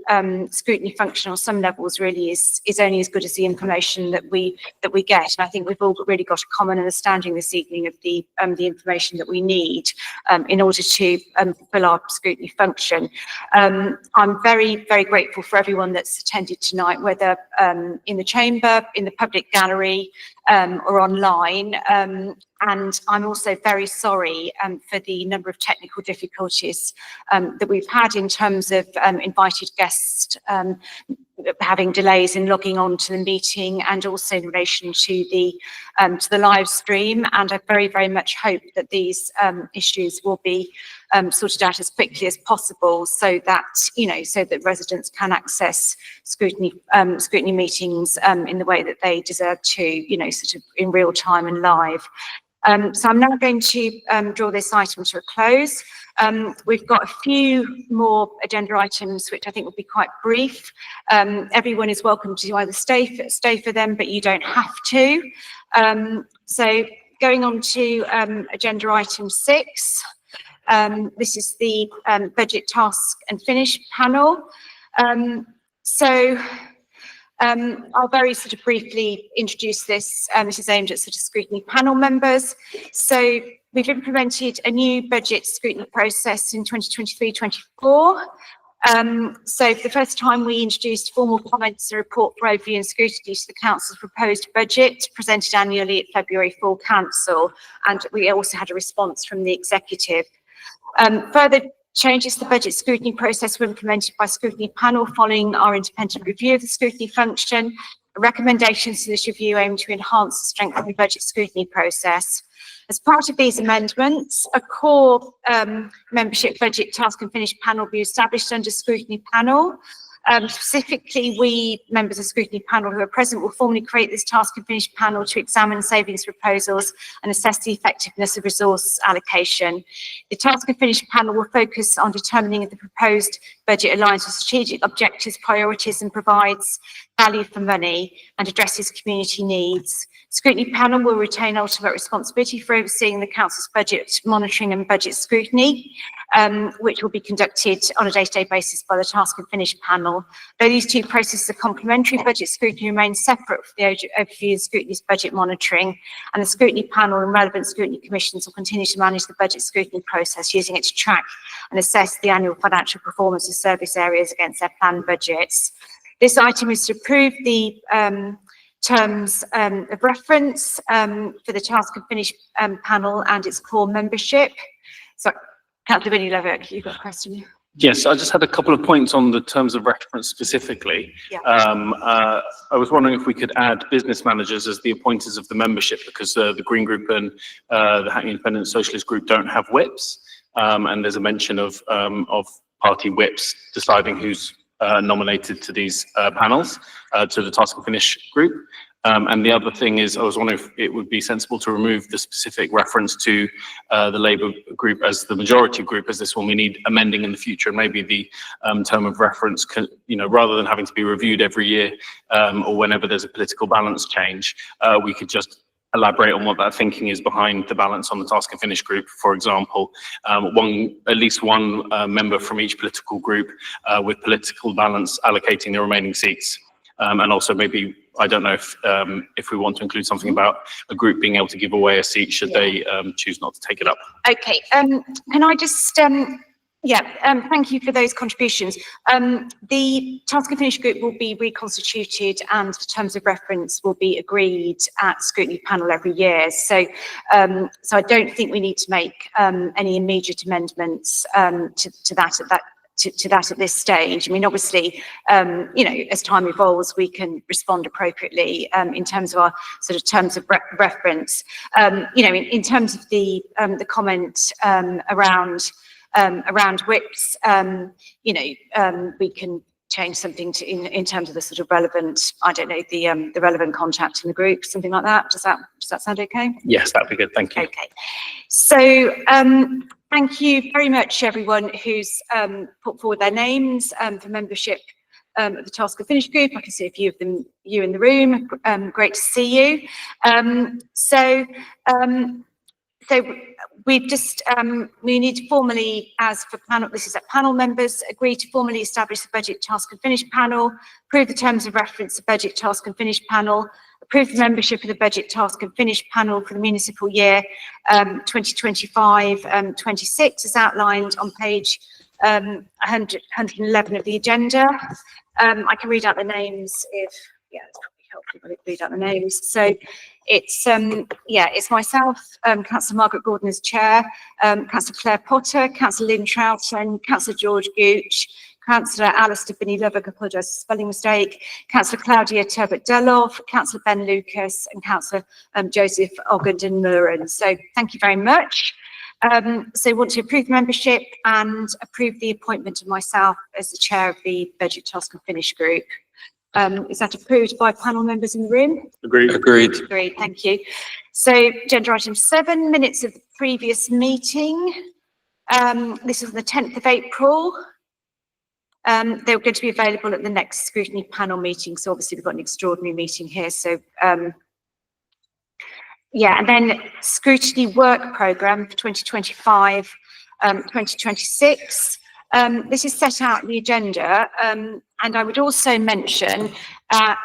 scrutiny function on some levels really is only as good as the information that we get. And I think we've all really got a common understanding this evening of the information that we need in order to fulfil our scrutiny function. I'm very, very grateful for everyone that's attended tonight, whether in the chamber, in the public gallery, or online. And I'm also very sorry for the number of technical difficulties that we've had in terms of invited guests having delays in logging on to the meeting, and also in relation to the live stream. And I very, very much hope that these issues will be sorted out as quickly as possible, so that residents can access scrutiny meetings in the way that they deserve to, sort of in real time and live. So I'm now going to draw this item to a close. We've got a few more agenda items, which I think will be quite brief. Everyone is welcome to either stay for them, but you don't have to. So going on to agenda item 6. This is the budget task and finish panel. I'll very sort of briefly introduce this. This is aimed at sort of scrutiny panel members. So we've implemented a new budget scrutiny process in 2023-24. So for the first time, we introduced formal comments and report for overview and scrutiny to the council's proposed budget, presented annually at February full council, and we also had a response from the executive. Further Changes to the budget scrutiny process were implemented by scrutiny panel following our independent review of the scrutiny function. Recommendations to this review aim to enhance the strength of the budget scrutiny process. As part of these amendments, a core membership budget task and finish panel will be established under scrutiny panel. Specifically, we, members of the scrutiny panel who are present, will formally create this task and finish panel to examine savings proposals and assess the effectiveness of resource allocation. The task and finish panel will focus on determining if the proposed budget aligns with strategic objectives, priorities, and provides value for money and addresses community needs. Scrutiny panel will retain ultimate responsibility for overseeing the council's budget monitoring and budget scrutiny, which will be conducted on a day-to-day basis by the task and finish panel. Though these two processes are complementary, budget scrutiny remains separate from the overview of scrutiny's budget monitoring, and the scrutiny panel and relevant scrutiny commissions will continue to manage the budget scrutiny process, using it to track and assess the annual financial performance of service areas against their planned budgets. This item is to approve the terms of reference for the task and finish panel and its core membership. So, Councillor Vinnie Levick, you've got a question? Yes, I just had a couple of points on the terms of reference specifically. Yeah. I was wondering if we could add business managers as the appointers of the membership, because the Green Group and the Hackney Independent Socialist Group don't have whips, and there's a mention of party whips deciding who's nominated to these panels, to the task and finish group. And the other thing is, I was wondering if it would be sensible to remove the specific reference to the Labour group as the majority group, as this one we need amending in the future. And maybe the term of reference, can, rather than having to be reviewed every year or whenever there's a political balance change, we could just elaborate on what that thinking is behind the balance on the task and finish group. For example, at least one member from each political group with political balance allocating the remaining seats. And also maybe, I don't know if we want to include something about a group being able to give away a seat should they choose not to take it up. Okay, can I just, thank you for those contributions. The task and finish group will be reconstituted and the terms of reference will be agreed at scrutiny panel every year. So, so I don't think we need to make any immediate amendments to that at this stage. I mean, obviously, as time evolves, we can respond appropriately in terms of our sort of terms of reference. In terms of the comment around whips, we can change something in terms of the sort of relevant, I don't know, the relevant contact in the group, something like that. Does that sound okay? Yes, that'd be good. Thank you. Okay. So, thank you very much, everyone who's put forward their names for membership of the task and finish group. I can see a few of you in the room. Great to see you. So we've just, we need to formally, as for panel, this is at panel members, agree to formally establish the budget task and finish panel, approve the terms of reference of budget task and finish panel, approve the membership of the budget task and finish panel for the municipal year 2025-26 as outlined on page 111 of the agenda. I can read out the names if, it's probably helpful if I read out the names. So it's, it's myself, Councillor Margaret Gordon as chair, Councillor Claire Potter, Councillor Lynn Troughton, Councillor George Gooch, Councillor Alistair Binney Lovick, apologise for spelling mistake, Councillor Claudia Turbot-Delov, Councillor Ben Lucas, and Councillor Joseph Ogden-Muren. So thank you very much. So want to approve the membership and approve the appointment of myself as the chair of the budget task and finish group. Is that approved by panel members in the room? Agreed. Agreed. Agreed, thank you. So agenda item 7, minutes of the previous meeting. This is the 10th of April. They're going to be available at the next scrutiny panel meeting. So obviously we've got an extraordinary meeting here. So and then scrutiny work programme for 2025-2026. This is set out in the agenda, and I would also mention that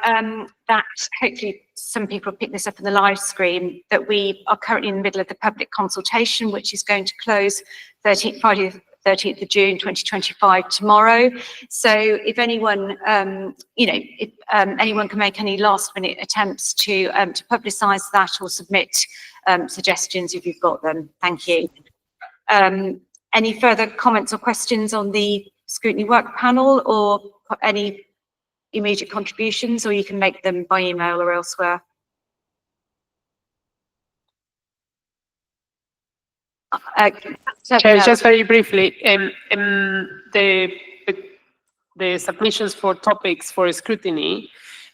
hopefully some people pick this up in the live stream, that we are currently in the middle of the public consultation, which is going to close Friday the 13th of June 2025 tomorrow. So if anyone, if anyone can make any last minute attempts to publicise that or submit suggestions if you've got them, thank you. Any further comments or questions on the scrutiny work panel, or any immediate contributions, or you can make them by email or elsewhere? Chair, just very briefly, the submissions for topics for scrutiny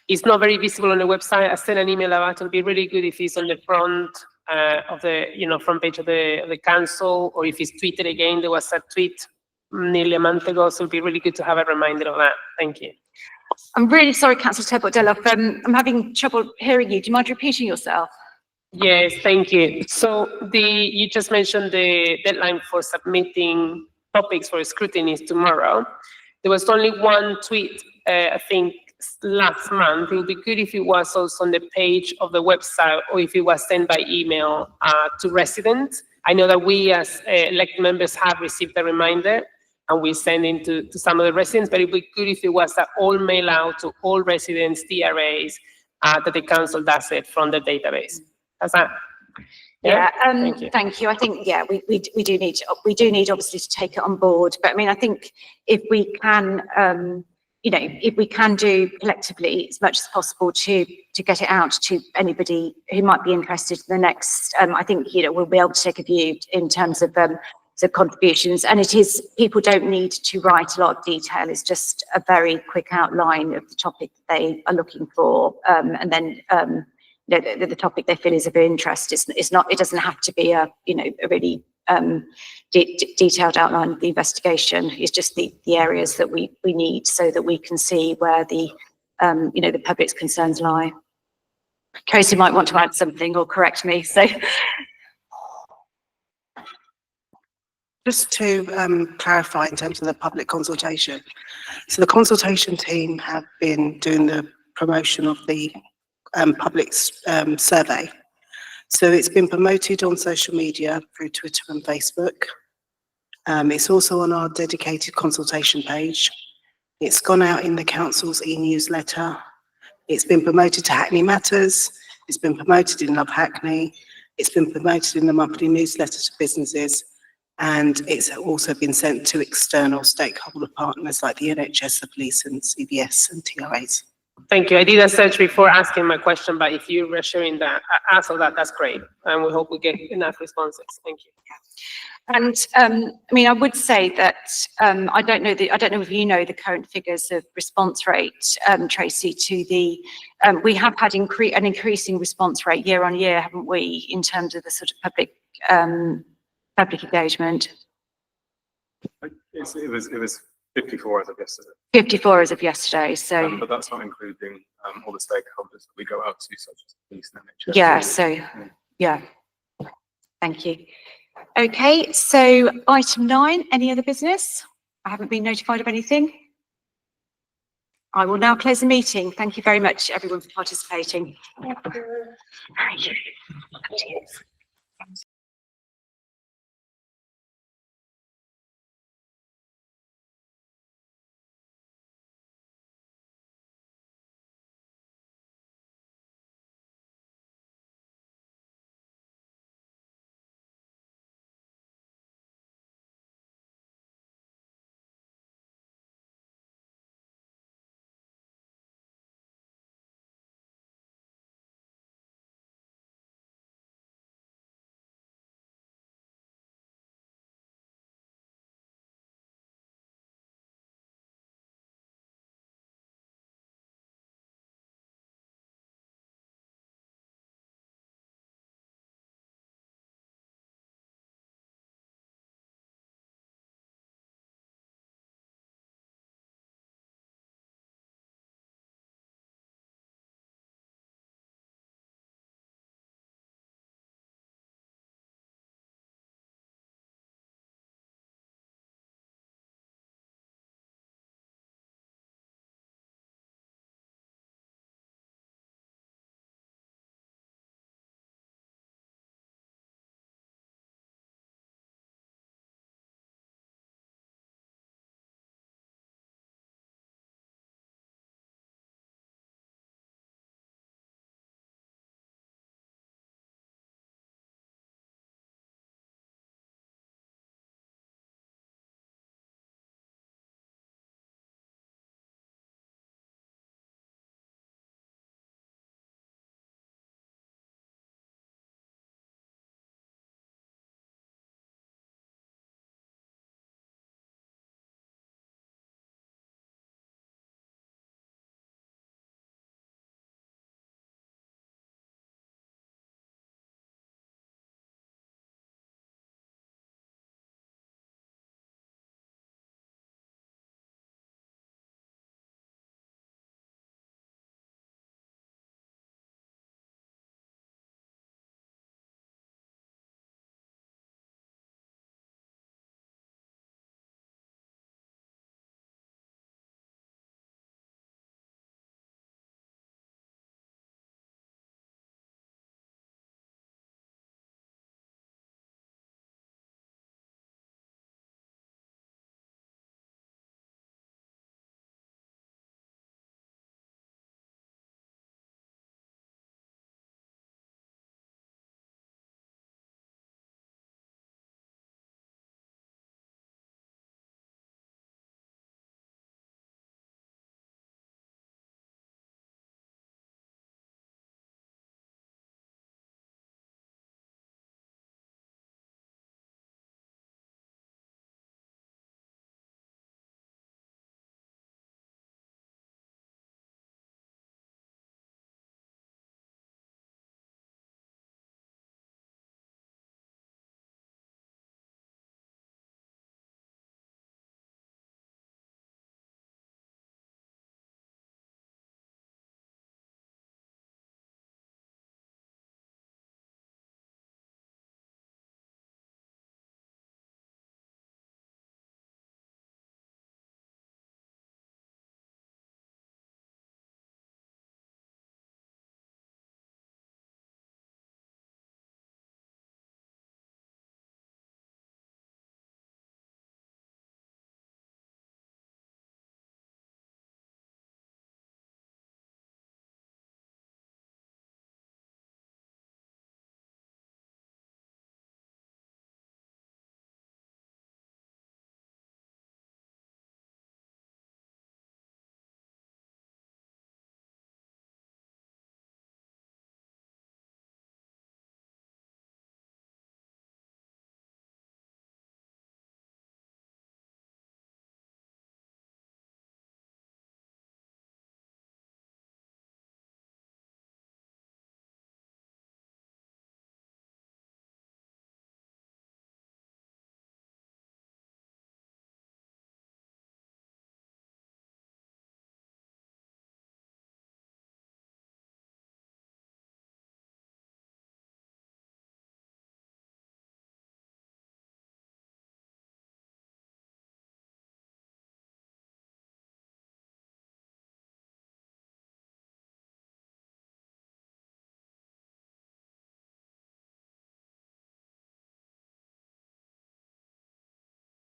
is not very visible on the website. I sent an email about it. It'll be really good if it's on the front of the front page of the council, or if it's tweeted again. There was a tweet nearly a month ago, so it'll be really good to have a reminder of that. Thank you. I'm really sorry, Councillor Tebbott-Delloff. I'm having trouble hearing you. Do you mind repeating yourself? Yes, thank you. So you just mentioned the deadline for submitting topics for scrutiny is tomorrow. There was only one tweet, I think, last month. It would be good if it was also on the page of the website, or if it was sent by email to residents. I know that we as elected members have received a reminder, and we send it to some of the residents, but it would be good if it was all mail out to all residents, DRAs, that the council does it from the database. That's that. Yeah, thank you. I think, yeah, we do need obviously to take it on board, but I mean, I think if we can, if we can do collectively as much as possible to get it out to anybody who might be interested in the next, I think, we'll be able to take a view in terms of the contributions. And it is, people don't need to write a lot of detail. It's just a very quick outline of the topic that they are looking for, and then the topic they feel is of interest. It's not. It doesn't have to be a really detailed outline of the investigation. It's just the areas that we need, so that we can see where the the public's concerns lie. Kosi might want to add something or correct me. So. Just to clarify in terms of the public consultation. So the consultation team have been doing the promotion of the public survey. So it's been promoted on social media through Twitter and Facebook. It's also on our dedicated consultation page. It's gone out in the council's e-newsletter. It's been promoted to Hackney Matters. It's been promoted in Love Hackney. It's been promoted in the monthly newsletter to businesses. And it's also been sent to external stakeholder partners like the NHS, the police and CBS and TRAs. Thank you. I did a search before asking my question, but if you were sharing that, answer that, that's great. And we hope we get enough responses. Thank you. And I mean, I would say that I don't know if you know the current figures of response rate, Tracy, to the, we have had an increasing response rate year on year, haven't we, in terms of the sort of public engagement? It was 54 as of yesterday. 54 as of yesterday, so. But that's not including all the stakeholders that we go out to, such as police and NHS. Yeah, so, yeah. Thank you. Okay, so item 9, any other business? I haven't been notified of anything. I will now close the meeting. Thank you very much, everyone, for participating. Thank you.